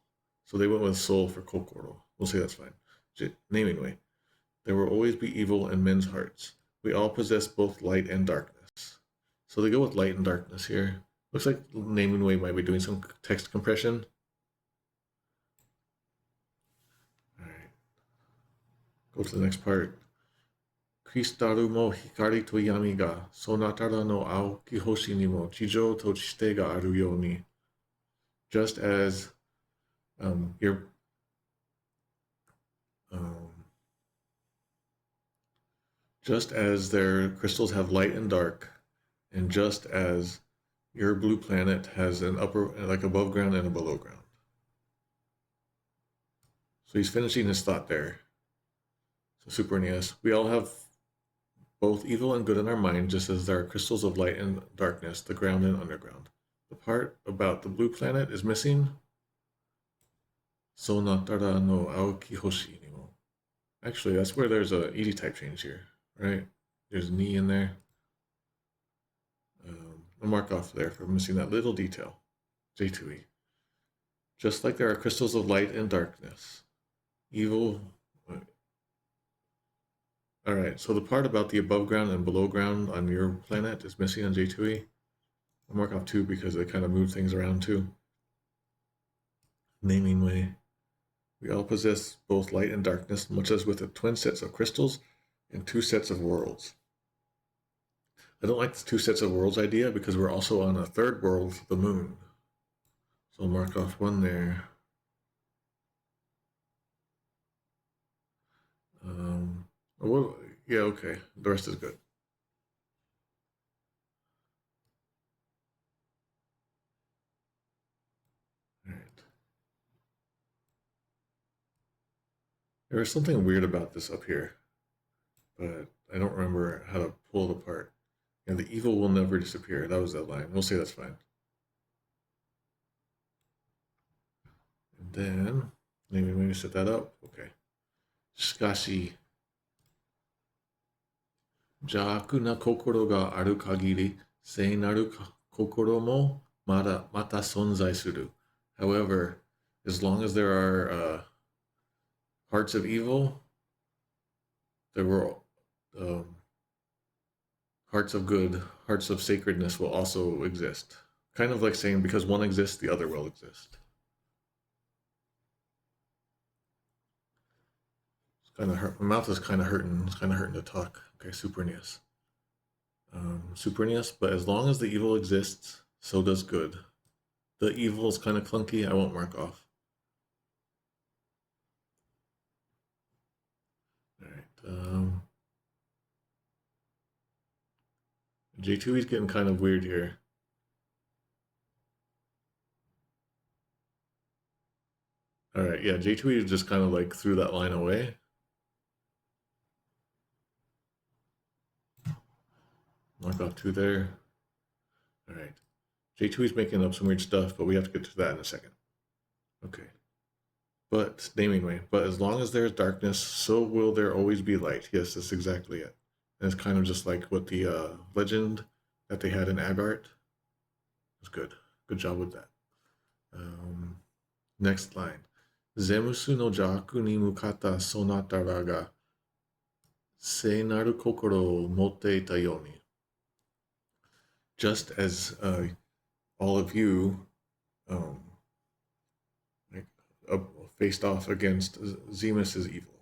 Speaker 1: So they went with soul for kokoro. We'll say that's fine. Naming way. There will always be evil in men's hearts. We all possess both light and darkness. So they go with light and darkness here. Looks like naming way might be doing some text compression. All right. Go to the next part. Kristaru mo hikari to yami ga sonatara no aoki hoshi ni mo chijou to shite ga aru you ni. Just as just as their crystals have light and dark, and just as your blue planet has an upper, like above ground and a below ground. So he's finishing his thought there. So Super NES, we all have both evil and good in our mind, just as there are crystals of light and darkness, the ground and underground. The part about the blue planet is missing. Sonatara no aoki hoshi ni mo. Actually, that's where there's a ED type change here, right? There's ni in there. I'll mark off there for missing that little detail. J2E. Just like there are crystals of light and darkness. Evil. All right, so the part about the above ground and below ground on your planet is missing on J2E. I'll mark off 2 because they kind of move things around too. Naming way. We all possess both light and darkness, much as with the twin sets of crystals and 2 sets of worlds. I don't like the 2 sets of worlds idea because we're also on a third world, the moon. So I'll mark off 1 there. Well, yeah, okay. The rest is good. All right. There was something weird about this up here, but I don't remember how to pull it apart. And the evil will never disappear. That was that line. We'll say that's fine. And then, maybe set that up. Okay. しかし、邪悪な心がある限り、聖なる心もまた存在する. However, as long as there are hearts of evil, there will hearts of good, hearts of sacredness will also exist. Kind of like saying, because one exists, the other will exist. It's kind of hurt. My mouth is kind of hurting. It's kind of hurting to talk. Okay, Supernius. Supernius, but as long as the evil exists, so does good. The evil is kind of clunky. I won't mark off. All right. J2E is getting kind of weird here. All right, yeah, J2E just kind of like threw that line away. Mark off 2 there. All right. J2E is making up some weird stuff, but we have to get to that in a second. Okay. But, naming way, but as long as there is darkness, so will there always be light. Yes, that's exactly it. And it's kind of just like what the legend that they had in Agart. It's good. Good job with that. Next line. Zemus no jaku ni mukata sonatara ga seinaru kokoro o motte ita yoni. Just as all of you faced off against Zemus's evil.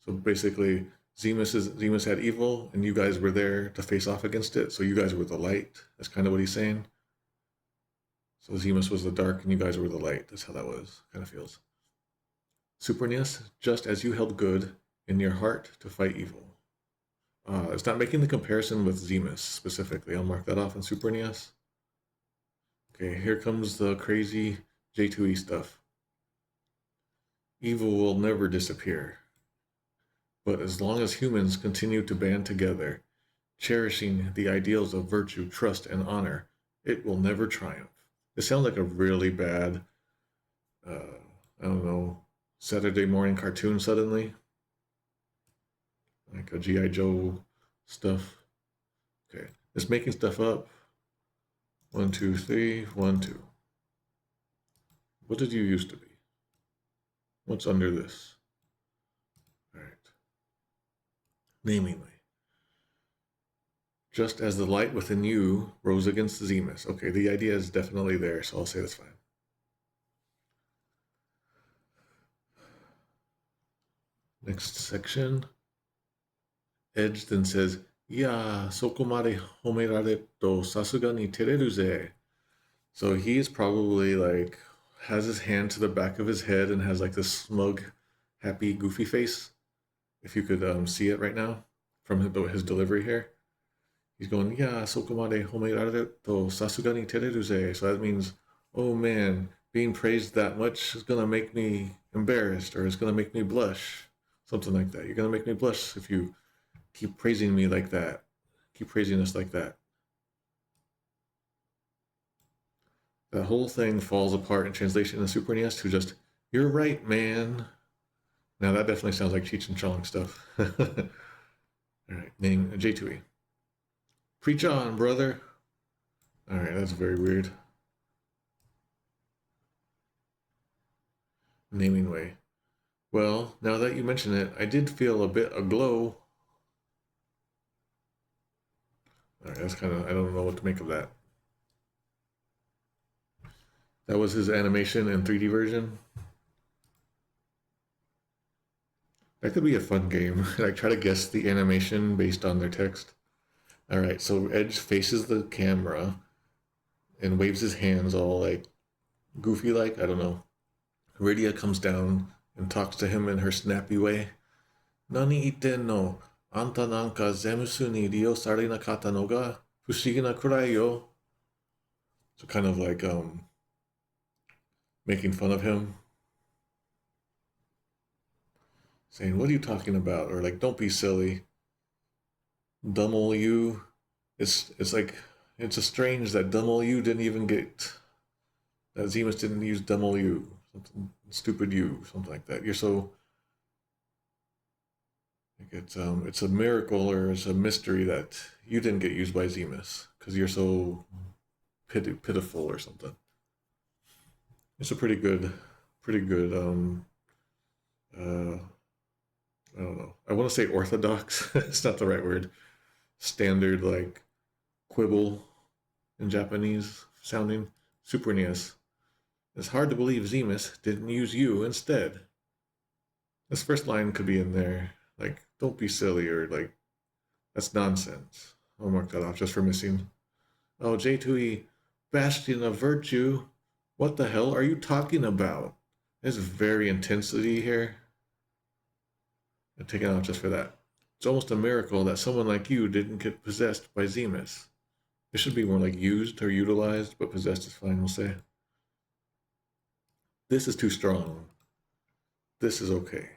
Speaker 1: So basically, Zemus had evil, and you guys were there to face off against it. So you guys were the light. That's kind of what he's saying. So Zemus was the dark, and you guys were the light. That's how that was. Kind of feels. Supernius, just as you held good in your heart to fight evil. It's not making the comparison with Zemus specifically. I'll mark that off in Supernius. Okay, here comes the crazy J2E stuff. Evil will never disappear. But as long as humans continue to band together, cherishing the ideals of virtue, trust, and honor, it will never triumph. It sounds like a really bad, I don't know, Saturday morning cartoon suddenly. Like a G.I. Joe stuff. Okay, it's making stuff up. 1, 2, 3, 1, 2. What did you used to be? What's under this? All right. Namingly. Just as the light within you rose against Zemus. Okay, the idea is definitely there, so I'll say that's fine. Next section. Edge then says, "Ya, sokomade homerareru to sasuga ni tereru ze." So he's probably like, has his hand to the back of his head and has like this smug, happy, goofy face. If you could see it right now from his delivery here. He's going, "Ya, sokomade homerareru to sasuga ni tereru ze." So that means, oh man, being praised that much is going to make me embarrassed, or it's going to make me blush. Something like that. You're going to make me blush if you keep praising me like that. Keep praising us like that. The whole thing falls apart in translation in Super NES to just, "You're right, man." Now that definitely sounds like Cheech and Chong stuff. All right, name J2E. Preach on, brother. All right, that's very weird. Naming way. Well, now that you mention it, I did feel a bit aglow. All right, that's kind of, I don't know what to make of that. That was his animation in 3D version. That could be a fun game. Like, try to guess the animation based on their text. All right, so Edge faces the camera and waves his hands all like goofy like, I don't know. Rydia comes down and talks to him in her snappy way. Nani itten no, anta nanka zemusu ni ryo sarinakata no ga fushigi na kurai yo. So kind of like making fun of him. Saying, what are you talking about? Or like, don't be silly. Dumb ol' you. It's like, it's a strange that dumb ol' you didn't even get, that Zemus didn't use dumb ol' you. Something, stupid you, something like that. You're so, like it's a miracle or it's a mystery that you didn't get used by Zemus because you're so pitiful or something. It's a pretty good, I don't know. I want to say orthodox. It's not the right word. Standard, like, quibble in Japanese sounding. Supernius. It's hard to believe Zemus didn't use you instead. This first line could be in there. Like, don't be silly, or like, that's nonsense. I'll mark that off just for missing. Oh, J2E, bastion of virtue. What the hell are you talking about? There's very intensity here. I'm taking out just for that. It's almost a miracle that someone like you didn't get possessed by Zemus. It should be more like used or utilized, but possessed is fine, we'll say. This is too strong. This is okay.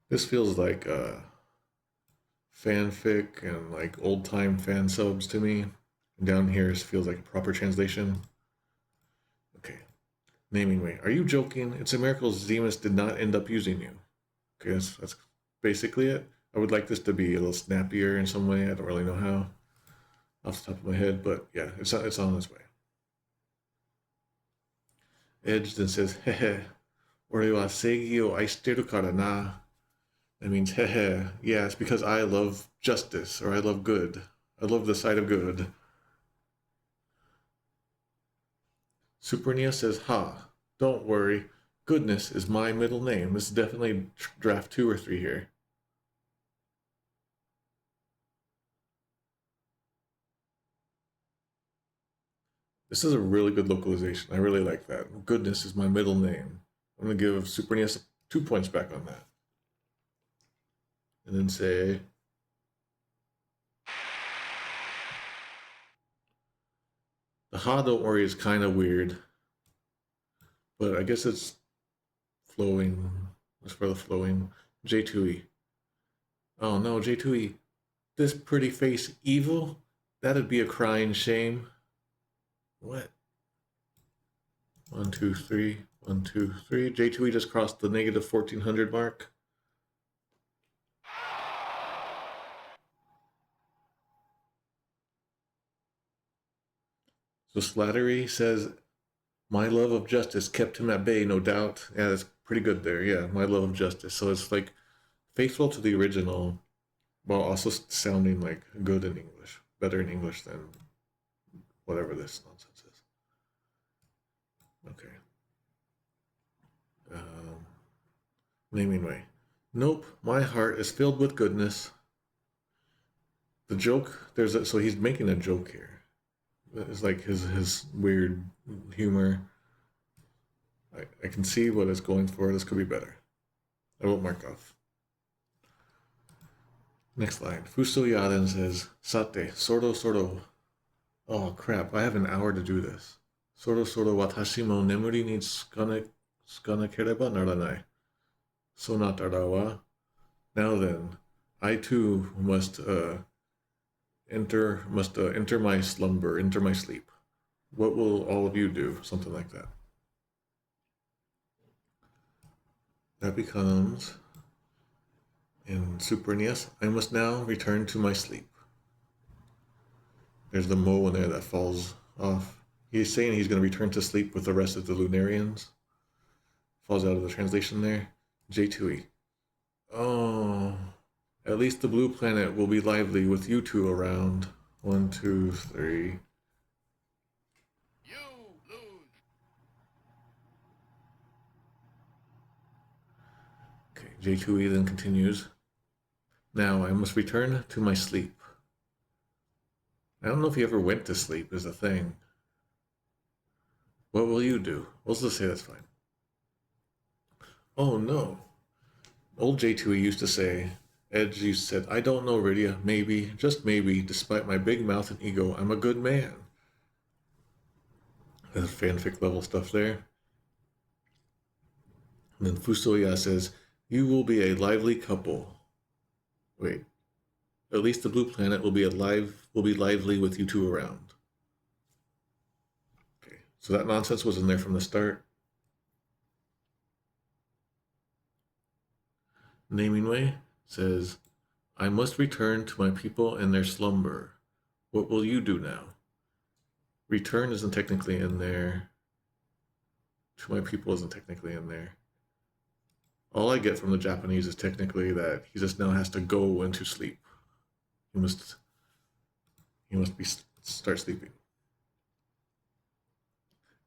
Speaker 1: This feels like fanfic and like old-time fan subs to me. And down here feels like a proper translation. Okay. Naming way. Are you joking? It's a miracle Zemus did not end up using you. Okay, that's basically it. I would like this to be a little snappier in some way. I don't really know how off the top of my head, but yeah, it's on its way. Edge then says, hehe, ore wa seigi o aishiteru kara na. That means, hehe, yeah, it's because I love justice, or I love good. I love the side of good. Supernia says, ha, don't worry. Goodness is my middle name. This is definitely draft 2 or 3 here. This is a really good localization. I really like that. Goodness is my middle name. I'm going to give Supernia 2 points back on that. And then say, the ha, don't worry, is kind of weird. But I guess it's flowing. It's for the flowing. J2E. Oh no, J2E. This pretty face evil? That'd be a crying shame. What? 1, 2, 3. 1, 2, 3. J2E just crossed the negative 1400 mark. So Slattery says, my love of justice kept him at bay, no doubt. Yeah, that's pretty good there. Yeah, my love of justice. So it's like faithful to the original, while also sounding like good in English. Better in English than whatever this nonsense is. Okay. Naming way. Nope, my heart is filled with goodness. The joke, so he's making a joke here. It's like his weird humor. I can see what it's going for. This could be better. I won't mark off. Next line. FuSoYa then says, Sate, soro. Oh crap, I have an hour to do this. Soro watashi mo nemuri ni tsukanekereba naranai. Sonatara wa. Now then, I too must enter my slumber, enter my sleep. What will all of you do? Something like that. That becomes, in Supernius, I must now return to my sleep. There's the mo in there that falls off. He's saying he's going to return to sleep with the rest of the Lunarians. Falls out of the translation there. J2E. Oh, at least the blue planet will be lively with you two around. 1, 2, 3.
Speaker 3: You lose.
Speaker 1: Okay, J2E then continues. Now I must return to my sleep. I don't know if he ever went to sleep is a thing. What will you do? We'll just say that's fine. Oh no. Old J2E used to say, Edge used to say, I don't know, Rydia. Maybe, just maybe, despite my big mouth and ego, I'm a good man. There's fanfic level stuff there. And then FuSoYa says, you will be a lively couple. Wait. At least the blue planet will be lively with you two around. Okay, so that nonsense was in there from the start. Namingway says, I must return to my people in their slumber. What will you do now? Return isn't technically in there. To my people isn't technically in there. All I get from the Japanese is technically that he just now has to go into sleep. He must start sleeping.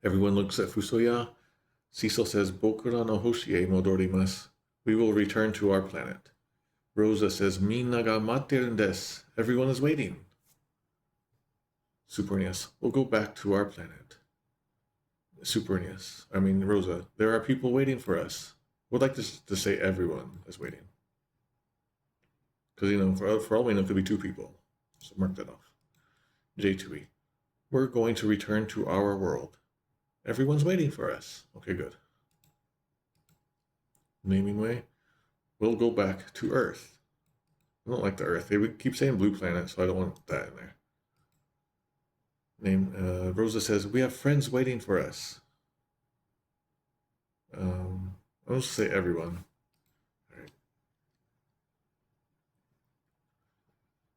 Speaker 1: Everyone looks at FuSoYa. Cecil says, Bokura no hoshi e modorimasu. We will return to our planet. Rosa says, Minna ga matteru desu. Everyone is waiting. Supernius, we'll go back to our planet. Rosa, there are people waiting for us. Would like to say everyone is waiting. Because, for all we know, it could be two people. So mark that off. J2E, we're going to return to our world. Everyone's waiting for us. Okay, good. Namingway, we'll go back to Earth. I don't like the Earth. They would keep saying blue planet, so I don't want that in there. Rosa says, we have friends waiting for us. I'll just say everyone. All right.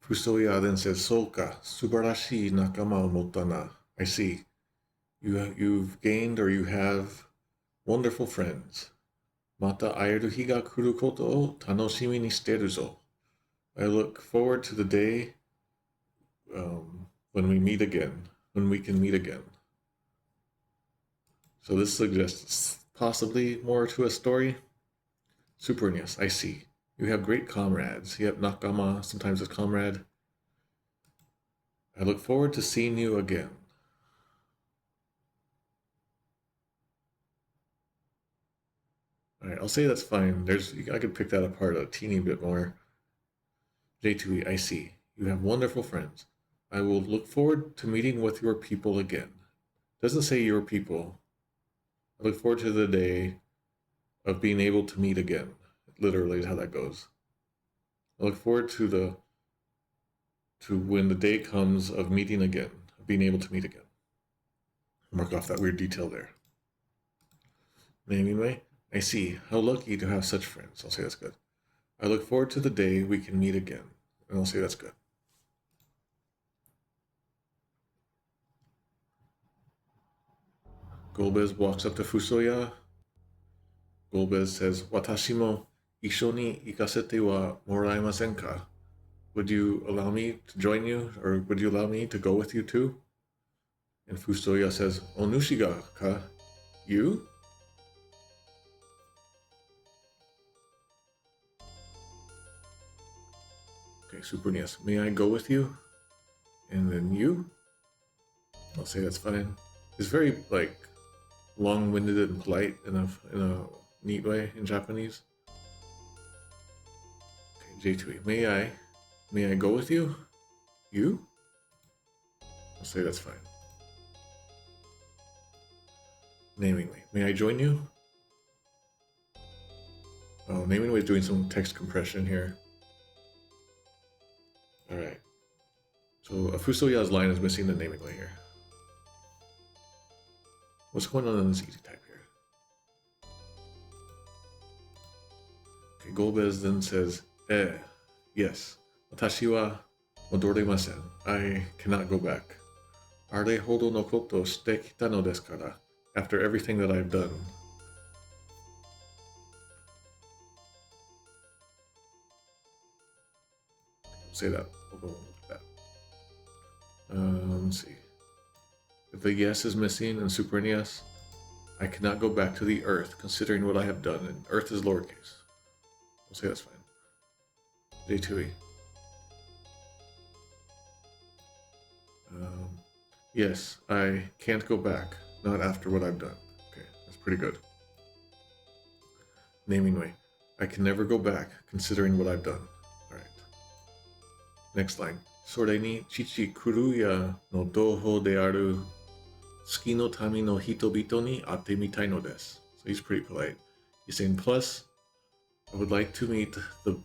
Speaker 1: FuSoYa then says, Soka, subarashii nakama o motta na. I see. You've gained or you have wonderful friends. Mata aeru hi ga kuru koto o tanoshimi ni shiteru zo. I look forward to the day when we meet again, when we can meet again. So this suggests possibly more to a story. Supernius, I see. You have great comrades. Yep, nakama, sometimes it's comrade. I look forward to seeing you again. All right, I'll say that's fine. I could pick that apart a teeny bit more. J2E, I see. You have wonderful friends. I will look forward to meeting with your people again. Doesn't say your people. I look forward to the day of being able to meet again. Literally is how that goes. I look forward to when the day comes of meeting again, of being able to meet again. Mark off that weird detail there. Anyway, I see. How lucky to have such friends. I'll say that's good. I look forward to the day we can meet again. And I'll say that's good. Golbez walks up to FuSoYa. Golbez says, Watashi mo isho ni ikasete wa moraimasen ka? Would you allow me to join you? Or would you allow me to go with you too? And FuSoYa says, Onushi ga ka? You? Okay, Supernius, may I go with you? And then you? I'll say that's fine. It's very, long-winded and polite in a neat way in Japanese. Okay, J2E, may I go with you? You? I'll say that's fine. Namingly, may I join you? Oh, Namingly is doing some text compression here. Alright. So FuSoYa's line is missing the Namingly here. What's going on in this easy type here? Okay, Golbez then says, yes. Watashi wa modoremasen. I cannot go back. Are hodo no koto shite kita no desu kara. After everything that I've done. Say that. We'll go with that. Let's see. If the yes is missing in Supernius, I cannot go back to the Earth, considering what I have done. And Earth is lowercase. We'll say that's fine. J2E. Yes, I can't go back. not after what I've done. Okay, that's pretty good. Naming way. I can never go back, considering what I've done. Alright. Next line. それに父クルヤの同胞である月の民の人々に会ってみたいのです。So he's pretty polite. He's saying, plus, I would like to meet the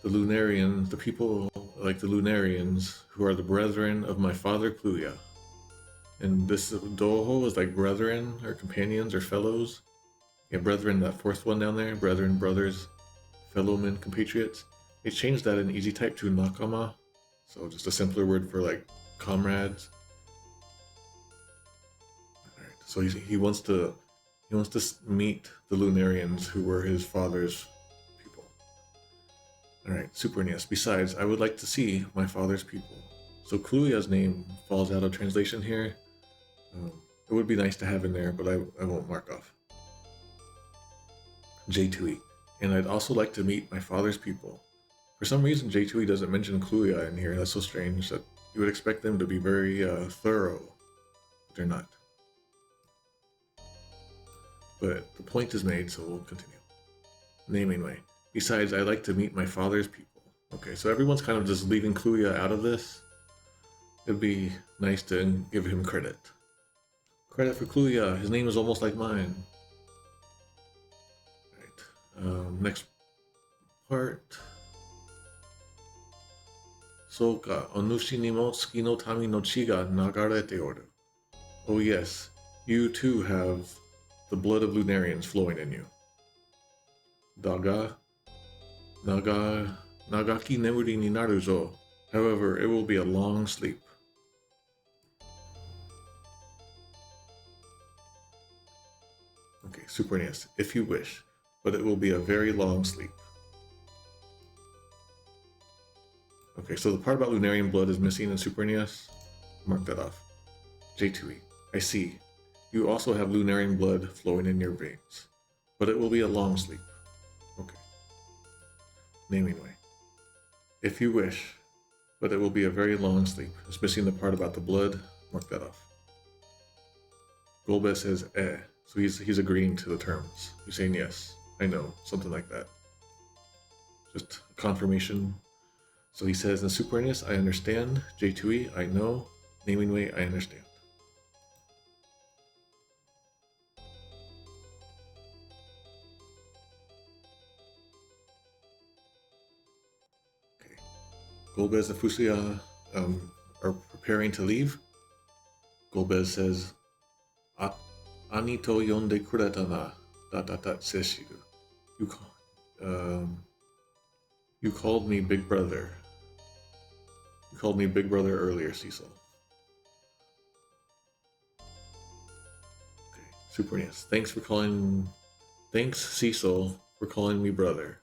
Speaker 1: Lunarians, the people like the Lunarians, who are the brethren of my father Kluya. And this doho is like brethren or companions or fellows. Yeah, brethren, that fourth one down there, brethren, brothers, fellowmen, compatriots. They changed that in easy type to nakama. So just a simpler word for like comrades. Alright, so he wants to meet the Lunarians who were his father's people. Alright, super nice. Besides, I would like to see my father's people. So Kluya's name falls out of translation here. It would be nice to have in there, but I won't mark off. J2E. And I'd also like to meet my father's people. For some reason, J2E doesn't mention Kluya in here. That's so strange that you would expect them to be very thorough. But they're not. But the point is made, so we'll continue. Naming way. Besides, I like to meet my father's people. Okay, so everyone's kind of just leaving Kluya out of this. It'd be nice to give him credit. Credit for Kluya. His name is almost like mine. Alright, next part. Soka, onushi ni mo tsuki no tami no chi ga nagarete oru. Oh yes, you too have the blood of Lunarians flowing in you. Daga, nagaki nemuri ni naru zo. However, it will be a long sleep. Okay, super nice. If you wish, but it will be a very long sleep. Okay, so the part about Lunarian blood is missing in Super NES. Mark that off. J2E. I see. You also have Lunarian blood flowing in your veins. But it will be a long sleep. Okay. Naming way. If you wish, but it will be a very long sleep. It's missing the part about the blood. Mark that off. Golbez says, eh. So he's agreeing to the terms. He's saying yes. I know. Something like that. Just confirmation. So he says in Super NES, I understand. J2E, I know. Naming way, I understand. Okay. Golbez and FuSoYa are preparing to leave. Golbez says, Ani to yonde kureta na, ... Seshiru. You called me Big Brother. You called me Big Brother earlier, Cecil. Okay, super nice. Thanks, Cecil, for calling me brother.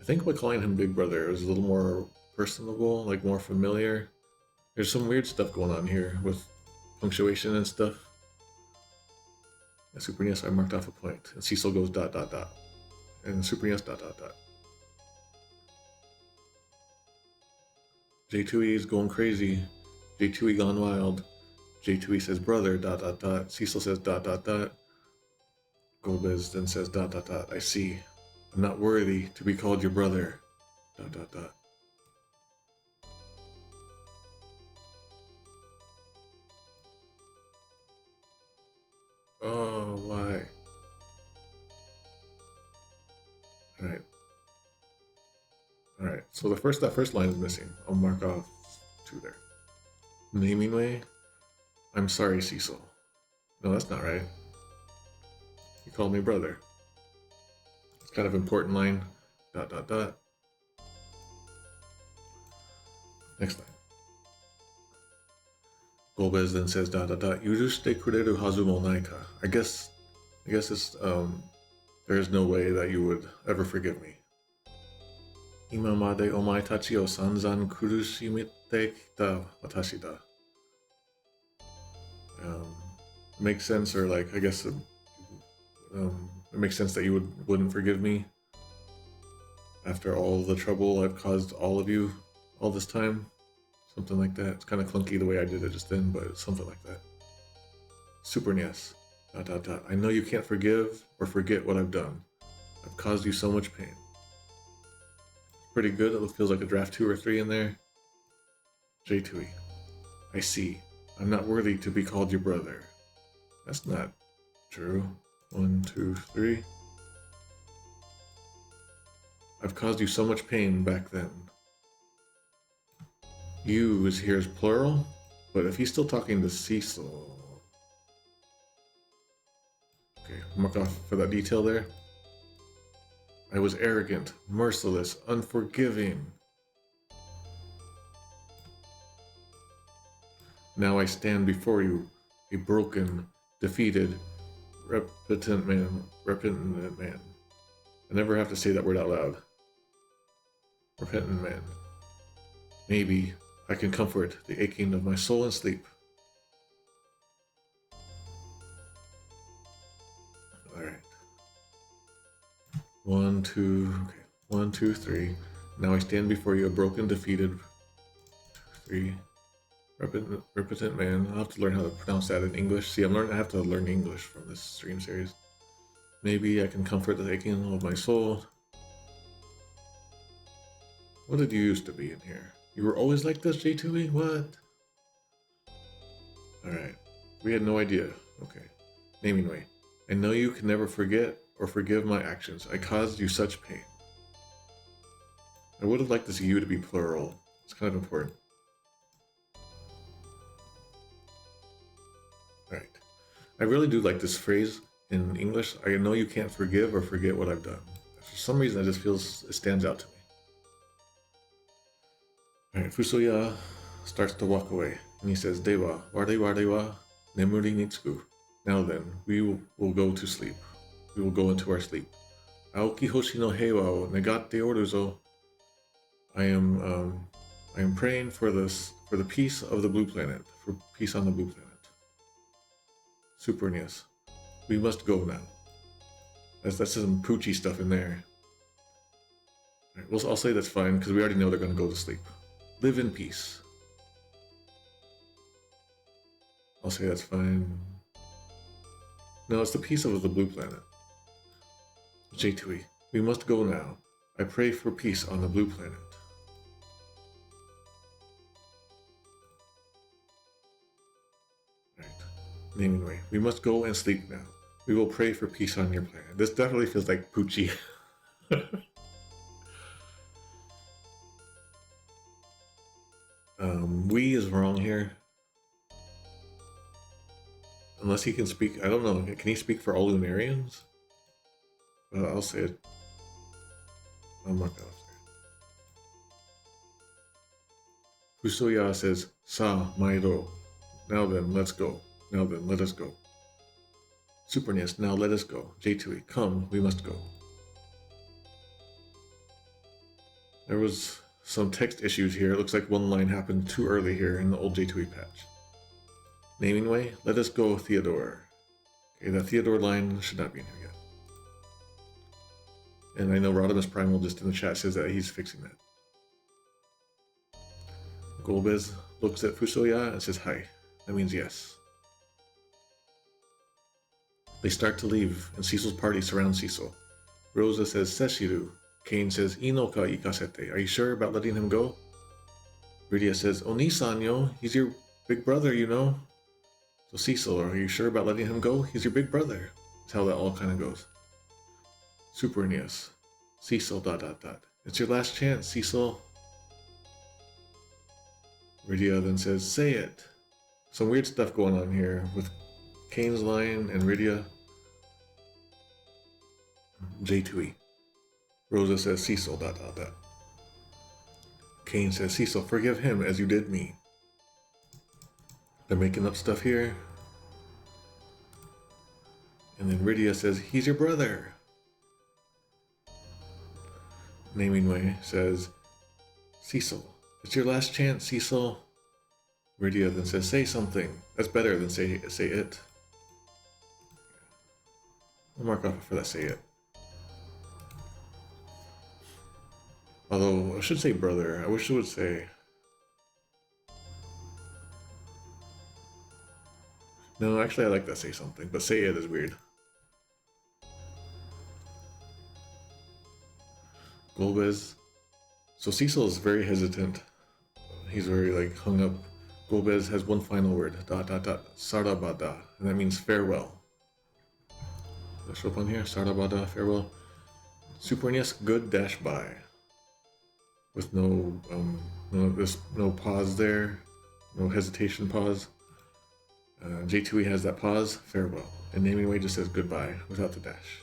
Speaker 1: I think by calling him Big Brother, it was a little more personable, like more familiar. There's some weird stuff going on here with punctuation and stuff. And Super NES, I marked off a point. And Cecil goes ... And Super NES ... J2E is going crazy. J2E gone wild. J2E says brother ... Cecil says ... Golbez then says ... I see. I'm not worthy to be called your brother ... Oh, why? Alright. Alright, so that first line is missing. I'll mark off 2 there. Naming way? I'm sorry, Cecil. No, that's not right. You called me brother. It's kind of important line. ... Next line. Golbez then says ... Yurushite kureru hazu mo nai ka. I guess it's there is no way that you would ever forgive me. Imamade omae tachi o sanzan kurushimete kita watashi da. Makes sense, or like, I guess it makes sense that you wouldn't forgive me after all the trouble I've caused all of you all this time. Something like that. It's kind of clunky the way I did it just then, but it's something like that. Super NES. ... I know you can't forgive or forget what I've done. I've caused you so much pain. Pretty good. It feels like a draft 2 or 3 in there. J2E. I see. I'm not worthy to be called your brother. That's not true. 1, 2, 3. I've caused you so much pain back then. You is here as plural, but if he's still talking to Cecil... Okay, mark off for that detail there. I was arrogant, merciless, unforgiving. Now I stand before you, a broken, defeated, repentant man. I never have to say that word out loud. Repentant man. Maybe I can comfort the aching of my soul in sleep. Alright. 1, 2, okay. 1, 2, 3. Now I stand before you, a broken, defeated, 3. Repentant man. I'll have to learn how to pronounce that in English. See, I have to learn English from this stream series. Maybe I can comfort the aching of my soul. What did you used to be in here? You were always like this, J2E? What? Alright. We had no idea. Okay. Naming way. I know you can never forget or forgive my actions. I caused you such pain. I would have liked this you to be plural. It's kind of important. Alright. I really do like this phrase in English. I know you can't forgive or forget what I've done. For some reason, it just feels, it stands out to me. Alright, FuSoYa starts to walk away, and he says, Dewa, ware wa nemuri ni tsuku. Now then, we will go to sleep. We will go into our sleep. Aoki hoshi no heiwa o negatte oru zo. I am praying for the peace of the blue planet, for peace on the blue planet. Super NES. We must go now. That's some Poochie stuff in there. Right, I'll say that's fine, because we already know they're going to go to sleep. Live in peace. I'll say that's fine. No, it's the peace of the blue planet. J2E. We must go now. I pray for peace on the blue planet. Right. Naming way. We must go and sleep now. We will pray for peace on your planet. This definitely feels like Poochie. We is wrong here. Unless he can speak, I don't know. Can he speak for all Lunarians? I'll say it. I'll mark that off there. FuSoYa says, Sa Maido. Now then, let's go. Now then, let us go. Super NES, now let us go. J2E, come, we must go. There was some text issues here. It looks like one line happened too early here in the old J2E patch. Naming way, let us go, Theodore. Okay, that Theodore line should not be in here yet. And I know Rodimus Primal just in the chat says that he's fixing that. Golbez looks at FuSoYa and says hi. That means yes. They start to leave, and Cecil's party surrounds Cecil. Rosa says Seshiru. Kane says Inoka ikasete. Are you sure about letting him go? Rydia says Oni-san yo, he's your big brother, you know. So Cecil, are you sure about letting him go? He's your big brother. That's how that all kind of goes. Super NES. Cecil ... It's your last chance, Cecil. Rydia then says, say it. Some weird stuff going on here with Kane's line and Rydia. J2E. Rosa says, Cecil ... Kane says, Cecil, forgive him as you did me. They're making up stuff here. And then Rydia says, he's your brother. Naming way says, Cecil, it's your last chance, Cecil. Rydia then says, say something. That's better than say it. I'll mark off for that say it. Although, I should say brother. I wish it would say... No, actually I like that say something, but say it is weird. Golbez. So Cecil is very hesitant. He's very like hung up. Golbez has one final word, ... Sarabada, and that means farewell. Let's show up on here, Sarabada, farewell. Supernius, good dash by. With there's no pause there, no hesitation pause. J2E has that pause, farewell. And naming way just says goodbye without the dash.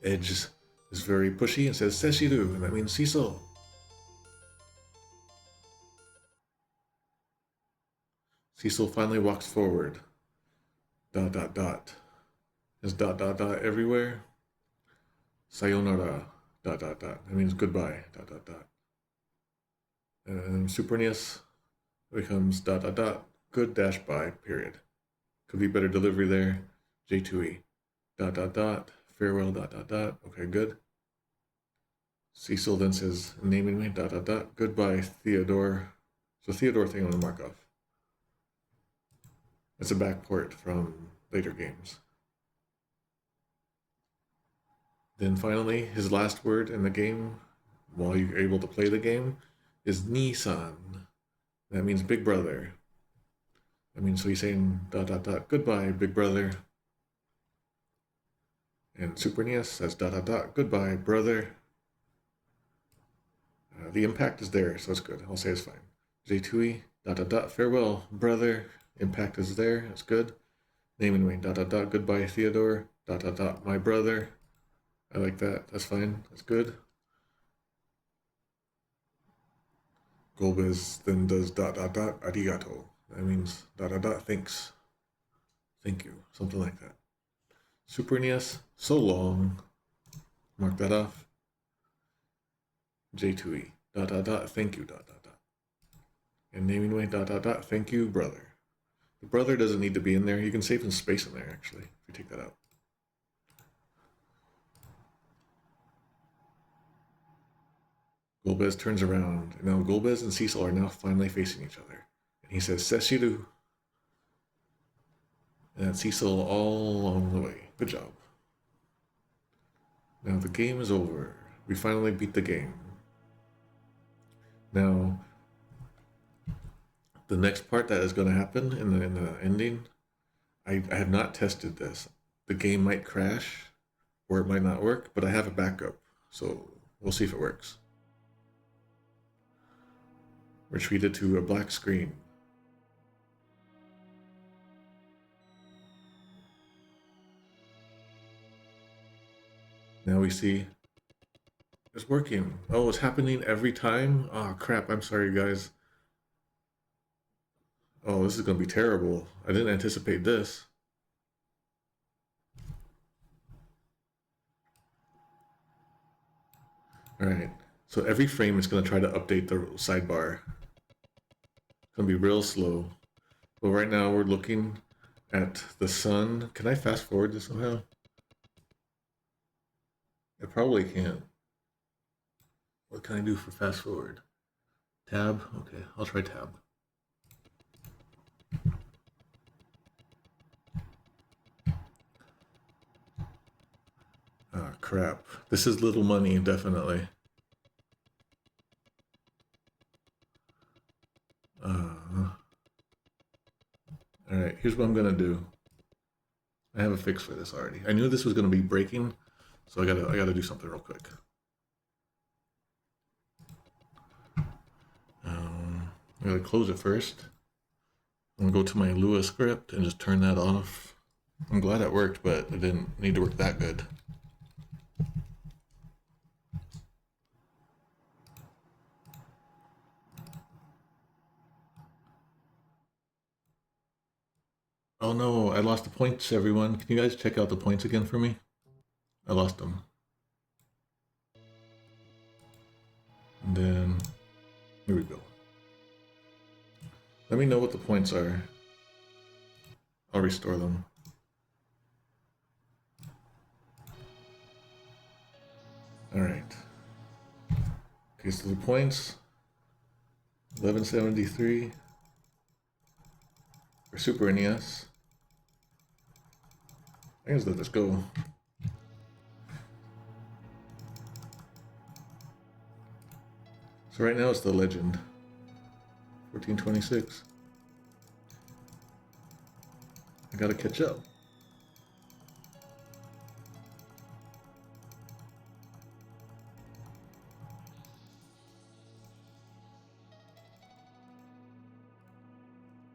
Speaker 1: Edge is very pushy and says Seshiru, and that means Cecil. Cecil finally walks forward. ... There's ... everywhere. Sayonara ... That means goodbye ... And Supernius becomes ... good dash by period. Could be better delivery there. J2E ... farewell ... Okay, good. Cecil then says naming me ... goodbye Theodore. So Theodore thing I'm gonna mark off. It's a backport from later games. Then finally, his last word in the game, while you're able to play the game, is Ni-san. That means big brother. I mean, so he's saying ... goodbye, big brother. And Supernius says ... goodbye, brother. The impact is there, so it's good. I'll say it's fine. J2E ... farewell, brother. Impact is there, that's good. Naming way ... goodbye, Theodore. ... my brother. I like that, that's fine, that's good. Golbez then does ... arigato. That means ... thanks. Thank you, something like that. Supernius, so long. Mark that off. J2E ... thank you ... And naming way ... thank you, brother. The brother doesn't need to be in there. You can save some space in there, actually, if you take that out. Golbez turns around. And now Golbez and Cecil are now finally facing each other. And he says, Seshiru. And that's Cecil all along the way. Good job. Now the game is over. We finally beat the game. Now, the next part that is going to happen in the ending, I have not tested this. The game might crash, or it might not work, but I have a backup, so we'll see if it works. Retreated to a black screen. Now we see it's working. Oh, it's happening every time? Oh crap, I'm sorry guys. Oh, this is gonna be terrible. I didn't anticipate this. Alright, so every frame is gonna try to update the sidebar. It's gonna be real slow. But right now we're looking at the sun. Can I fast forward this somehow? I probably can't. What can I do for fast forward? Tab? Okay, I'll try tab. Ah, crap. This is little money, definitely. Alright, here's what I'm gonna do. I have a fix for this already. I knew this was gonna be breaking, so I gotta do something real quick. I gotta close it first. I'm gonna go to my Lua script and just turn that off. I'm glad it worked, but it didn't need to work that good. Oh no, I lost the points, everyone. Can you guys check out the points again for me? I lost them. And then, here we go. Let me know what the points are. I'll restore them. Alright. Okay, so the points, 1173. Super NES. I guess let this go. So right now it's the legend. 1426. I gotta catch up.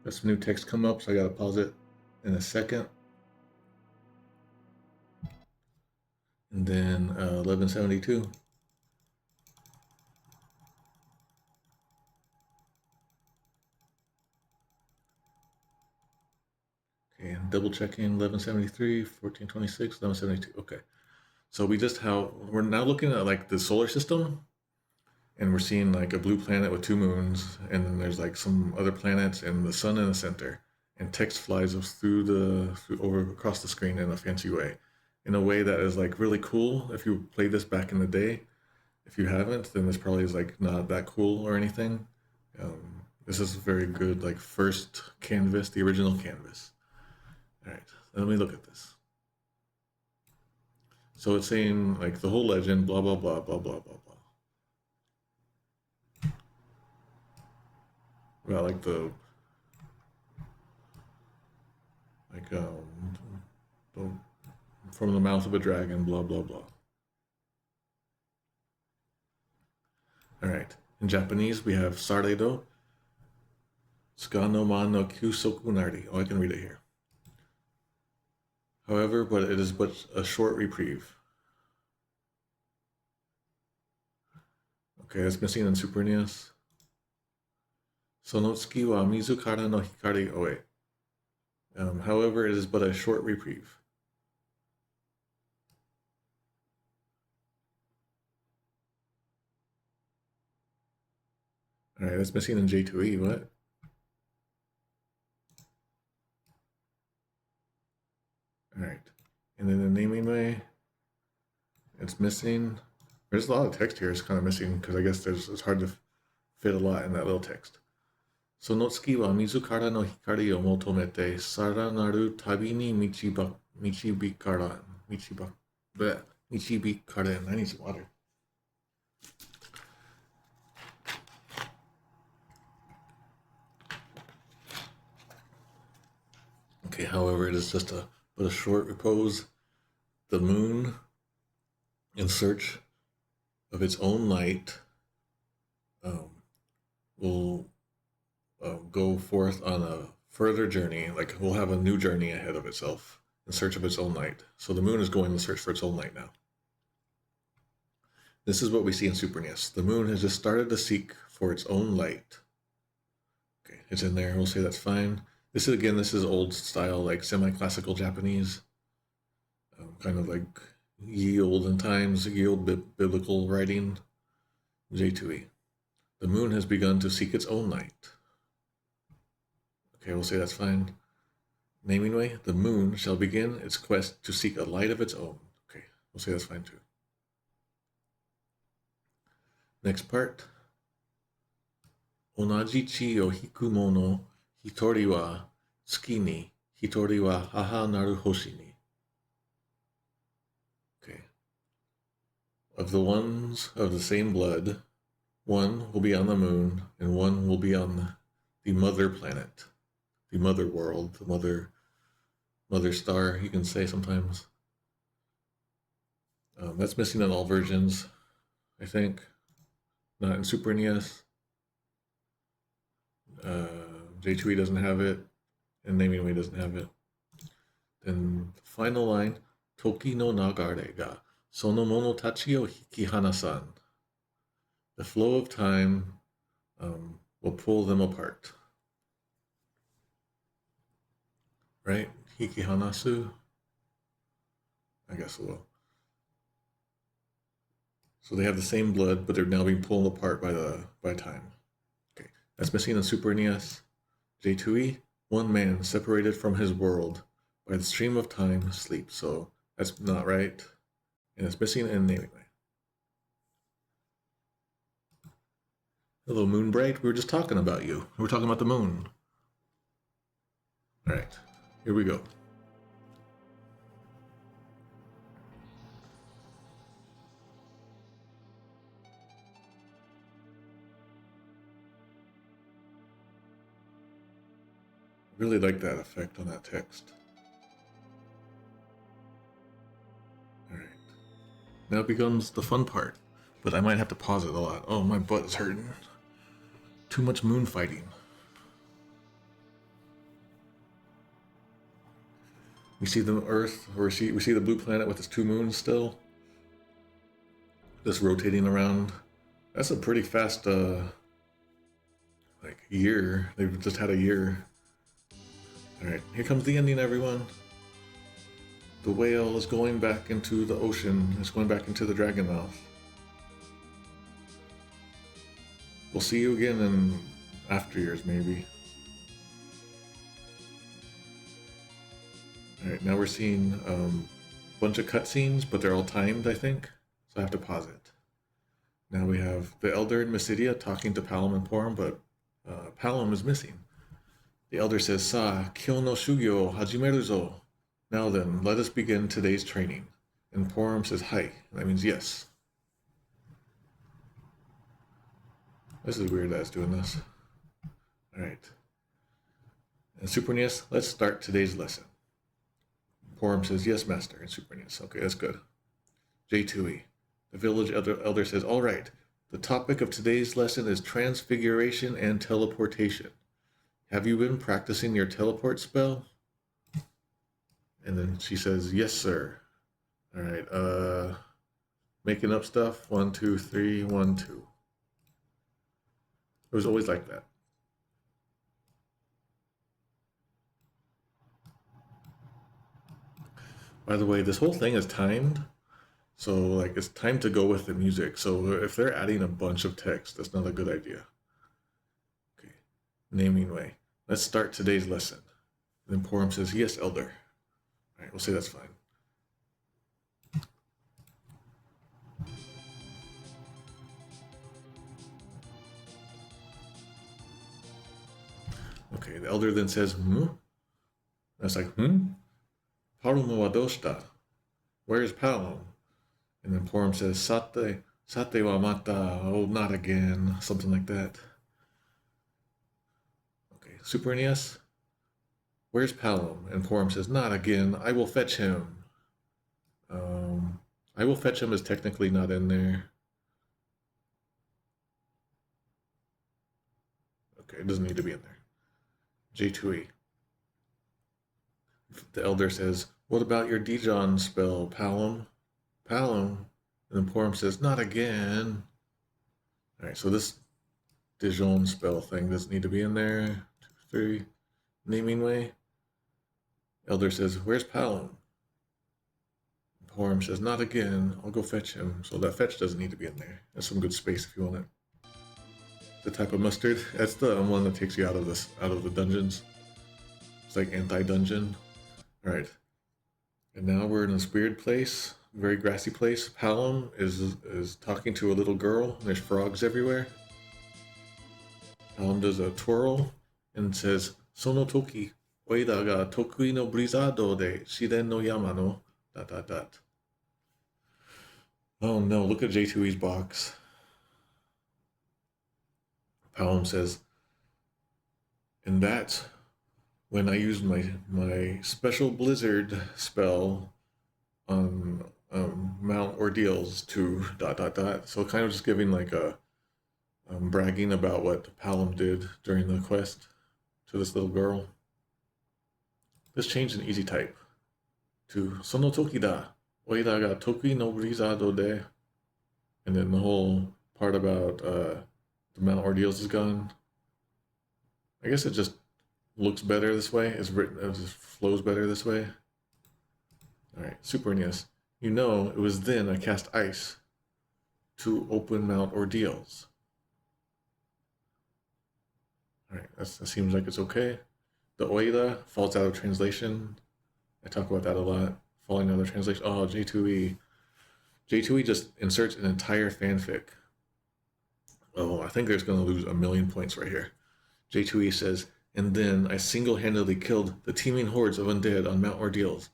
Speaker 1: Got some new text come up, so I gotta pause it in a second. And then 1172. Okay, and double checking 1173, 1426, 1172. Okay. So we're now looking at like the solar system, and we're seeing like a blue planet with 2 moons, and then there's like some other planets and the sun in the center, and text flies through over across the screen in a fancy way, in a way that is like really cool. If you played this back in the day, if you haven't, then this probably is like not that cool or anything. This is very good, like first canvas, the original canvas. All right, let me look at this. So it's saying like the whole legend, blah, blah, blah, blah, blah, blah, blah. About like from the mouth of a dragon, blah, blah, blah. All right, in Japanese, we have Saredo, Tsuka no ma no kyusoku nari. Oh, I can read it here. However, but it is but a short reprieve. Okay, that's missing in Super NES. Sonotsuki wa mizu kara no hikari oe. However, it is but a short reprieve. All right, that's missing in J2E. What? All right, and then the naming way, it's missing. There's a lot of text here. It's kind of missing because I guess it's hard to fit a lot in that little text. Sonotsuki wa mizu kara no hikari o motomete saranaru tabi ni michibikaren. I need some water. Okay, however, it is just but a short repose. The moon, in search of its own light, will go forth on a further journey. Like, will have a new journey ahead of itself in search of its own light. So the moon is going to search for its own light now. This is what we see in Super NES. The moon has just started to seek for its own light. Okay, it's in there. We'll say that's fine. This is old style, like semi-classical Japanese, kind of like ye olden times, ye old biblical writing. J2E. The moon has begun to seek its own light. Okay, we'll say that's fine. Naming way, the moon shall begin its quest to seek a light of its own. Okay, we'll say that's fine too. Next part. Onaji chi o hiku mono hitori wa tsuki ni, hitori wa haha naru hoshi ni. Okay. Of the ones of the same blood, one will be on the moon and one will be on the mother planet, the mother world, the mother star, you can say sometimes. That's missing in all versions, I think. Not in Super NES. J2E doesn't have it, and Naming Way doesn't have it. Then the final line, Toki no nagare ga sono mono tachi o hiki hanasan. The flow of time will pull them apart. Right? Hiki hanasu? I guess it will. So they have the same blood, but they're now being pulled apart by time. Okay, that's missing in Super NES. J2E, one man separated from his world by the stream of time, sleep. So that's not right. And it's missing in Naming Way. Hello, Moon Bright. We were just talking about you. We were talking about the moon. All right, here we go. Really like that effect on that text. All right, now becomes the fun part, but I might have to pause it a lot. Oh, my butt is hurting. Too much moon fighting. We see the Earth, or we see the blue planet with its 2 moons still, just rotating around. That's a pretty fast, like year. They've just had a year. All right, here comes the ending, everyone. The whale is going back into the ocean. It's going back into the dragon mouth. We'll see you again in after years, maybe. All right, now we're seeing a bunch of cutscenes, but they're all timed, I think. So I have to pause it. Now we have the Elder and Mysidia talking to Palom and Porom, but Palom is missing. The Elder says, Sa, Kyo no Shugyo hajimeru zo. Now then, let us begin today's training. And Porom says, Hai. That means yes. This is weird that it's doing this. All right. And Super NES, let's start today's lesson. Porom says, yes, master, and Super NES. Okay, that's good. J2E. The village elder says, all right. The topic of today's lesson is transfiguration and teleportation. Have you been practicing your teleport spell? And then she says, yes, sir. All right, making up stuff. 1, 2, 3, 1, 2. It was always like that. By the way, this whole thing is timed. So, like, it's time to go with the music. So if they're adding a bunch of text, that's not a good idea. Okay, naming way. Let's start today's lesson. And then Porom says, yes, elder. All right, we'll say that's fine. Okay, the elder then says, That's like, Palom wa doshita? Where's Palom? And then Porom says, Sate wa mata, oh, not again, something like that. Okay, Super NES, where's Palom? And Porom says, not again, I will fetch him. I will fetch him is technically not in there. Okay, it doesn't need to be in there. J2E. The elder says, what about your Dijon spell, Palom? Palom? And then Porom says, not again. All right, so this Dijon spell thing doesn't need to be in there. 2, 3. Naming way. Elder says, where's Palom? Porom says, not again. I'll go fetch him. So that fetch doesn't need to be in there. There's some good space if you want it. The type of mustard. That's the one that takes you out of the dungeons. It's like anti-dungeon. All right. And now we're in this weird place, very grassy place. Palom is talking to a little girl. And there's frogs everywhere. Palom does a twirl and says, Sono toki, oida ga tokui no blizzardo de shiren no yama no ... Oh no, look at J2E's box. Palom says, and that's when I used my special blizzard spell on Mount Ordeals to ... So kind of just giving like a bragging about what Palom did during the quest to this little girl. This changed in easy type to Sono toki da, oida ga tokui no blizzardo de. And then the whole part about the Mount Ordeals is gone. I guess it just looks better this way. It's written, it just flows better this way. All right, Super NES. You know, it was then I cast ice to open Mount Ordeals. All right, that seems like it's okay. The oida falls out of translation. I talk about that a lot. Falling out of translation. Oh, J2E. J2E just inserts an entire fanfic. Oh, I think there's going to lose 1,000,000 points right here. J2E says, And then I single-handedly killed the teeming hordes of undead on Mount Ordeals.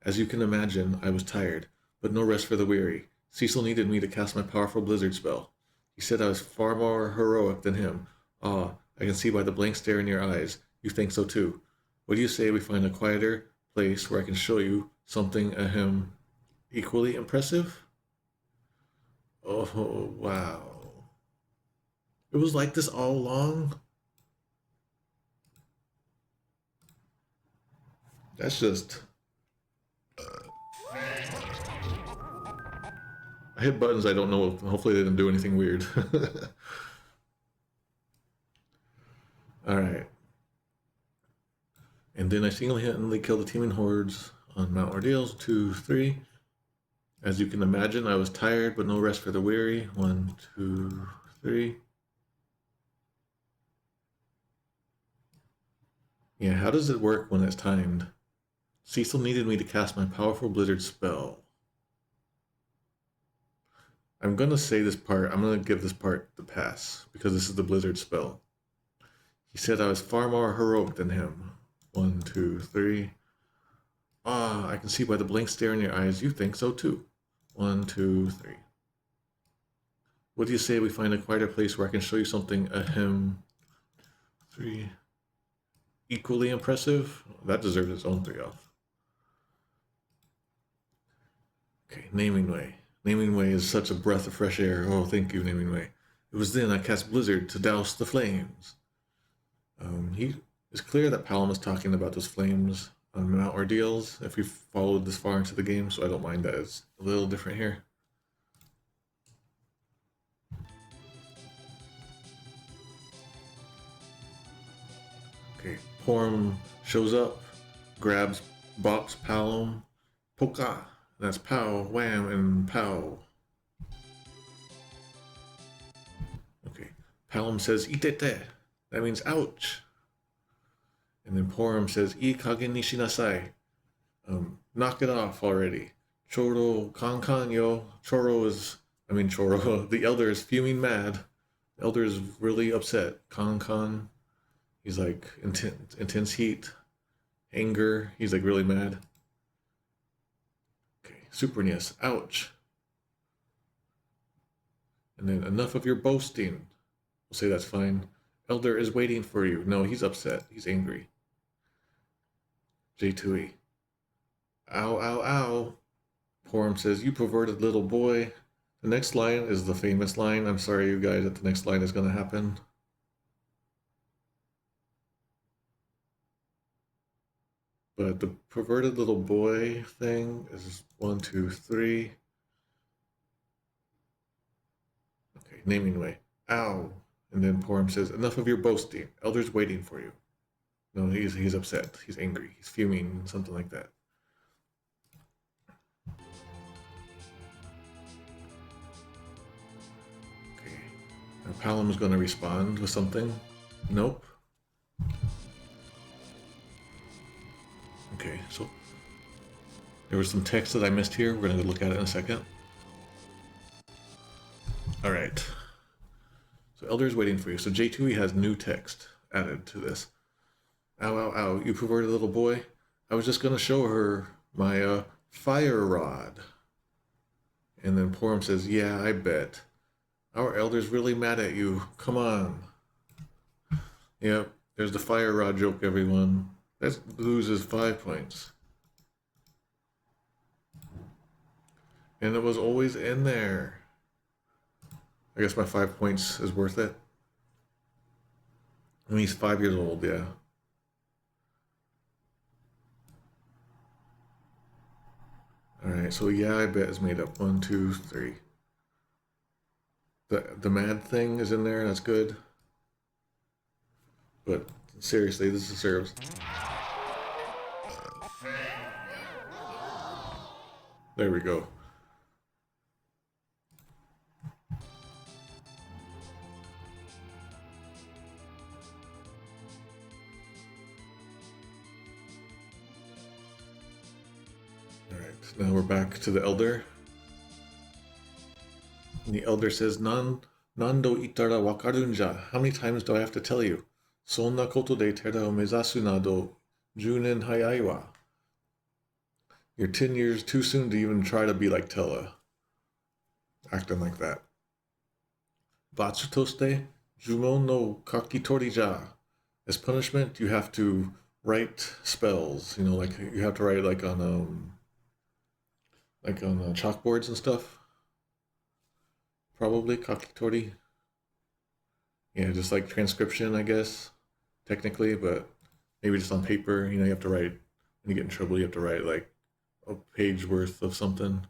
Speaker 1: As you can imagine, I was tired, but no rest for the weary. Cecil needed me to cast my powerful blizzard spell. He said I was far more heroic than him. Ah, I can see by the blank stare in your eyes. You think so too. What do you say we find a quieter place where I can show you something equally impressive? Oh, wow. It was like this all along? That's just... I hit buttons I don't know. Hopefully they didn't do anything weird. Alright. And then I single-handedly killed the teeming hordes on Mount Ordeals. 2, 3. As you can imagine, I was tired, but no rest for the weary. 1, 2, 3. Yeah, how does it work when it's timed? Cecil needed me to cast my powerful blizzard spell. I'm going to say this part, I'm going to give this part the pass, because this is the blizzard spell. He said I was far more heroic than him. 1, 2, 3. Ah, I can see by the blank stare in your eyes, you think so too. 1, 2, 3. What do you say we find a quieter place where I can show you something 3. Equally impressive? That deserves its own 3 off. Okay, Naming Way. Naming Way is such a breath of fresh air. Oh, thank you, Naming Way. It was then I cast Blizzard to douse the flames. It's clear that Palom is talking about those flames on Mount Ordeals, if you've followed this far into the game, so I don't mind that it's a little different here. Okay, Porom shows up, grabs, bops Palom, Poka. That's pow, wham, and pow. Okay, Palom says itete. That means ouch. And then Porom says I kagen ni shinasai. Knock it off already. Choro kan yo. Choro. The elder is fuming mad. The elder is really upset. Kan. He's like intense heat, anger. He's like really mad. Supernius, ouch. And then enough of your boasting. We'll say that's fine. Elder is waiting for you. No, he's upset. He's angry. J2E. Ow, ow, ow. Porom says, you perverted little boy. The next line is the famous line. I'm sorry, you guys, that the next line is going to happen. But the perverted little boy thing is 1, 2, 3. Okay, Naming Way. Ow. And then Porom says, enough of your boasting. Elder's waiting for you. No, he's upset. He's angry. He's fuming, something like that. Okay. Now Palom's going to respond with something. Nope. Okay, so there was some text that I missed here. We're going to look at it in a second. All right. So Elder is waiting for you. So J2E has new text added to this. Ow, ow, ow. You perverted little boy. I was just going to show her my fire rod. And then Porom says, yeah, I bet. Our Elder's really mad at you. Come on. Yep, there's the fire rod joke, everyone. That loses 5 points. And it was always in there. I guess my 5 points is worth it. I mean, he's 5 years old, yeah. Alright, so yeah, I bet is made up. 1, 2, 3. The mad thing is in there, that's good. But seriously, this deserves... There we go. Alright, now we're back to the Elder. And the Elder says, Nando itara wakarunja. How many times do I have to tell you? そんなことで寺を目指すなど10年早いわ. You're 10 years too soon to even try to be like Tella. Acting like that. 罰として呪文の書き取りじゃ. As punishment, you have to write spells. You know, like you have to write like on chalkboards and stuff. Probably kakitori. Yeah, just like transcription, I guess, technically, but maybe just on paper. You know, you have to write. When you get in trouble, you have to write like a page worth of something.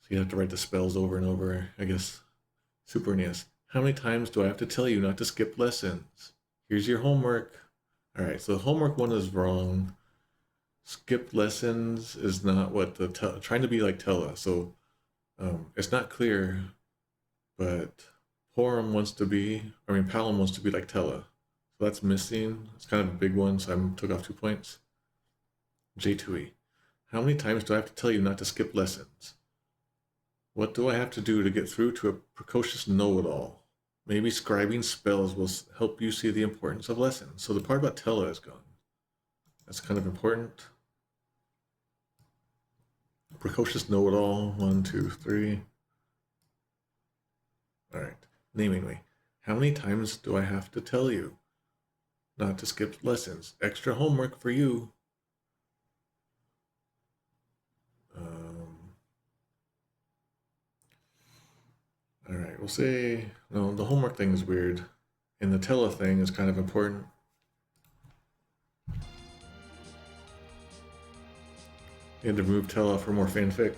Speaker 1: So you have to write the spells over and over, I guess. Super NES. How many times do I have to tell you not to skip lessons? Here's your homework. All right, so homework 1 is wrong. Skip lessons is not what trying to be like Tella. So it's not clear, but Palom wants to be like Tella. So that's missing. It's kind of a big one, so I took off 2 points. J2E. How many times do I have to tell you not to skip lessons? What do I have to do to get through to a precocious know-it-all? Maybe scribing spells will help you see the importance of lessons. So the part about Tella is gone. That's kind of important. Precocious know-it-all. 1, 2, 3. All right. Naming me. How many times do I have to tell you not to skip lessons? Extra homework for you. All right, we'll say, no, the homework thing is weird. And the Tella thing is kind of important. You had to remove Tella for more fanfic.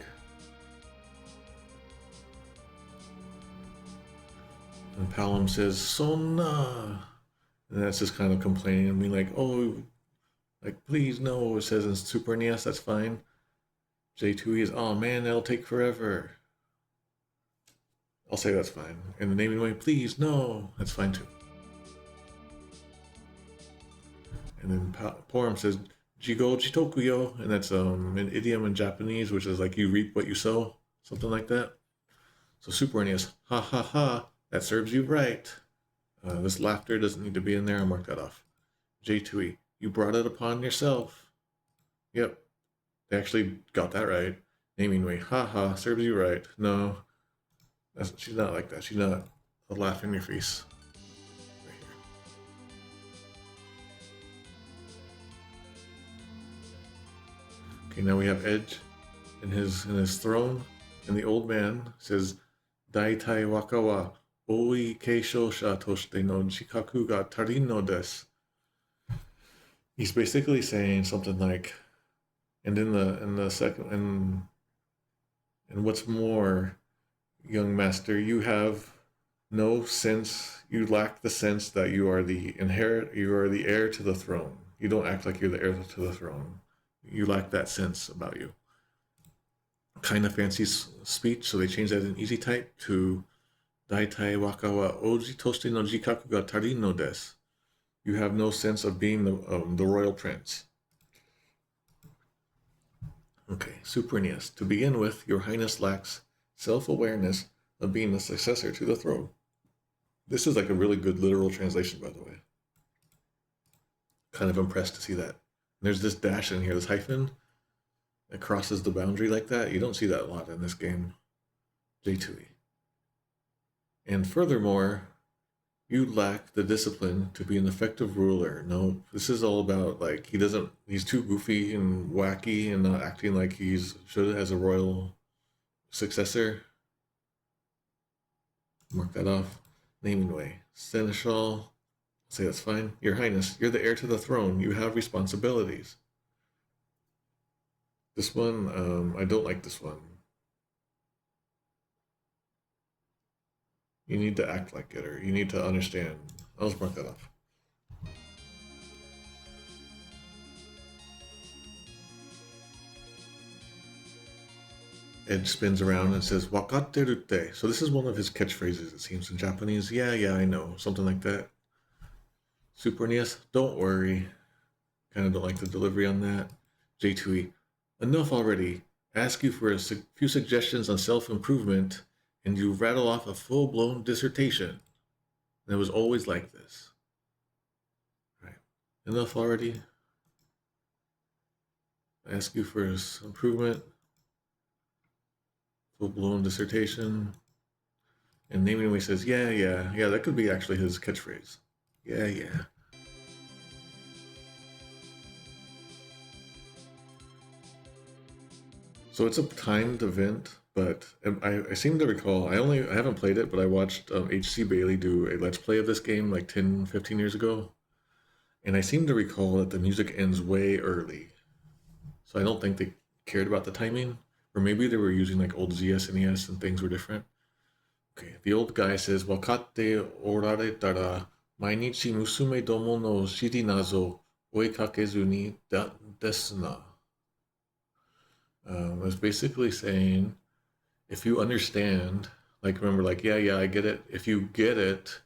Speaker 1: And Palom says, Sonna. And that's just kind of complaining and being like, oh, like, please, no. It says in Super NES, that's fine. J2E is, oh man, that'll take forever. I'll say that's fine. And the naming way, please, no. That's fine too. And then Porom says, Jigo Jitokuyo. And that's an idiom in Japanese, which is like you reap what you sow. Something like that. So Super NES, ha ha ha. That serves you right. This laughter doesn't need to be in there. I'll mark that off. J2E, you brought it upon yourself. Yep. They actually got that right. Naming way, ha ha, serves you right. No. She's not like that. She's not a laugh in your face. Right here. Okay, now we have Edge in his throne, and the old man says, Daitai waka wa oi keishosha toshite no jikaku ga tarino desu. He's basically saying something like, and in the second, and what's more, young master, you have no sense, you lack the sense that you are the heir to the throne. You don't act like you're the heir to the throne. You lack that sense about you. Kind of fancy speech, so they changed that in easy type to Daitai waka wa oji toshite no jikaku ga tarino desu. You have no sense of being the royal prince. Okay, Super NES. To begin with, your highness lacks self-awareness of being the successor to the throne. This is like a really good literal translation, by the way. Kind of impressed to see that. There's this dash in here, this hyphen that crosses the boundary like that. You don't see that a lot in this game. J2E. And furthermore, you lack the discipline to be an effective ruler. No, this is all about like he's too goofy and wacky and not acting like should as a royal successor. Mark that off. Naming way. Seneschal. Say that's fine. Your Highness, you're the heir to the throne. You have responsibilities. This one, I don't like this one. You need to act like it, or you need to understand. I'll just mark that off. Edge spins around and says, Wakaterute. So this is one of his catchphrases, it seems, in Japanese. Yeah, I know. Something like that. Super NES, don't worry. Kind of don't like the delivery on that. J2E, enough already. Ask you for a few suggestions on self-improvement, and you rattle off a full-blown dissertation. And it was always like this. Enough already? I ask you for improvement. Full-blown dissertation. And naming way says, yeah, that could be actually his catchphrase. Yeah. So it's a timed event, but I seem to recall, I haven't played it, but I watched HC Bailey do a Let's Play of this game like 10, 15 years ago. And I seem to recall that the music ends way early. So I don't think they cared about the timing. Or maybe they were using like old ZSNES and things were different. Okay, the old guy says, Wakate oraretara mainichi musume domo no shiri nazo oikakezu ni desu na. It's basically saying, if you understand, like remember, like, yeah, I get it. If you get it,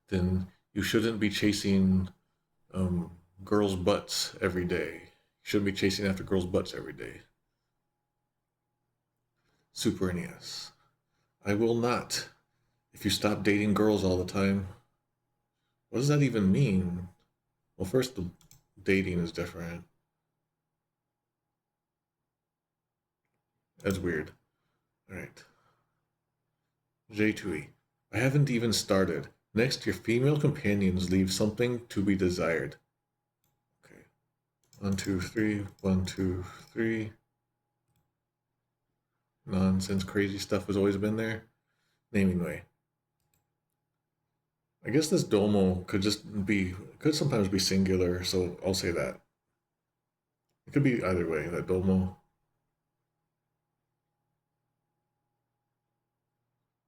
Speaker 1: then you shouldn't be chasing girls' butts every day. You shouldn't be chasing after girls' butts every day. Super NES. I will not. If you stop dating girls all the time. What does that even mean? Well, first, the dating is different. That's weird. All right. J2E. I haven't even started. Next, your female companions leave something to be desired. Okay. 1, 2, 3. 1, 2, 3. Nonsense, crazy stuff has always been there. Naming way. I guess this domo could sometimes be singular, so I'll say that. It could be either way, that domo.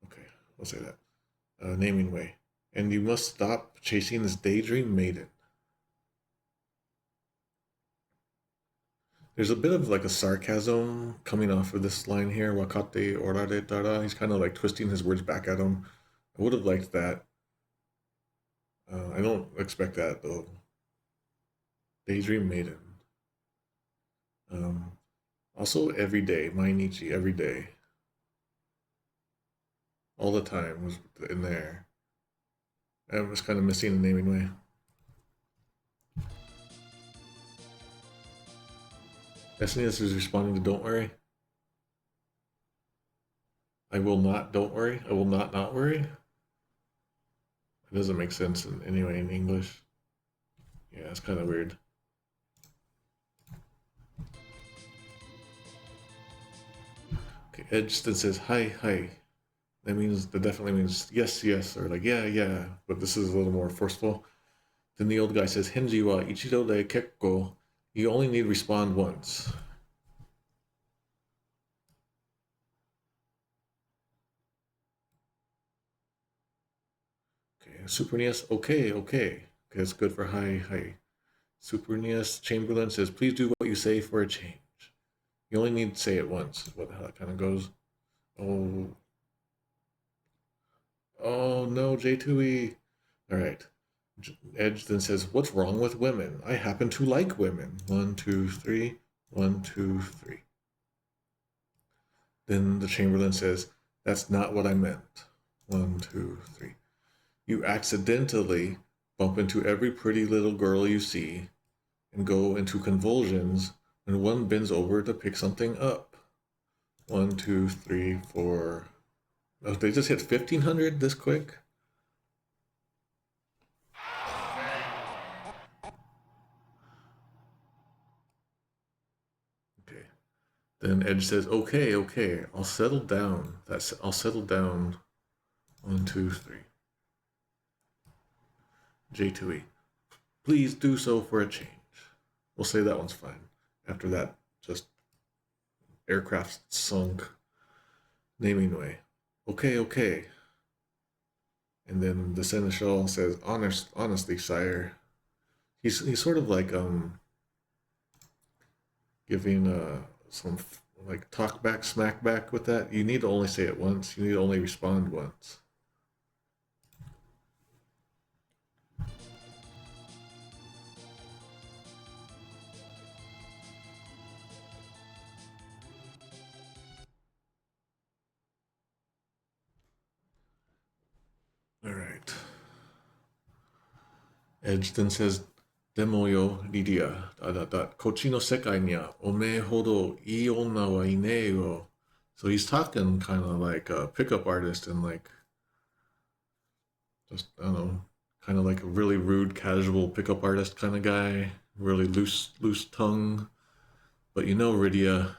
Speaker 1: Okay, I'll say that. Naming way. And you must stop chasing this daydream maiden. There's a bit of like a sarcasm coming off of this line here. Wakate orare dara. He's kind of like twisting his words back at him. I would have liked that. I don't expect that though. Daydream maiden. Also every day, mainichi, every day. All the time was in there. I was kind of missing the naming way. SNES is responding to don't worry. I will not don't worry. I will not worry. It doesn't make sense in anyway in English. Yeah, it's kind of weird. Okay, Edge then says hi. That definitely means yes, or like yeah, but this is a little more forceful. Then the old guy says Henji wa ichido de kekko. You only need to respond once. Okay, Super NES, okay. It's good for hi. Super NES Chamberlain says, please do what you say for a change. You only need to say it once, is how that kind of goes. Oh no, J2E. All right. Edge then says, what's wrong with women? I happen to like women. 1, 2, 3. 1, 2, 3. Then the Chamberlain says, that's not what I meant. 1, 2, 3. You accidentally bump into every pretty little girl you see and go into convulsions when one bends over to pick something up. 1, 2, 3, 4. Oh, they just hit 1,500 this quick? Okay. Then Edge says, okay, I'll settle down. I'll settle down. 1, 2, 3. J2E. Please do so for a change. We'll say that one's fine. After that, just aircraft sunk. Naming way. Okay. And then the Seneschal says, honestly, sire. He's sort of like giving some like talk back, smack back with that. You need to only say it once. You need to only respond once. All right. Edge then says, Demo yo, Rydia. Kochi no sekai ni wa ome hodo ii onna wa inei yo. So he's talking kind of like a pickup artist and like, just, I don't know, kind of like a really rude, casual pickup artist kind of guy. Really loose tongue. But you know, Rydia,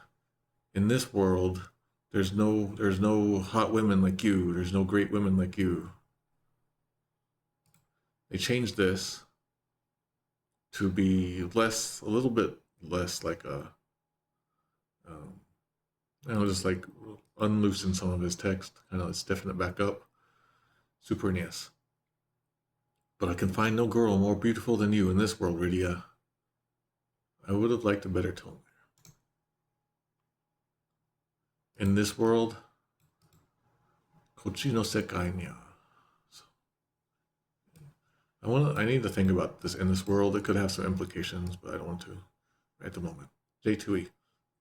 Speaker 1: in this world, there's no hot women like you. There's no great women like you. They changed this to be a little bit less like a, just like unloosen some of his text, kind of stiffen it back up. Super nice. But I can find no girl more beautiful than you in this world, Rydia. I would have liked a better tone there. In this world, Kochi no sekai ni wa. I need to think about this in this world. It could have some implications, but I don't want to right at the moment. J2E.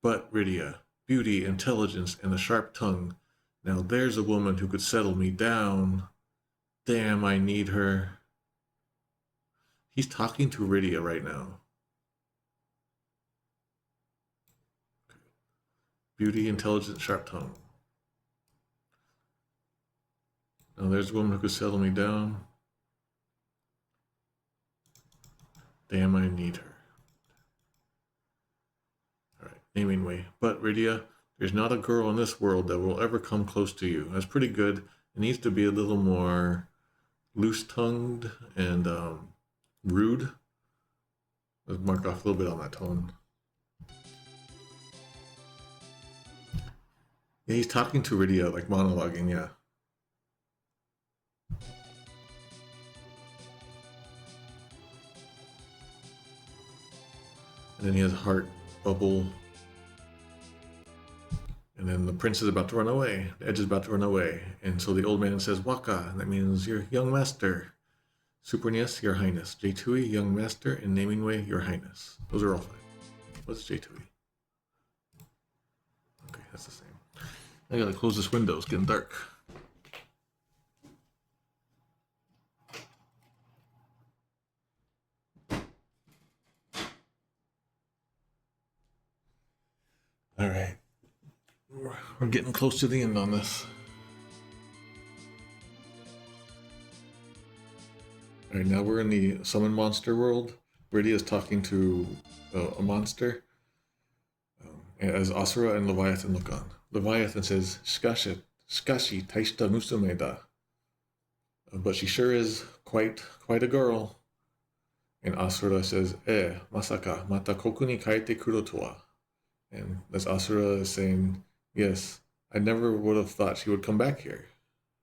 Speaker 1: But Rydia, beauty, intelligence, and a sharp tongue. Now there's a woman who could settle me down. Damn, I need her. He's talking to Rydia right now. Beauty, intelligence, sharp tongue. Now there's a woman who could settle me down. Damn, I need her. All right, naming way. But Rydia, there's not a girl in this world that will ever come close to you. That's pretty good. It needs to be a little more loose-tongued and rude. Let's mark off a little bit on that tone. Yeah, he's talking to Rydia, like monologuing, yeah. And then he has a heart bubble. And then the prince is about to run away. The edge is about to run away. And so the old man says, Waka, and that means your young master. Supernias, your highness. J2E, young master. And naming way, your highness. Those are all fine. What's J2E? Okay, that's the same. I gotta close this window, it's getting dark. All right, we're getting close to the end on this. All right, now we're in the summon monster world. Rydia is talking to a monster as Asura and Leviathan look on. Leviathan says, Shikashi taishita musume da. But she sure is quite a girl. And Asura says, masaka mata koku ni kaete kuro to wa. And as Asura is saying, yes, I never would have thought she would come back here.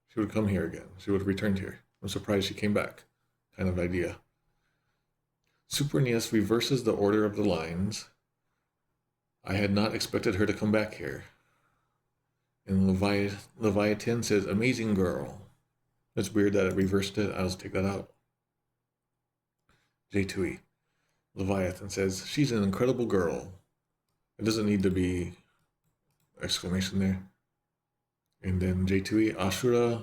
Speaker 1: She would come here again. She would have returned here. I'm surprised she came back. Kind of idea. Supernias reverses the order of the lines. I had not expected her to come back here. And Leviathan says, amazing girl. It's weird that it reversed it. I'll just take that out. J2E. Leviathan says, she's an incredible girl. It doesn't need to be exclamation there. And then J2E, Asura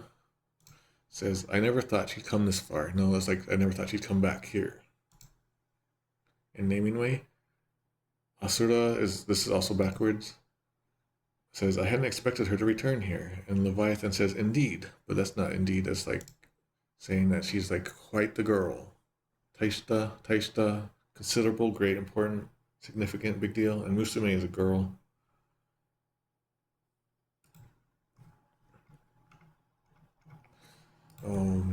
Speaker 1: says, I never thought she'd come this far. No, it's like, I never thought she'd come back here. In naming way, Asura this is also backwards, says, I hadn't expected her to return here. And Leviathan says, indeed, but that's not indeed. That's like saying that she's like quite the girl. Taishita, considerable, great, important, significant, big deal. And Musume is a girl.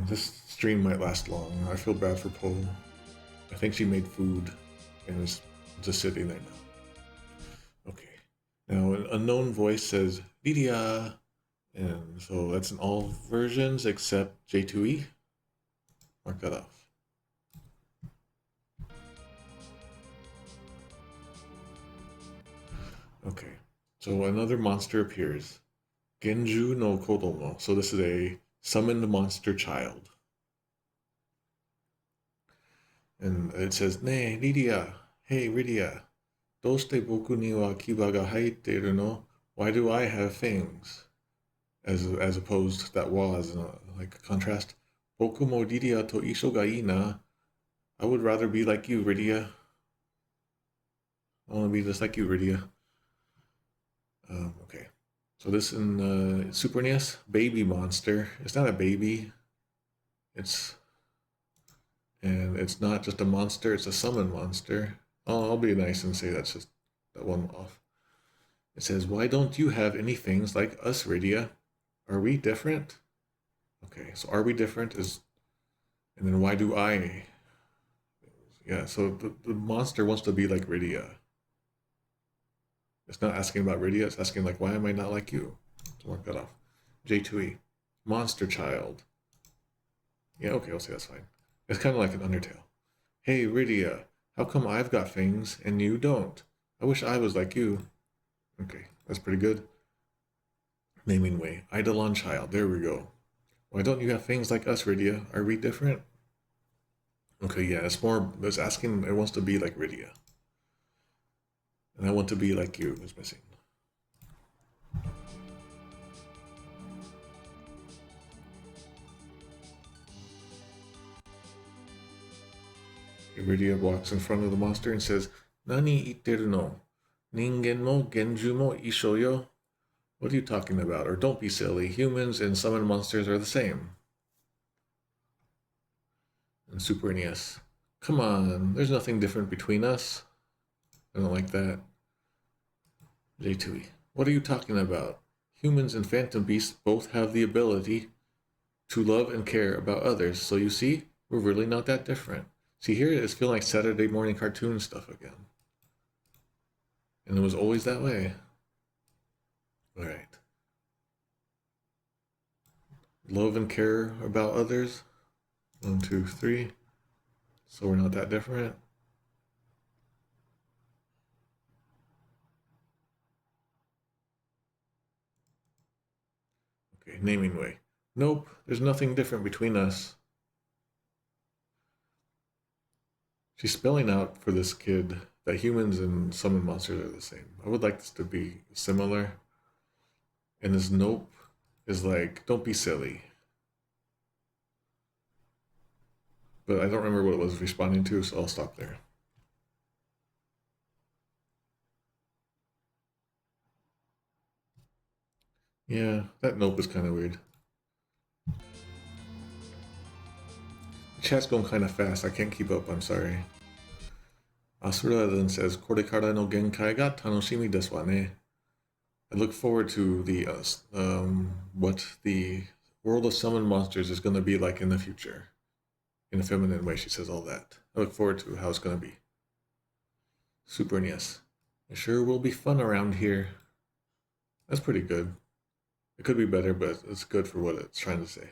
Speaker 1: This stream might last long. I feel bad for Poe. I think she made food and is just sitting there now. Okay. Now, an unknown voice says, Lidia. And so that's in all versions except J2E. Mark that off. Okay. So another monster appears. Genju no Kodomo. So this is a summoned monster child. And it says, Ne, Rydia. Hey, Rydia. Doste boku ni wa kiba ga haitteru no? Why do I have fangs? As opposed to that wa as like a contrast. Boku mo Rydia to isho ga ii na. I would rather be like you, Rydia. I want to be just like you, Rydia. Okay. So this in Super NES, baby monster. It's not a baby. It's not just a monster, it's a summon monster. I'll be nice and say that's just that one off. It says, why don't you have any things like us, Rydia? Are we different? Okay, so are we different is, and then why do I? Yeah, so the monster wants to be like Rydia. It's not asking about Rydia, it's asking like, why am I not like you? So mark that off. J2E, monster child. Yeah, okay, I'll say that's fine. It's kind of like an Undertale. Hey, Rydia, how come I've got things and you don't? I wish I was like you. Okay, that's pretty good. Naming way, Eidolon child, there we go. Why don't you have things like us, Rydia? Are we different? Okay, yeah, it's asking, it wants to be like Rydia. And I want to be like you is missing. Rydia walks in front of the monster and says, Nani itteru no? Ningen mo genju mo isho yo? What are you talking about? Or don't be silly. Humans and summon monsters are the same. And Super NES. Come on, there's nothing different between us. I don't like that. J2E. What are you talking about? Humans and phantom beasts both have the ability to love and care about others. So you see, we're really not that different. See, here it's feeling like Saturday morning cartoon stuff again. And it was always that way. All right. Love and care about others. 1, 2, 3. So we're not that different. Okay, naming way. Nope, there's nothing different between us. She's spelling out for this kid that humans and summon monsters are the same. I would like this to be similar. And this nope is like, don't be silly. But I don't remember what it was responding to, so I'll stop there. Yeah, that nope is kind of weird. The chat's going kind of fast. I can't keep up. I'm sorry. Asura then says, Korekara no genkai ga tanoshimi desu wa ne. I look forward to the what the world of summon monsters is going to be like in the future. In a feminine way, she says all that. I look forward to how it's going to be. Super NES. It sure will be fun around here. That's pretty good. It could be better, but it's good for what it's trying to say.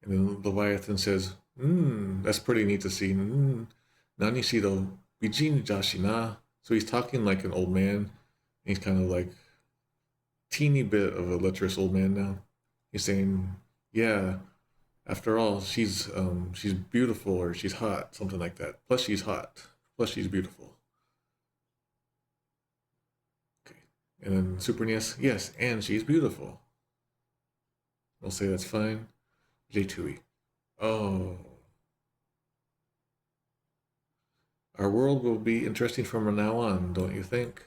Speaker 1: And then Leviathan says, that's pretty neat to see. Nani shiro bijin jashi na. So he's talking like an old man. He's kind of like teeny bit of a lecherous old man now. He's saying, yeah, after all, she's beautiful or she's hot, something like that. Plus she's hot. Plus she's beautiful. Okay. And then Super NES, yes, and she's beautiful. I'll say that's fine. J2E. Oh. Our world will be interesting from now on, don't you think?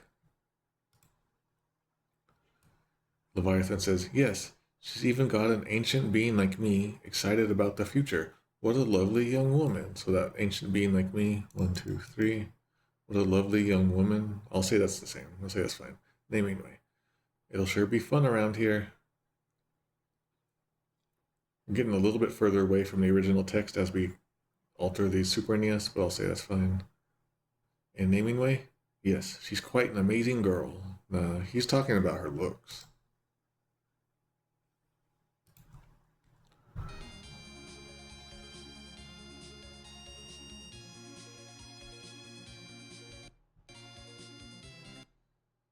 Speaker 1: Leviathan says, yes, she's even got an ancient being like me excited about the future. What a lovely young woman. So that ancient being like me, 1, 2, 3. What a lovely young woman. I'll say that's the same. I'll say that's fine. Naming way. It'll sure be fun around here. I'm getting a little bit further away from the original text as we alter the Super NES, but I'll say that's fine. And naming way? Yes, she's quite an amazing girl. He's talking about her looks.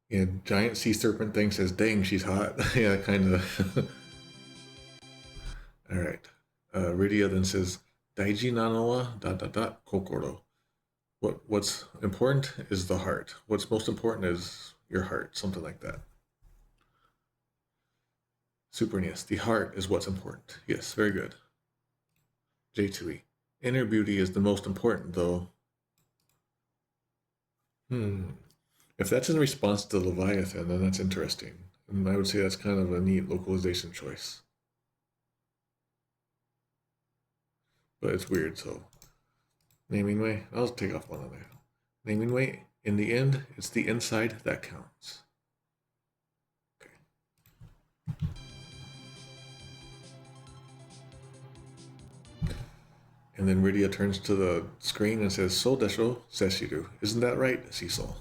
Speaker 1: Yeah, giant sea serpent thing says, dang, she's hot. Yeah, kind of. All right. Rydia then says, Daiji nano wa ... kokoro. What's important is the heart. What's most important is your heart, something like that. Super NES, the heart is what's important. Yes, very good. J2E. Inner beauty is the most important, though. If that's in response to Leviathan, then that's interesting. And I would say that's kind of a neat localization choice. But it's weird, so. Naming way, I'll take off one on there. Naming way, in the end, it's the inside that counts. Okay. And then Rydia turns to the screen and says, "So desho, Cecil. Isn't that right, Cecil?"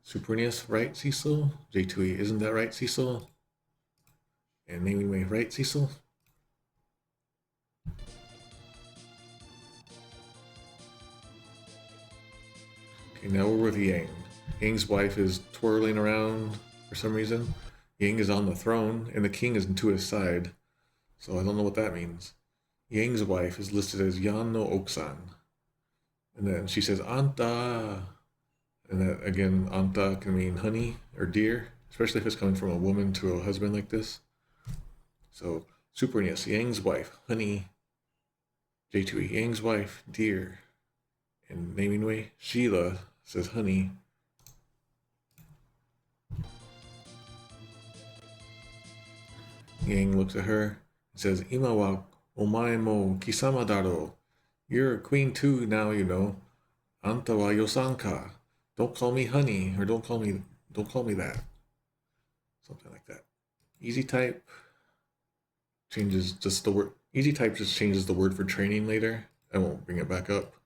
Speaker 1: Suprenius, right, Cecil? J2E, isn't that right, Cecil? And naming way, right, Cecil? Okay, now we're with Yang. Yang's wife is twirling around for some reason. Yang is on the throne, and the king is to his side. So I don't know what that means. Yang's wife is listed as Yan no Oksan. And then she says, "Anta." And that, again, "Anta" can mean honey or dear, especially if it's coming from a woman to a husband like this. So, Suprenius, Yang's wife, honey. J2E, Yang's wife, dear. And naming way, Sheila says honey. Yang looks at her and says, "Ima wa omae mo kisama daro." You're a queen too now, you know. "Anta wa yosanka." Don't call me honey, or don't call me that. Something like that. Easy type changes just the word. Easy type just changes the word for training later. I won't bring it back up.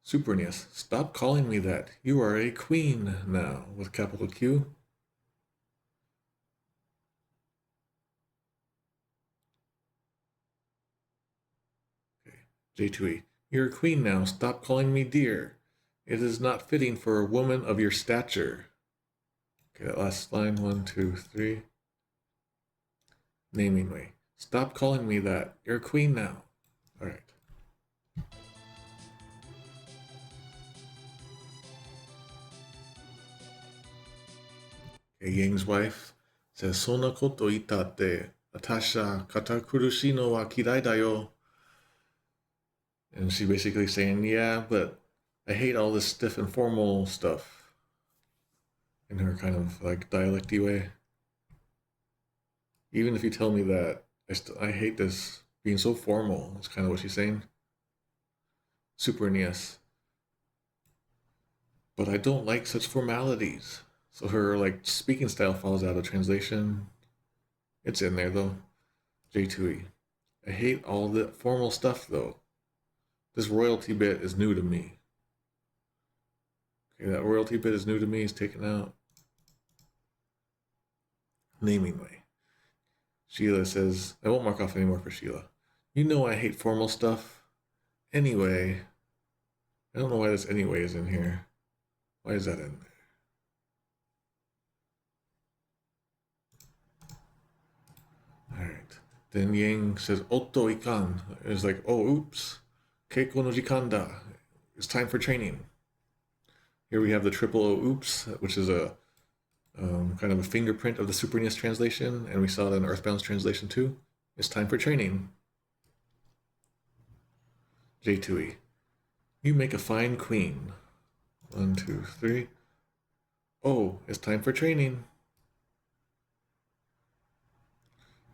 Speaker 1: Suprenius, stop calling me that. You are a queen now, with capital Q. Okay. J2E, you're a queen now. Stop calling me dear. It is not fitting for a woman of your stature. Okay, that last line, 1, 2, 3. Naming way. Stop calling me that. You're a queen now. All right. Okay, Yang's wife says, "Sonna koto itate, atasha katakurushi no wa kirai da yo." And she's basically saying, yeah, but I hate all this stiff and formal stuff. In her kind of like dialecty way. Even if you tell me that, I hate this being so formal. That's kind of what she's saying. Suprenius. But I don't like such formalities. So her like speaking style falls out of translation. It's in there though. J2E. I hate all the formal stuff though. This royalty bit is new to me. Okay, that royalty bit is new to me. Is taken out. Naming way. Sheila says, I won't mark off anymore for Sheila. You know I hate formal stuff. Anyway. I don't know why this anyway is in here. Why is that in there? Alright. Then Yang says, Otto ikan. It's like, oh, oops. Keiko no jikan da. It's time for training. Here we have the triple O oops, which is a kind of a fingerprint of the Suprenius translation, and we saw it in Earthbound's translation too. It's time for training. J2E. You make a fine queen. 1, 2, 3. Oh, it's time for training.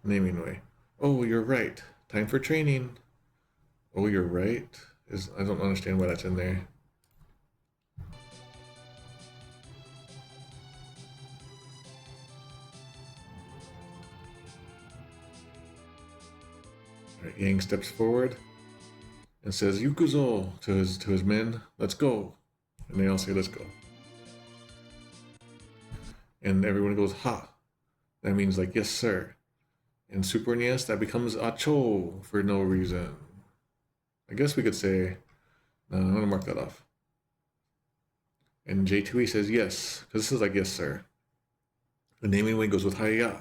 Speaker 1: Naming way. Oh, you're right. Time for training. Oh, you're right. I don't understand why that's in there. Right, Yang steps forward and says, "Yukuzo" to his men. "Let's go." And they all say, "Let's go." And everyone goes, "Ha." That means like, "Yes, sir." And Suprenius, that becomes "Acho" for no reason. I guess we could say, no, I'm gonna mark that off. And J2E says yes, because this is like, "Yes, sir." The naming way goes with "Hiya."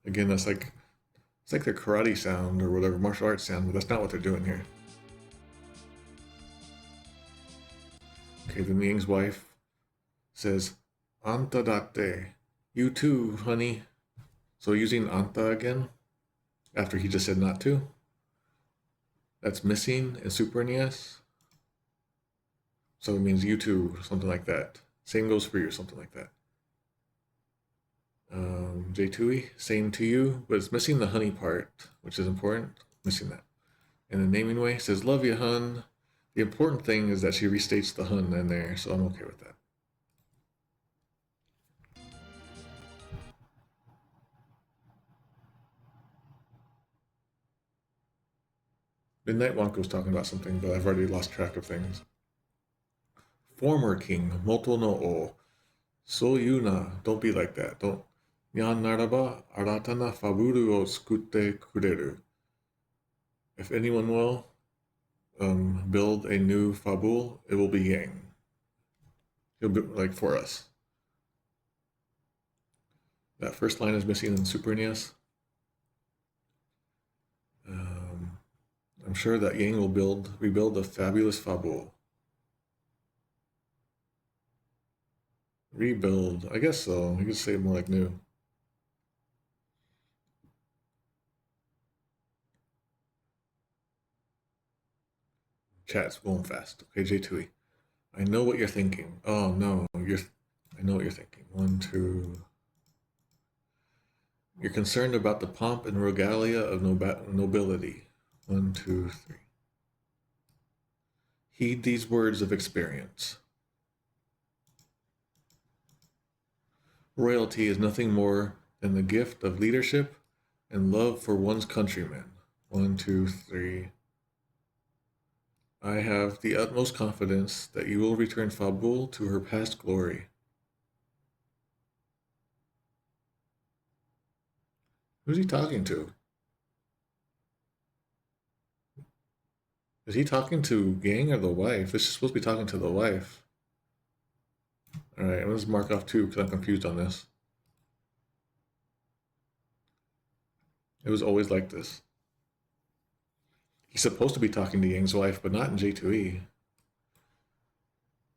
Speaker 1: Again, that's like, it's like their karate sound or whatever, martial arts sound, but that's not what they're doing here. Okay, then Yang's wife says, "Anta date." You too, honey. So using "anta" again, after he just said not to. that's missing in Super NES. So it means you too, something like that. Same goes for you, something like that. J2E, same to you, but it's missing the honey part, which is important. Missing that. And the naming way says, love you, hun. The important thing is that she restates the hun in there, so I'm okay with that. Midnight Wonka was talking about something, but I've already lost track of things. Former king, Moto no O. So yuna, don't be like that. Don't. Nyan naraba, aratana faburu o tsukutte kureru. If anyone will build a new fabul, it will be Yang. He'll be like for us. That first line is missing in Super NES. I'm sure that Yang will rebuild a fabulous fabul. Rebuild, I guess so. You could say more like new. Chat's going fast. Okay, J2E. I know what you're thinking. Oh no, I know what you're thinking. 1, 2. You're concerned about the pomp and regalia of nobility. 1, 2, 3. Heed these words of experience. Royalty is nothing more than the gift of leadership and love for one's countrymen. 1, 2, 3. I have the utmost confidence that you will return Fabul to her past glory. Who's he talking to? Is he talking to Yang or the wife? This is supposed to be talking to the wife. All right, I'm going to mark off 2 because I'm confused on this. It was always like this. He's supposed to be talking to Yang's wife, but not in J2E.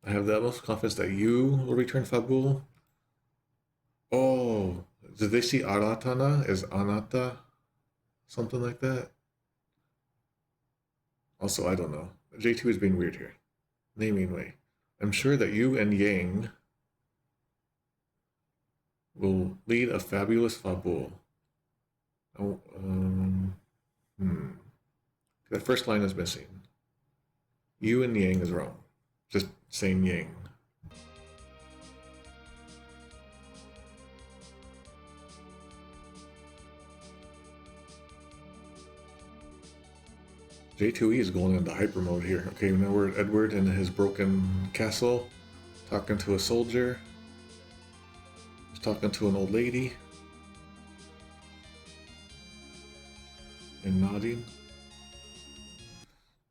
Speaker 1: I have the utmost confidence that you will return Fabul. Oh, did they see Aratana as Anata? Something like that? Also, I don't know. J2 is being weird here. Naming way. I'm sure that you and Yang will lead a fabulous Fabul. Oh, That first line is missing. You and Yang is wrong. Just saying Yang. J2E is going into hyper mode here. Okay, now we're at Edward in his broken castle, talking to a soldier. He's talking to an old lady. And nodding.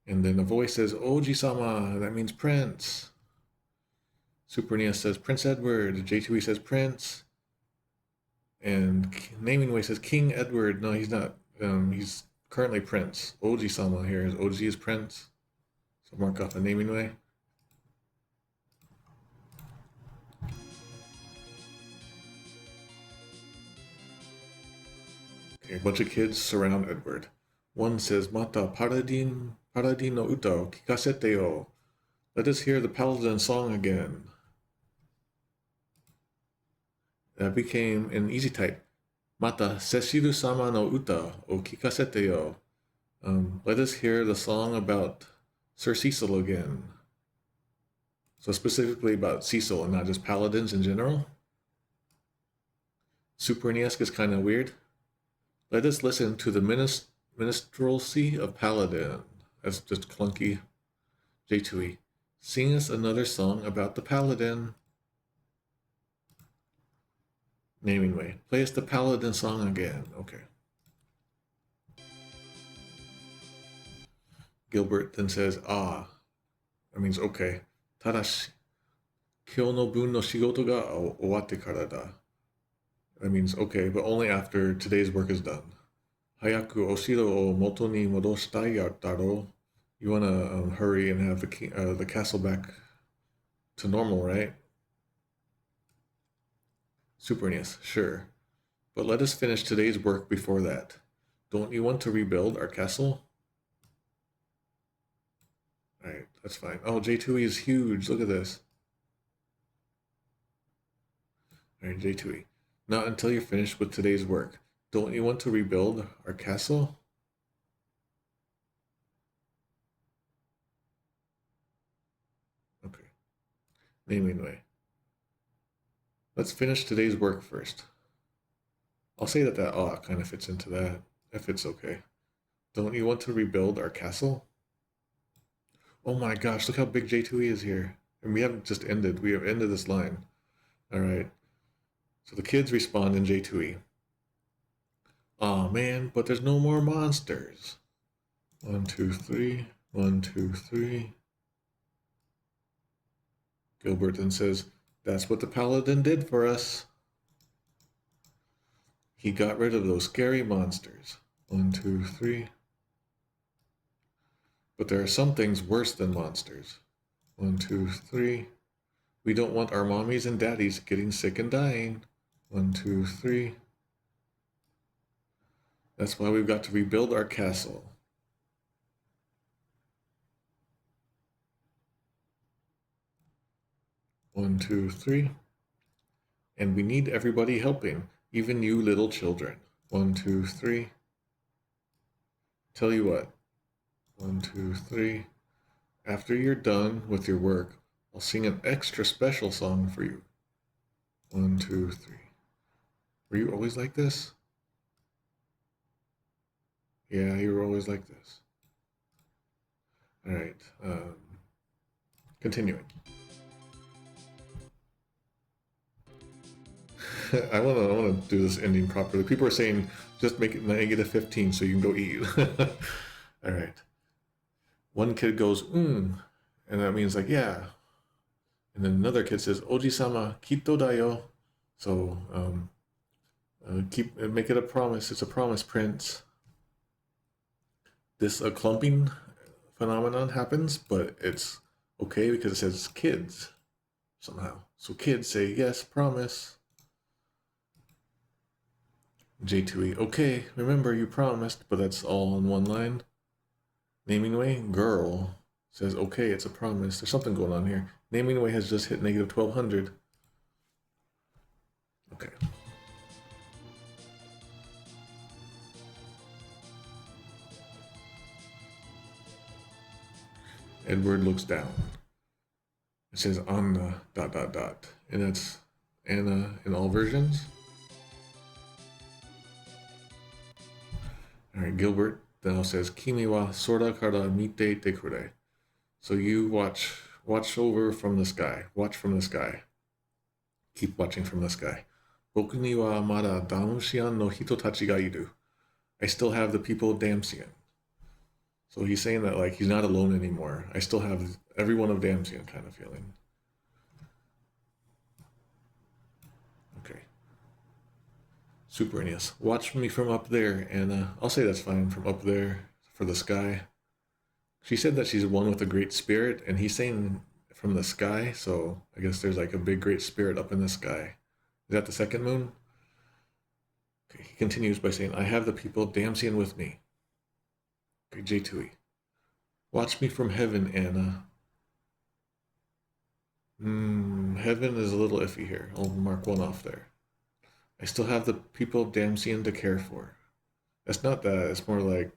Speaker 1: And then a voice says, Oji-sama, that means prince. Super NES says Prince Edward. J2E says prince. And naming way says King Edward. No, he's not. He's currently prince. Oji-sama here is Oji is prince. So mark off the naming way. Okay, a bunch of kids surround Edward. One says, Mata Paradin no uta o kikasete yo. Let us hear the paladin song again. That became an easy type. Mata Cecil sama no uta o kikasete yo. Let us hear the song about Sir Cecil again. So specifically about Cecil and not just paladins in general. Super NES is kind of weird. Let us listen to the minstrelsy of Paladin. That's just clunky. J2E. Sing us another song about the Paladin. Naming way. Play us the Paladin song again. Okay. Gilbert then says, ah. That means okay. Tadashi. Kyou no bun no shigoto ga owatte kara da. That means okay, but only after today's work is done. Hayaku oshiro o moto ni modoshitai daro. You want to hurry and have the castle back to normal, right? Super NES, sure. But let us finish today's work before that. Don't you want to rebuild our castle? Alright, that's fine. Oh, J2E is huge. Look at this. Alright, J2E. Not until you're finished with today's work. Don't you want to rebuild our castle? Okay. Anyway. Let's finish today's work first. I'll say that kind of fits into that, if it's okay. Don't you want to rebuild our castle? Oh my gosh, look how big J2E is here. And we haven't just ended, we have ended this line. Alright. So the kids respond in J2E. Aw man, but there's no more monsters. 1, 2, 3. 1, 2, 3. Gilbert then says, that's what the paladin did for us. He got rid of those scary monsters. 1, 2, 3. But there are some things worse than monsters. 1, 2, 3. We don't want our mommies and daddies getting sick and dying. 1, 2, 3. That's why we've got to rebuild our castle. 1, 2, 3. And we need everybody helping, even you little children. 1, 2, 3. Tell you what. 1, 2, 3. After you're done with your work, I'll sing an extra special song for you. 1, 2, 3. Were you always like this? Yeah, you were always like this. All right. Continuing. I wanna do this ending properly. People are saying just make it -15 so you can go eat. All right. One kid goes, and that means like, yeah. And then another kid says, Oji-sama, kitto da yo. So, make it a promise. It's a promise, Prince. This clumping phenomenon happens, but it's okay because it says kids somehow. So kids say, yes, promise. J2E, okay, remember you promised, but that's all in one line. Naming Way, girl, says, okay, it's a promise. There's something going on here. Naming Way has just hit -1200. Okay. Edward looks down. It says Anna, ... And that's Anna in all versions. Alright, Gilbert now says, Kimi wa sora kara mite te kure. So you watch over from the sky. Watch from the sky. Keep watching from the sky. Boku ni wa mada Damsian no hitotachi ga iru. I still have the people of Damsian. So he's saying that like he's not alone anymore. I still have everyone of Damsian kind of feeling. Okay. Super NES. Watch me from up there, and I'll say that's fine, from up there for the sky. She said that she's one with a great spirit, and he's saying from the sky, so I guess there's like a big great spirit up in the sky. Is that the second moon? Okay, he continues by saying, I have the people of Damsian with me. Okay, J2E. Watch me from heaven, Anna. Heaven is a little iffy here. I'll mark one off there. I still have the people of Damsian to care for. That's not that. It's more like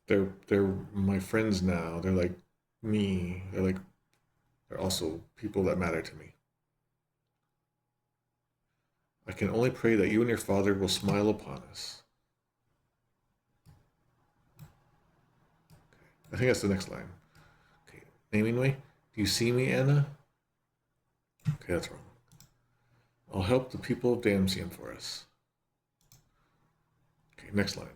Speaker 1: they're my friends now. They're like me. They're also people that matter to me. I can only pray that you and your father will smile upon us. I think that's the next line. Okay, Naming Way. Do you see me, Anna? Okay, that's wrong. I'll help the people of Damsian for us. Okay, next line.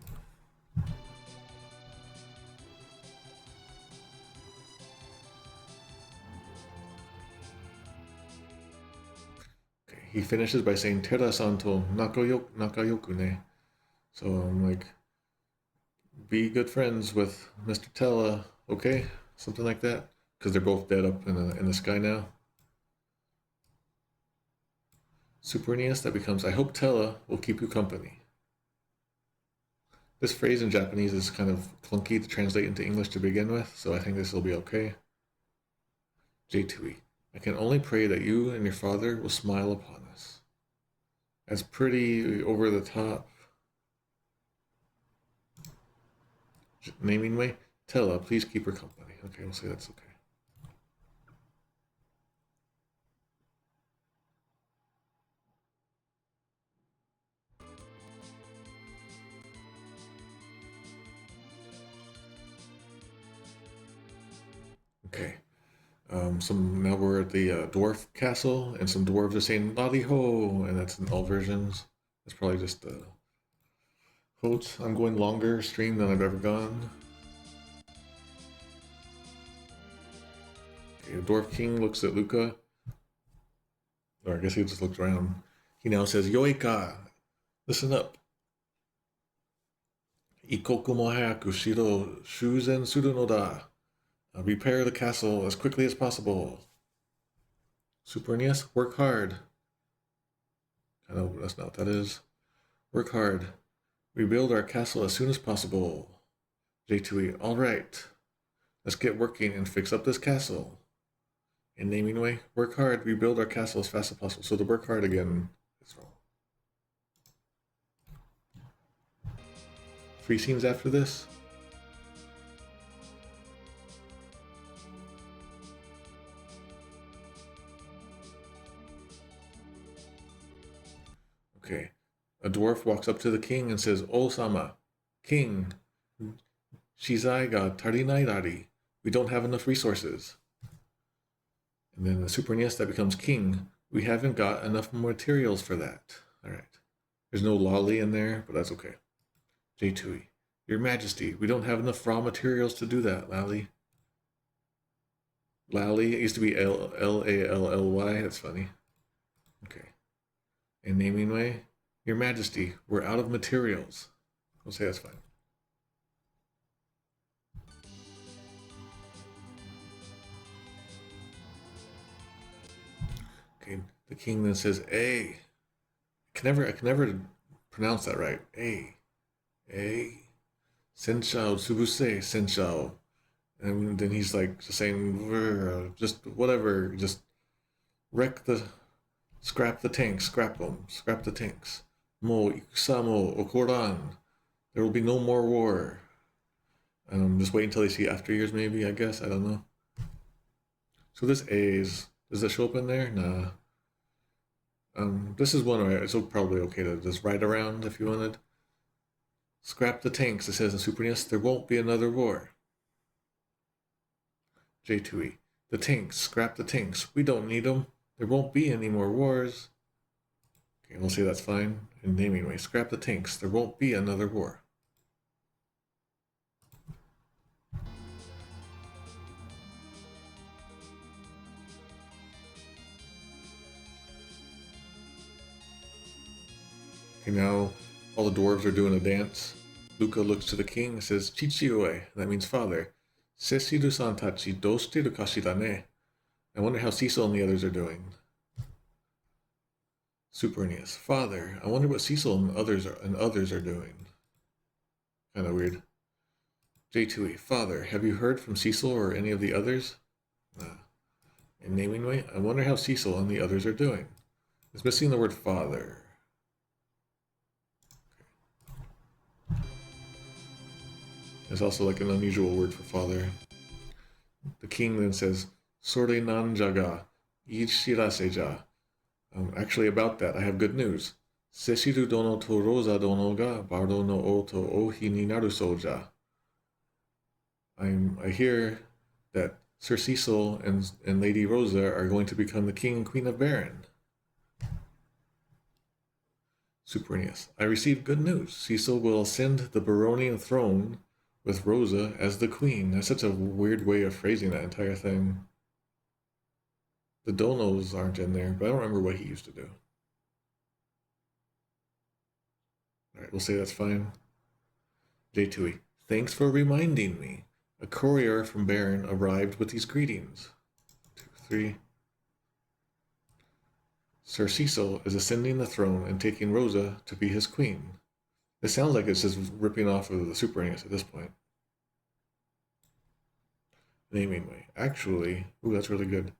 Speaker 1: Okay, he finishes by saying, Tera-san to nakayoku ne. So I'm like, be good friends with Mr. Tella, okay? Something like that. Because they're both dead up in the sky now. Super NES, that becomes, I hope Tella will keep you company. This phrase in Japanese is kind of clunky to translate into English to begin with, so I think this will be okay. J2E. I can only pray that you and your father will smile upon us. That's pretty over the top. Naming way. Tella, please keep her company. Okay, we'll say that's okay. Okay. Now we're at the dwarf castle, and some dwarves are saying "Lottie ho," and that's in all versions. It's probably just quotes. I'm going longer stream than I've ever gone. Okay, the dwarf king looks at Luca, or I guess he just looks around. He now says, "Yoika, listen up. Ikoku mo hayaku shiro shuzen suru no da." Repair the castle as quickly as possible. Super NES, work hard. I know that's not what that is. Work hard. Rebuild our castle as soon as possible. J2E, all right. Let's get working and fix up this castle. In naming way, work hard, rebuild our castle as fast as possible. So the work hard again is wrong. 3 scenes after this. Okay, a dwarf walks up to the king and says, "O-sama, king, shizai ga tarinai rari. We don't have enough resources." And then the Super NES that becomes king, "We haven't got enough materials for that." All right. There's no lolly in there, but that's okay. J2E, Your Majesty, we don't have enough raw materials to do that, Lally. Lally, it used to be L-A-L-L-Y, that's funny. Okay. In naming way, Your Majesty, we're out of materials. We'll say that's fine. Okay, the king then says, "A." I can never pronounce that right. A. Senshao Tsubuse Senshao. And then he's like just saying, just whatever, just scrap the tanks, scrap the tanks. Mo ikusa mo okoran. There will be no more war. Just wait until they see after years, maybe, I guess. I don't know. So this A's, does that show up in there? Nah. This is one where it's probably okay to just write around if you wanted. Scrap the tanks, it says in Super NES, there won't be another war. J2E, the tanks, scrap the tanks. We don't need them. There won't be any more wars. Okay, we'll say that's fine. In naming way, scrap the tanks. There won't be another war. Okay, now all the dwarves are doing a dance. Luca looks to the king and says, "Chichiue," that means father. "Cecilu-san tachi doshiteru kashira ne?" I wonder how Cecil and the others are doing. Super NES, "Father, I wonder what Cecil and others are doing." Kind of weird. J2E, "Father, have you heard from Cecil or any of the others?" Nah. In naming way, I wonder how Cecil and the others are doing. It's missing the word father. There's also like an unusual word for father. The king then says, "Sore nanja ga ishirase ja." Actually, about that, I have good news. Sesiru dono to Rosa dono ga bardo no o to ohi ni naru soja. I hear that Sir Cecil and Lady Rosa are going to become the king and queen of Baron. Super NES, I received good news. Cecil will ascend the baronial throne with Rosa as the queen. That's such a weird way of phrasing that entire thing. The donos aren't in there, but I don't remember what he used to do. Alright, we'll say that's fine. J2E, thanks for reminding me. A courier from Baron arrived with these greetings. 2, 3. Sir Cecil is ascending the throne and taking Rosa to be his queen. It sounds like it's just ripping off of the Super NES at this point. Naming way. Actually, ooh, that's really good.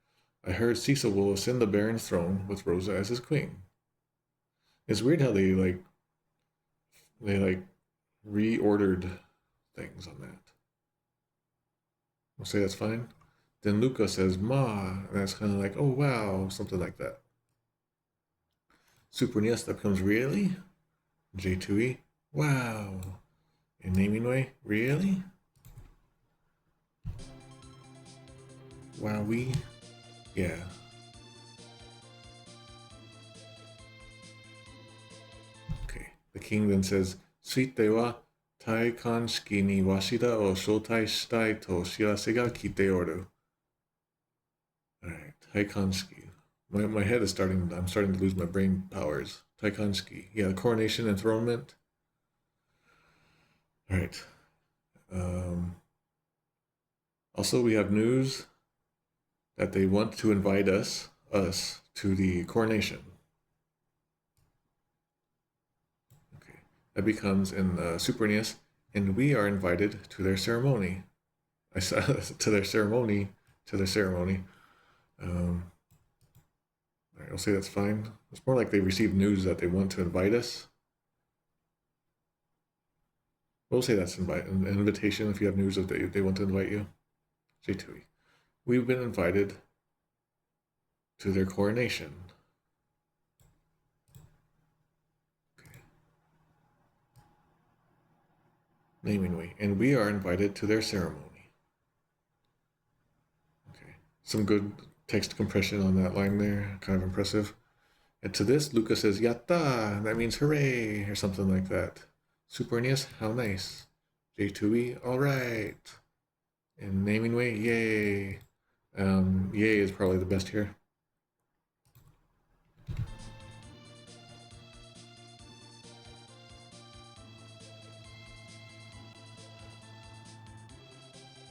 Speaker 1: I heard Cecil will ascend the Baron's throne with Rosa as his queen. It's weird how they reordered things on that. We'll say that's fine. Then Luca says Ma, and that's kind of like, oh wow, something like that. Super NES, that becomes really? J2E, wow. And naming way, really? Wowie, yeah. Okay, the king then says, Suite wa taikanshiki ni washida o shoutai shitai to shirase ga kite oru. Alright, taikanshiki. My head is I'm starting to lose my brain powers. Taikanshiki. Yeah, the coronation enthronement. Alright. Also, we have news that they want to invite us to the coronation. Okay, that becomes in Super NES, and we are invited to their ceremony. I saw to their ceremony. All right, I'll say that's fine. It's more like they received news that they want to invite us. We'll say that's an invitation if you have news that they want to invite you. J2E. We've been invited to their coronation. Okay. Naming way. And we are invited to their ceremony. Okay. Some good text compression on that line there. Kind of impressive. And to this, Luca says, Yatta! That means hooray! Or something like that. Super NES, how nice. J2E, alright. And naming way, yay. Yay is probably the best here.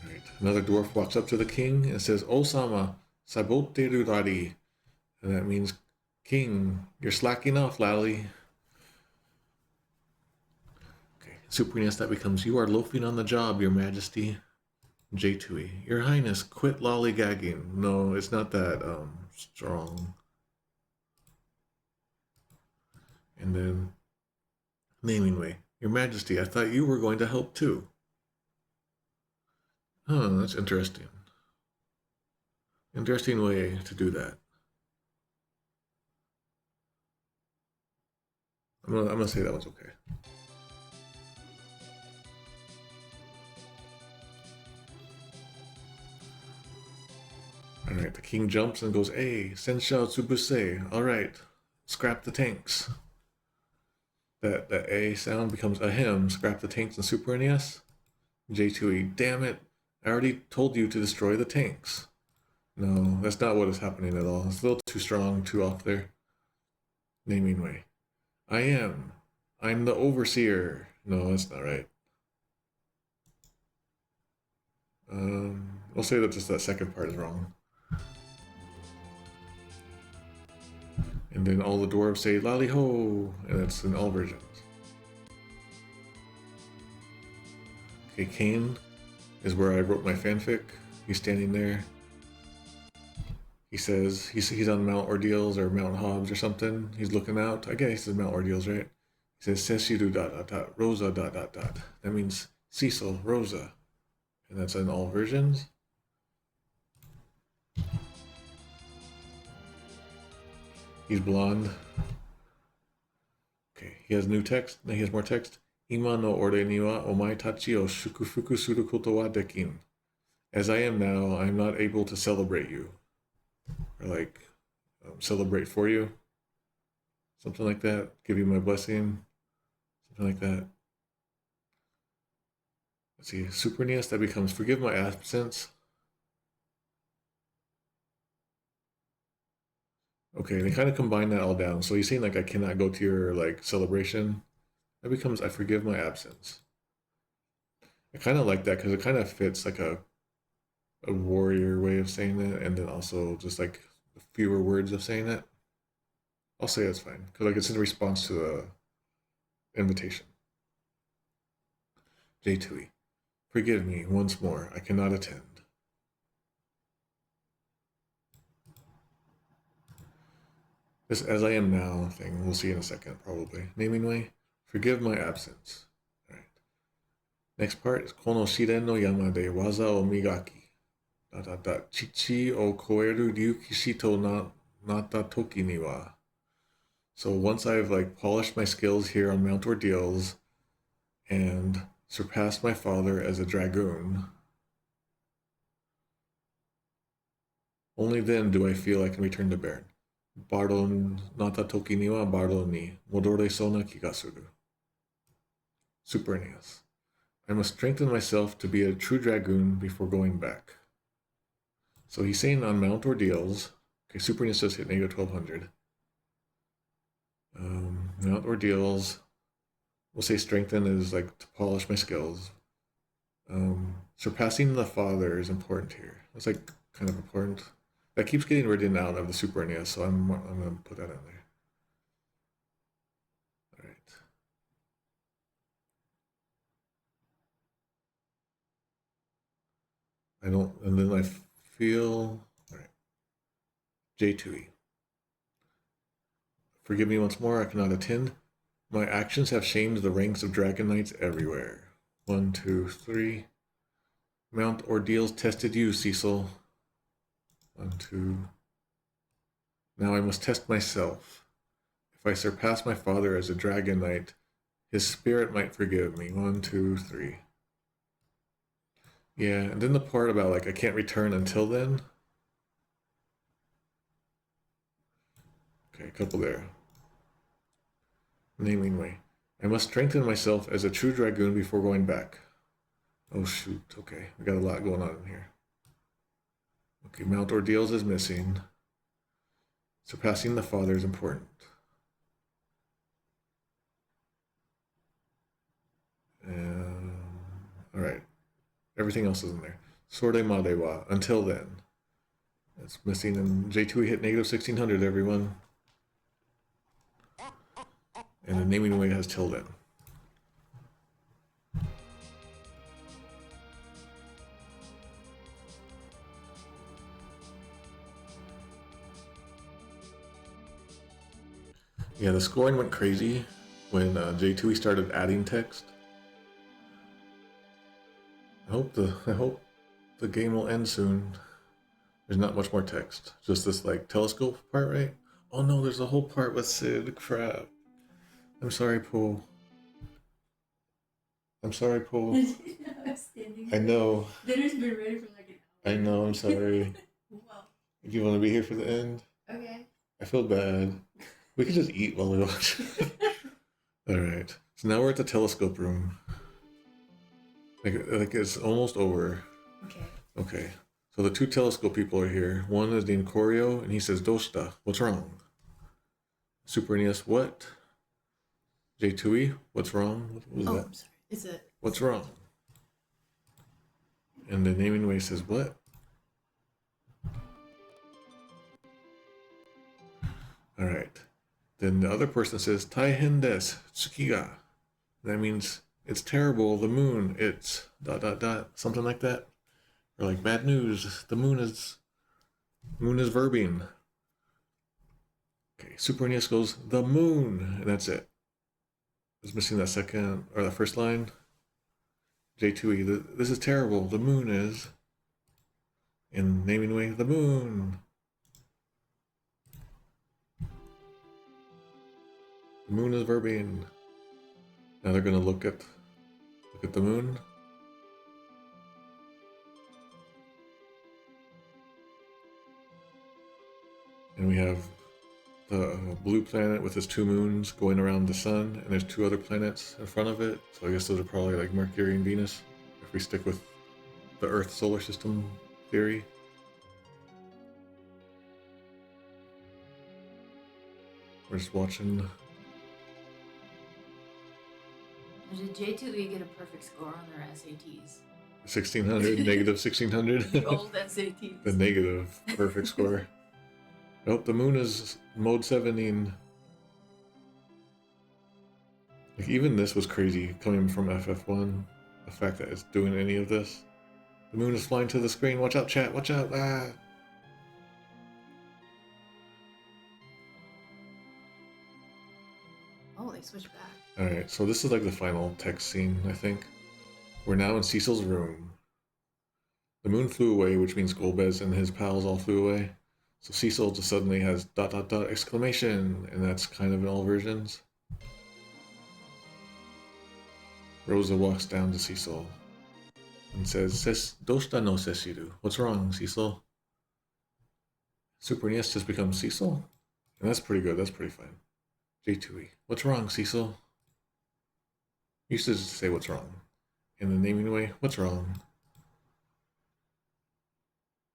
Speaker 1: Alright, another dwarf walks up to the king and says, Osama, saboteru rari. And that means, King, you're slacking off, lally. Okay, Super NES, that becomes, you are loafing on the job, your majesty. J2E, your highness, quit lollygagging. No, it's not that strong. And then, naming way, your majesty, I thought you were going to help too. Huh, that's interesting. Interesting way to do that. I'm gonna say that one's okay. Alright, the king jumps and goes, hey, Senshou Tsubuse. Alright, scrap the tanks. That A sound becomes ahem, scrap the tanks in Super NES. J2E, damn it, I already told you to destroy the tanks. No, that's not what is happening at all. It's a little too strong, too off there. Naming way. I'm the overseer. No, that's not right. We'll say that just that second part is wrong. And then all the dwarves say lolly ho, and that's in all versions. Okay, Kane is where I wrote my fanfic. He's standing there. He says he's on Mount Ordeals or Mount Hobbs or something. He's looking out. I guess he says Mount Ordeals, right? He says Cecil Rosa ... That means Cecil Rosa, and that's in all versions. He's blonde. Okay, he has new text. He has more text. Ima no ore ni wa omae tachi o shukufuku suru koto wa dekin. As I am now, I'm not able to celebrate you. Or like, celebrate for you. Something like that. Give you my blessing. Something like that. Let's see. Super NES, that becomes forgive my absence. Okay, they kind of combine that all down. So he's saying like I cannot go to your like celebration. That becomes I forgive my absence. I kind of like that because it kind of fits like a warrior way of saying it, and then also just like fewer words of saying it. I'll say that's fine because like it's in response to the invitation. J2E. Forgive me once more, I cannot attend. This as I am now thing, we'll see in a second probably. Naming way, forgive my absence. Alright. Next part is Kono shiren no yama de waza o migaki. Chichi o koeru ryukishi to nata toki ni wa. So once I've like polished my skills here on Mount Ordeals and surpassed my father as a dragoon, only then do I feel I can return to Baron. Bardo nata toki ni wa bardo ni modore sona kiga suru. Super Aeneas. I must strengthen myself to be a true dragoon before going back. So he's saying on Mount Ordeals, okay, Super Aeneas just hit negative 1200. Mount Ordeals, we'll say strengthen is like to polish my skills. Surpassing the father is important here. It's like kind of important. That keeps getting written out of the Super Aeneas, so I'm going to put that in there. All right. And then I feel, all right. J2E. Forgive me once more, I cannot attend. My actions have shamed the ranks of Dragon Knights everywhere. 1, 2, 3. Mount Ordeals tested you, Cecil. 1, 2. Now I must test myself. If I surpass my father as a Dragon Knight, his spirit might forgive me. 1, 2, 3. Yeah, and then the part about like I can't return until then. Okay, a couple there. Naming way. I must strengthen myself as a true dragoon before going back. Oh shoot, okay. We got a lot going on in here. Okay, Mount Ordeals is missing. Surpassing the father is important. Alright. Everything else is in there. Sorde Madewa, until then. It's missing, and J2E hit negative 1600, everyone. And the naming way has till then. Yeah, the scoring went crazy when J2E started adding text. I hope the game will end soon. There's not much more text. Just this like telescope part, right? Oh no, there's a whole part with Sid. Crap. I'm sorry, Paul. I'm sorry, Paul. I know.
Speaker 4: Dinner's been ready for like an hour.
Speaker 1: I know, I'm sorry.
Speaker 4: Wow.
Speaker 1: Do you want to be here for the end?
Speaker 4: Okay.
Speaker 1: I feel bad. We could just eat while we watch. Alright. So now we're at the telescope room. Like it's almost over.
Speaker 4: Okay.
Speaker 1: Okay. So the two telescope people are here. One is named Koryo, and he says, Doshita, what's wrong? Super Aeneas, what? J2E, what's wrong? What was that?
Speaker 4: I'm sorry. It's a...
Speaker 1: What's wrong? And the naming way says, what? Alright. Then the other person says, Taihen desu, tsuki ga. That means, it's terrible, the moon, it's ... something like that. Or like, bad news, the moon is verbing. Okay, Super Aeneas goes, the moon, and that's it. I was missing that second, or the first line. J2E, this is terrible, the moon is. In naming way, the moon. The moon is verbing. Now they're gonna look at the moon. And we have the blue planet with its two moons going around the sun, and there's two other planets in front of it. So I guess those are probably like Mercury and Venus, if we stick with the Earth solar system theory. We're just watching.
Speaker 4: Did J2E get a perfect score on their SATs?
Speaker 1: 1600, negative 1600.
Speaker 4: The old SATs.
Speaker 1: The negative perfect score. Nope, the moon is mode 17. Like even this was crazy coming from FF1. the fact that it's doing any of this. The moon is flying to the screen. Watch out, chat. Watch out. Ah.
Speaker 4: Oh, they switched back.
Speaker 1: Alright, so this is like the final text scene, I think. We're now in Cecil's room. The moon flew away, which means Golbez and his pals all flew away. So Cecil just suddenly has ... exclamation, and that's kind of in all versions. Rosa walks down to Cecil and says, Doshita no Cecilu? What's wrong, Cecil? Super NES just becomes Cecil? And that's pretty good, that's pretty fine. J2E. What's wrong, Cecil? You used to just say what's wrong. In the naming way, what's wrong?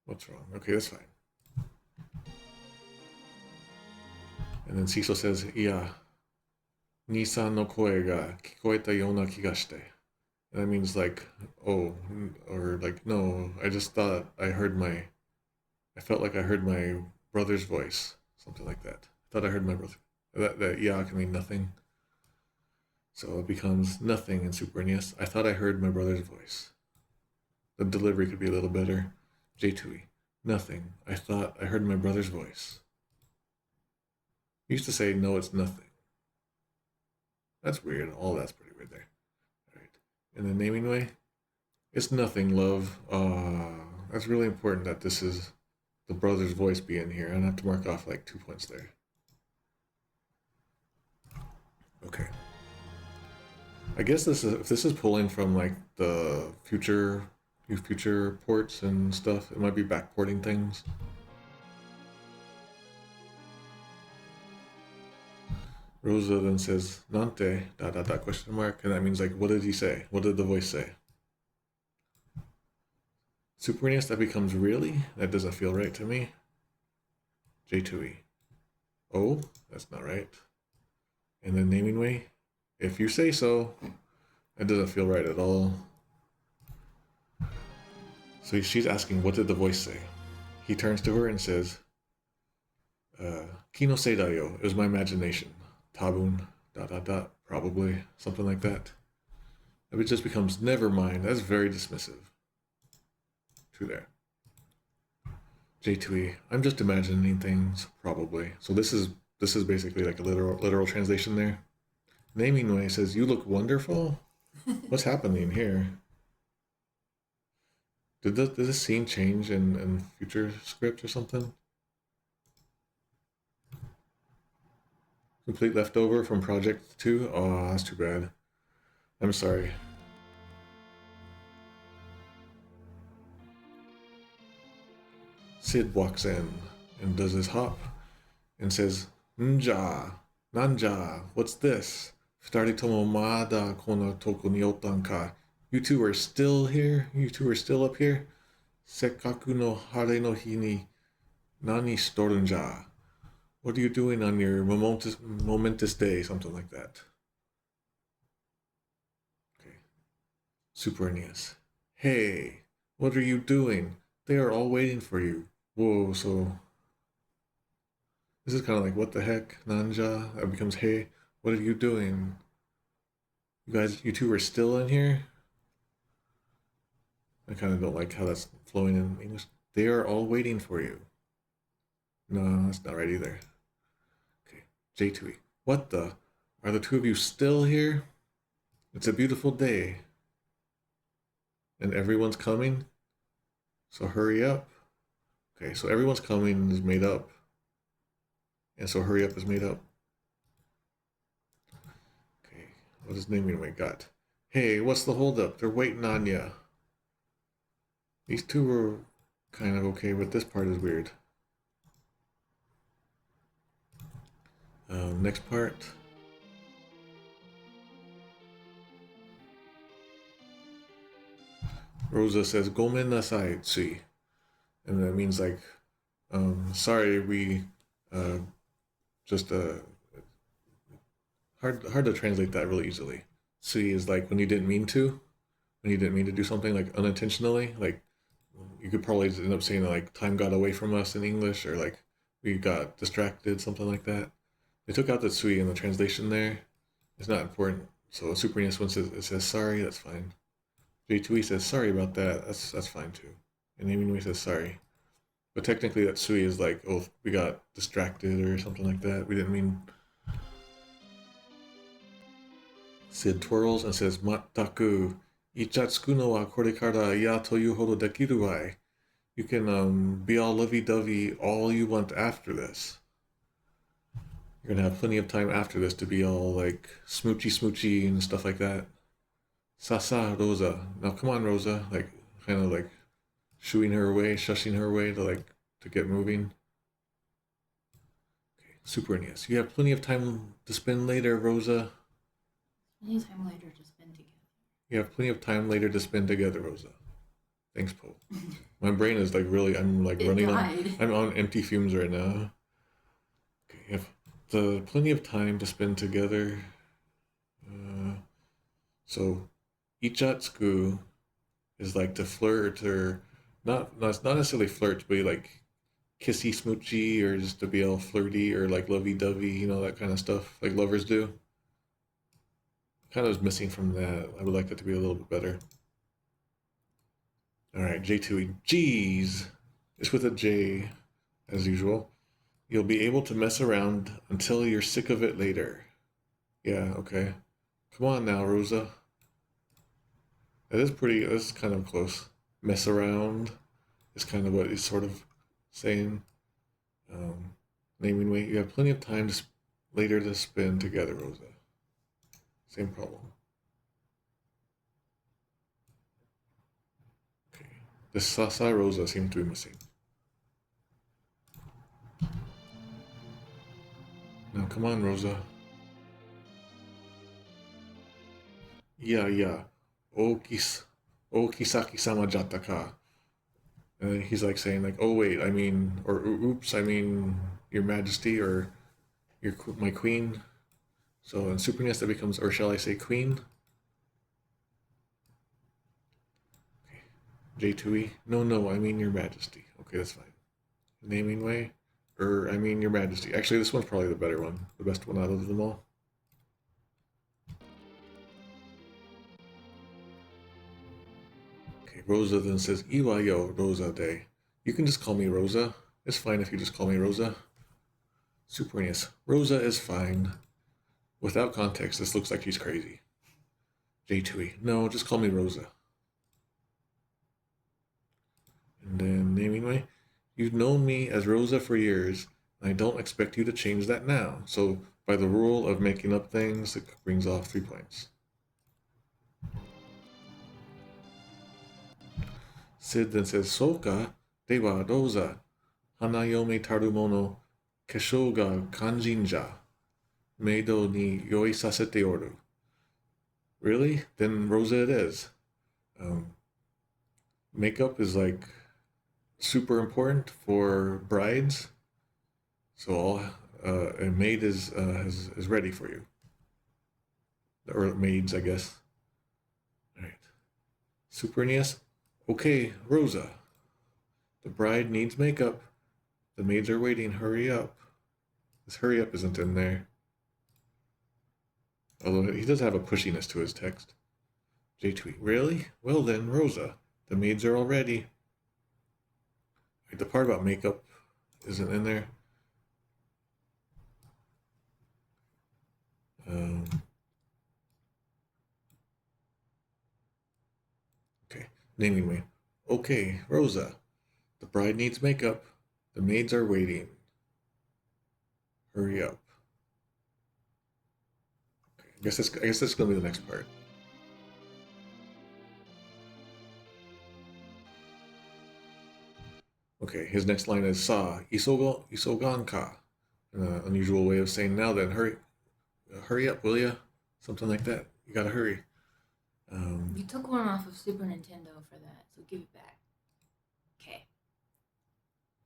Speaker 1: What's wrong? Okay, that's fine. And then Cecil says, Iya, Nisan no koe ga kikoeta yona kiga shite. And that means like, oh, or like, no, I just thought I felt like I heard my brother's voice. Something like that. I thought I heard my brother. That yeah can mean nothing. So it becomes nothing in Super NES. I thought I heard my brother's voice. The delivery could be a little better. J2E. Nothing. I thought I heard my brother's voice. You used to say, no, it's nothing. That's weird. All that's pretty weird there. Alright. In the naming way, it's nothing, love. That's really important that this is the brother's voice being here. I'm gonna have to mark off like 2 points there. Okay. I guess if this is pulling from like the future ports and stuff, it might be backporting things. Rosa then says, Nante, ... question mark, and that means like, what did he say? What did the voice say? Super NES, that becomes really? That doesn't feel right to me. J2E. Oh, that's not right. In the naming way, if you say so, that doesn't feel right at all. So she's asking, what did the voice say? He turns to her and says, Kino seidayo, it was my imagination. Tabun, ... probably, something like that. If it just becomes never mind, that's very dismissive. True there. J2E, I'm just imagining things, probably. So this is basically like a literal translation there. Naming way says, you look wonderful? What's happening here? Did this scene change in future script or something? Complete leftover from Project 2? Oh, that's too bad. I'm sorry. Sid walks in and does his hop and says, Nanja, what's this? Futari tomo mada kono toko ni otan ka. You two are still here? You two are still up here? Sekkaku no hare no hi ni nani shitoru. What are you doing on your momentous day? Something like that. Okay. Super NES. Hey, what are you doing? They are all waiting for you. Whoa, so this is kind of like, what the heck, Nanja? That becomes, hey, what are you doing? You two are still in here? I kind of don't like how that's flowing in English. They are all waiting for you. No, that's not right either. Okay, J2E. What the? Are the two of you still here? It's a beautiful day. And everyone's coming? So hurry up. Okay, so everyone's coming is made up. And so hurry up is made up. Okay, what is naming we got? Hey, what's the holdup? They're waiting on ya. These two were kind of okay, but this part is weird. Next part. Rosa says, Gomen nasai, tsui. And that means like, sorry, we hard to translate that really easily. Tsui is like when you didn't mean to do something, like unintentionally. Like you could probably end up saying like time got away from us in English, or like we got distracted, something like that. They took out the tsui in the translation there. It's not important. So Super NES, once it says sorry, that's fine. J2E says, sorry about that. That's fine too. And Naming says, sorry. But technically that Sui is like, oh, we got distracted or something like that. We didn't mean... Sid twirls and says, Mataku, ichatsuku no wa kore kara ya toyu hodo dekiru wai. You can be all lovey-dovey all you want after this. You're gonna have plenty of time after this to be all like smoochy and stuff like that. Sasa Rosa. Now come on, Rosa. Like, kind of like shooing her away, shushing her away to get moving. Okay, Super NES. You have plenty of time to spend later, Rosa.
Speaker 4: Plenty of time later to spend together.
Speaker 1: You have plenty of time later to spend together, Rosa. Thanks, Poe. My brain is like really, I'm like running on, I'm on empty fumes right now. Okay, you have plenty of time to spend together. So, ichatsuku is like to flirt, or not necessarily flirt, but like kissy smoochy, or just to be all flirty or like lovey-dovey, you know, that kind of stuff like lovers do. Kind of was missing from that. I would like that to be a little bit better. All right, J2E. Jeez. It's with a J, as usual. You'll be able to mess around until you're sick of it later. Yeah, okay. Come on now, Rosa. That's kind of close. Mess around is kind of what he's sort of saying. Naming way. You have plenty of time later to spend together, Rosa. Same problem. Okay. The Sasa Rosa seems to be missing. Now come on, Rosa. Yeah. Okisaki-sama jataka. And he's like saying like, oh wait, I mean, or oops, I mean, Your Majesty, or my queen. So in Super NES that becomes, or shall I say queen? Okay. J2E. No, I mean Your Majesty. Okay, that's fine. Naming way, I mean Your Majesty. Actually, this one's probably the better one, the best one out of them all. Rosa then says, Iwayo Rosa Day. You can just call me Rosa. It's fine if you just call me Rosa. Super NES. Rosa is fine. Without context, this looks like she's crazy. J2E. No, just call me Rosa. And then naming way. You've known me as Rosa for years, and I don't expect you to change that now. So by the rule of making up things, it brings off 3 points. Sid then says, Soka, dewa Rosa, hanayome tarumono, kesho ga kanjinja, meido ni yoi sasete oru. Really? Then Rosa it is. Makeup is like super important for brides. So a maid is ready for you. Or maids, I guess. All right. Super NES. Okay, Rosa. The bride needs makeup. The maids are waiting. Hurry up. This hurry up isn't in there. Although he does have a pushiness to his text. J2E. Really? Well then, Rosa. The maids are all ready. Right, the part about makeup isn't in there. Okay. Naming way. Okay, Rosa. The bride needs makeup. The maids are waiting. Hurry up. Okay, I guess that's gonna be the next part. Okay, his next line is Sa isoganka. An unusual way of saying now then, hurry up, will ya? Something like that. You gotta hurry.
Speaker 4: You took one off of Super Nintendo for that, so give it back. Okay.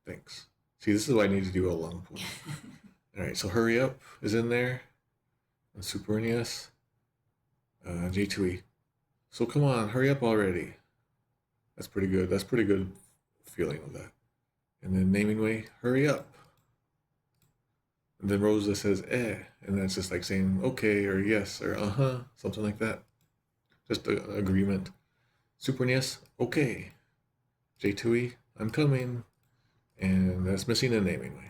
Speaker 1: Thanks. See, this is why I need to do a long pool. All right, so hurry up is in there. On Super NES. J2E. So come on, hurry up already. That's pretty good. That's pretty good feeling of that. And then naming way, hurry up. And then Rosa says, and that's just like saying okay or yes or something like that. Just an agreement. Super NES, okay. J2E, I'm coming. And that's missing a naming way.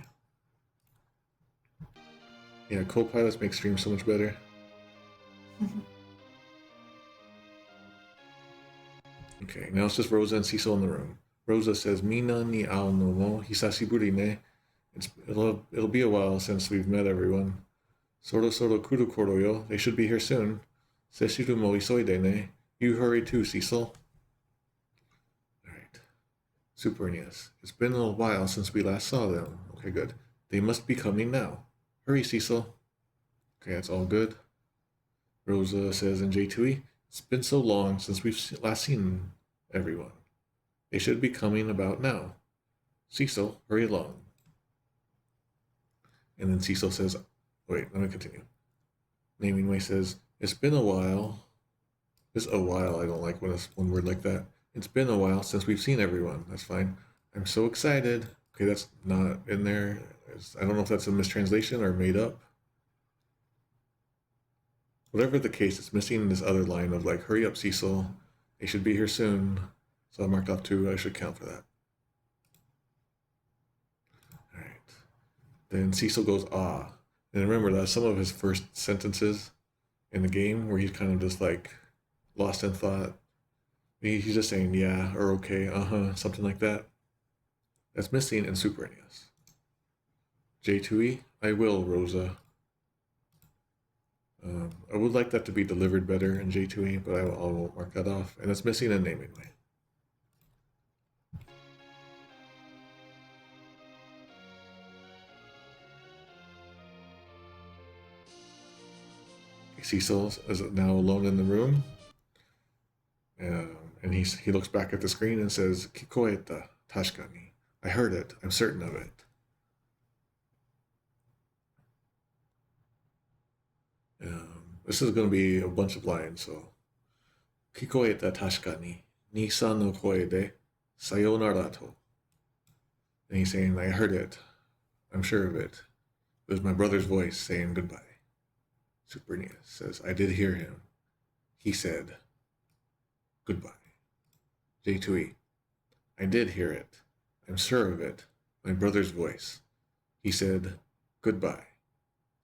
Speaker 1: Yeah, co-pilots make streams so much better. Okay, now it's just Rosa and Cecil in the room. Rosa says, Mina ni ao no mo hisashiburi ne. It'll be a while since we've met everyone. Soro soro kuru koro yo. They should be here soon. Seshiru mo isoide ne. You hurry too, Cecil. Alright. Super NES. It's been a while since we last saw them. Okay, good. They must be coming now. Hurry, Cecil. Okay, that's all good. Rosa says in J2E, it's been so long since we've last seen everyone. They should be coming about now. Cecil, hurry along. And then Cecil says, wait, let me continue. Naming Way says, it's been a while. It's a while. I don't like when it's one word like that. It's been a while since we've seen everyone. That's fine. I'm so excited. Okay, that's not in there. I don't know if that's a mistranslation or made up. Whatever the case, it's missing this other line of like, hurry up, Cecil. They should be here soon. So I marked off 2. I should count for that. All right. Then Cecil goes, ah. And remember, that's some of his first sentences in the game where he's kind of just like lost in thought. He's just saying, yeah, or okay, uh-huh, something like that. That's missing in Super NES. J2E, I will, Rosa. I would like that to be delivered better in J2E, but I won't mark that off. And it's missing in Naming Way. Cecil is now alone in the room. And he looks back at the screen and says, Kikoeta, tashikani. I heard it. I'm certain of it. This is going to be a bunch of lines, so. Kikoeta tashikani, ni-san no koe de sayonara to. And he's saying, I heard it. I'm sure of it. It was my brother's voice saying goodbye. Super NES says, I did hear him. He said, goodbye. J2E, I did hear it. I'm sure of it. My brother's voice. He said, goodbye.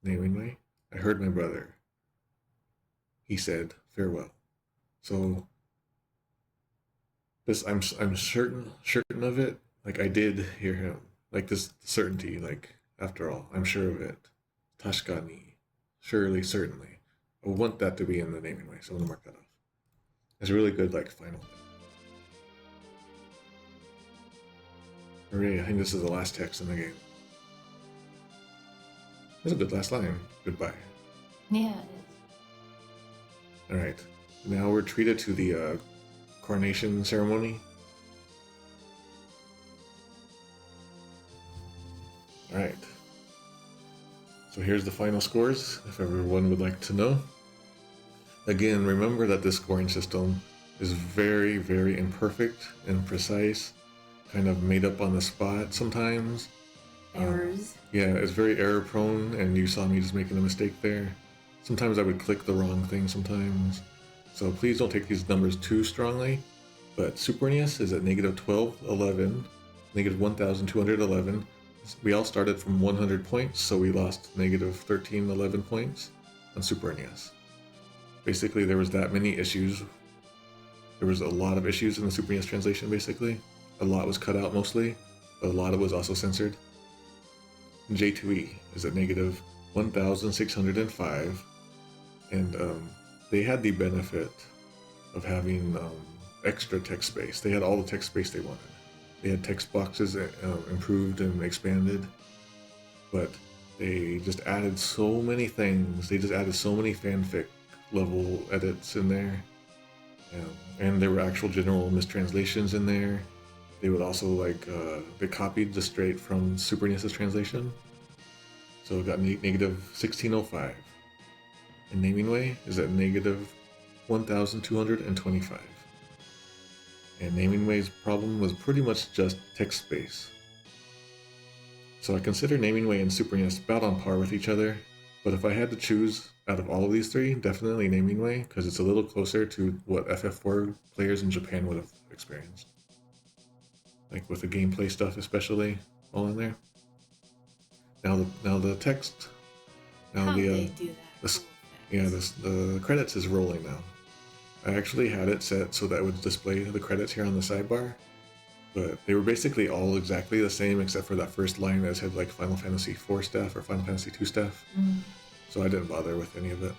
Speaker 1: Naming Way, I heard my brother. He said, farewell. So this, I'm certain of it. Like I did hear him. Like this certainty, like after all, I'm sure of it. Tashikani. Surely, certainly. I want that to be in the Naming Way, so I'm gonna mark that off. It's a really good, like, final thing. Hooray, I think this is the last text in the game. That's a good last line. Goodbye.
Speaker 4: Yeah, it is.
Speaker 1: Alright, now we're treated to the Coronation Ceremony. Alright. So here's the final scores, if everyone would like to know. Again, remember that this scoring system is very, very imperfect and precise, kind of made up on the spot sometimes.
Speaker 4: Errors.
Speaker 1: Yeah, it's very error prone, and you saw me just making a mistake there. Sometimes I would click the wrong thing sometimes. So please don't take these numbers too strongly. But Super NES is at negative 1211, negative 1211. We all started from 100 points, so we lost negative 1311 points on Super NES. Basically, there was that many issues. There was a lot of issues in the Super NES translation, basically. A lot was cut out mostly, but a lot of it was also censored. J2E is at negative 1605, and they had the benefit of having extra text space. They had all the text space they wanted. They had text boxes improved and expanded, but they just added so many things. They just added so many fanfic level edits in there, and there were actual general mistranslations in there. They would also they copied just straight from Super NES's translation, so it got negative 1605. And Naming Way is at negative 1225. And Naming Way's problem was pretty much just text space. So I consider Naming Way and Super NES about on par with each other. But if I had to choose out of all of these three, definitely Naming Way, because it's a little closer to what FF4 players in Japan would have experienced. Like with the gameplay stuff especially, all in there. Now the text, now
Speaker 4: How
Speaker 1: the
Speaker 4: they do that?
Speaker 1: the credits is rolling now. I actually had it set so that it would display the credits here on the sidebar, but they were basically all exactly the same except for that first line that said like Final Fantasy IV stuff or Final Fantasy II stuff. So I didn't bother with any of it.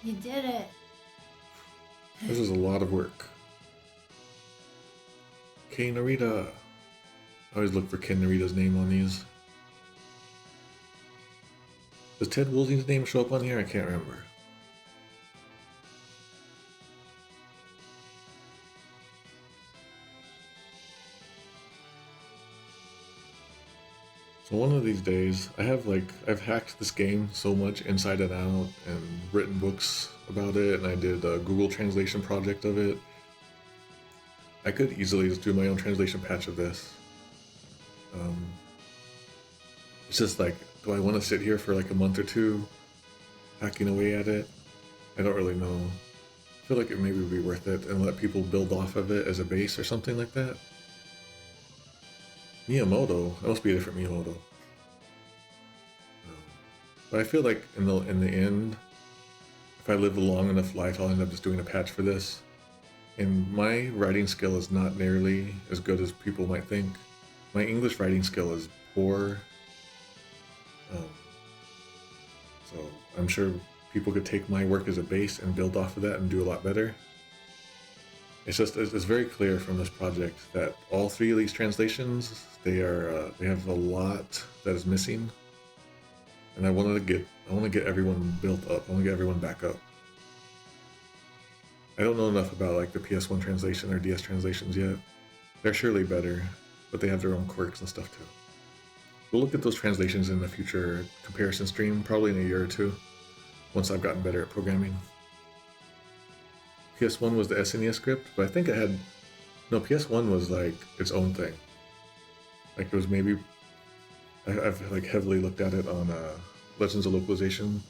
Speaker 4: You did it.
Speaker 1: This was a lot of work. Kei Narita. I always look for Ken Narita's name on these. Does Ted Woolsey's name show up on here? I can't remember. So one of these days, I've hacked this game so much inside and out and written books about it, and I did a Google translation project of it. I could easily just do my own translation patch of this. It's just like, do I want to sit here for like a month or two hacking away at it? I don't really know. I feel like it maybe would be worth it and let people build off of it as a base or something like that. Miyamoto? That must be a different Miyamoto. But I feel like in the end, if I live a long enough life, I'll end up just doing a patch for this. And my writing skill is not nearly as good as people might think. My English writing skill is poor. So I'm sure people could take my work as a base and build off of that and do a lot better. It's very clear from this project that all three of these translations, they have a lot that is missing. And I want to get everyone built up. I want to get everyone back up. I don't know enough about like the PS1 translation or DS translations yet. They're surely better, but they have their own quirks and stuff too. We'll look at those translations in the future comparison stream, probably in a year or two, once I've gotten better at programming. PS1 was the SNES script, but I think PS1 was like its own thing. Like it was maybe, I've like heavily looked at it on Legends of Localization.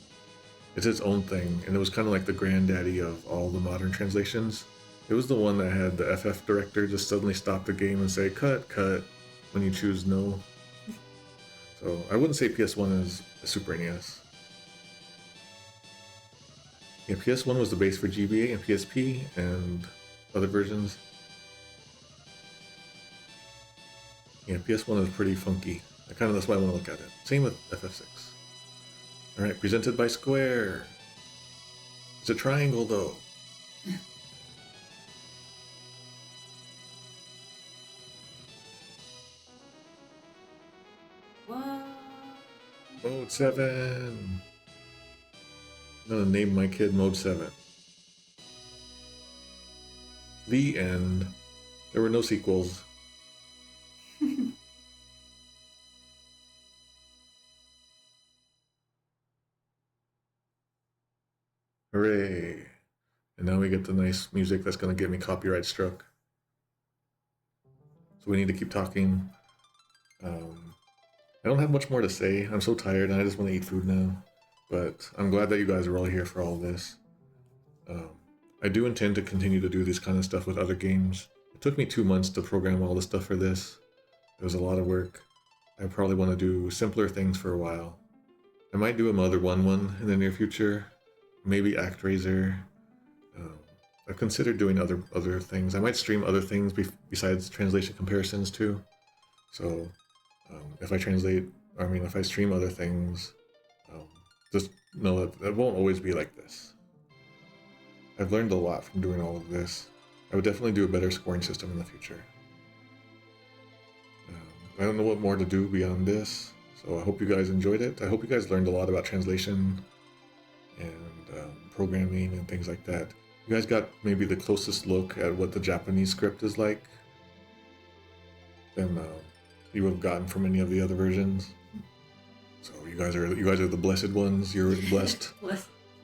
Speaker 1: It's its own thing, and it was kind of like the granddaddy of all the modern translations. It was the one that had the FF director just suddenly stop the game and say, cut, when you choose no. So I wouldn't say PS1 is a Super NES. Yeah, PS1 was the base for GBA and PSP and other versions. Yeah, PS1 is pretty funky. That's why I want to look at it. Same with FF6. Alright, presented by Square. It's a triangle though.
Speaker 4: What?
Speaker 1: Mode 7. I'm gonna name my kid Mode 7. The end. There were no sequels. Hooray. And now we get the nice music that's gonna get me copyright struck. So we need to keep talking. I don't have much more to say. I'm so tired and I just want to eat food now. But I'm glad that you guys are all here for all this. I do intend to continue to do this kind of stuff with other games. It took me 2 months to program all the stuff for this. It was a lot of work. I probably want to do simpler things for a while. I might do a Mother 1 in the near future. Maybe ActRaiser. I've considered doing other things. I might stream other things besides translation comparisons too. So if I stream other things, just know that it won't always be like this. I've learned a lot from doing all of this. I would definitely do a better scoring system in the future. I don't know what more to do beyond this, so I hope you guys enjoyed it. I hope you guys learned a lot about translation and programming and things like that. You guys got maybe the closest look at what the Japanese script is like than you would have gotten from any of the other versions. So you guys are the blessed ones. You're blessed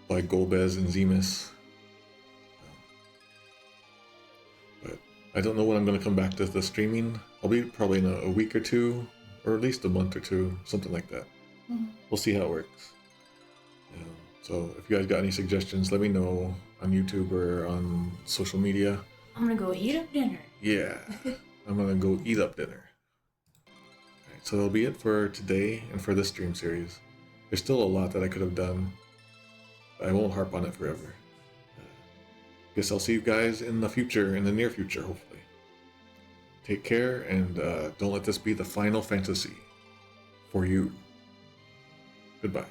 Speaker 1: by Golbez and Zemus. But I don't know when I'm going to come back to the streaming. I'll be probably in a week or two, or at least a month or two, something like that. We'll see how it works. So if you guys got any suggestions, let me know on YouTube or on social media.
Speaker 4: I'm gonna go heat up dinner.
Speaker 1: Yeah, I'm gonna go eat up dinner. Alright, so that'll be it for today and for this stream series. There's still a lot that I could have done. I won't harp on it forever. Guess I'll see you guys in the future, in the near future, hopefully. Take care, and don't let this be the final fantasy for you. Goodbye.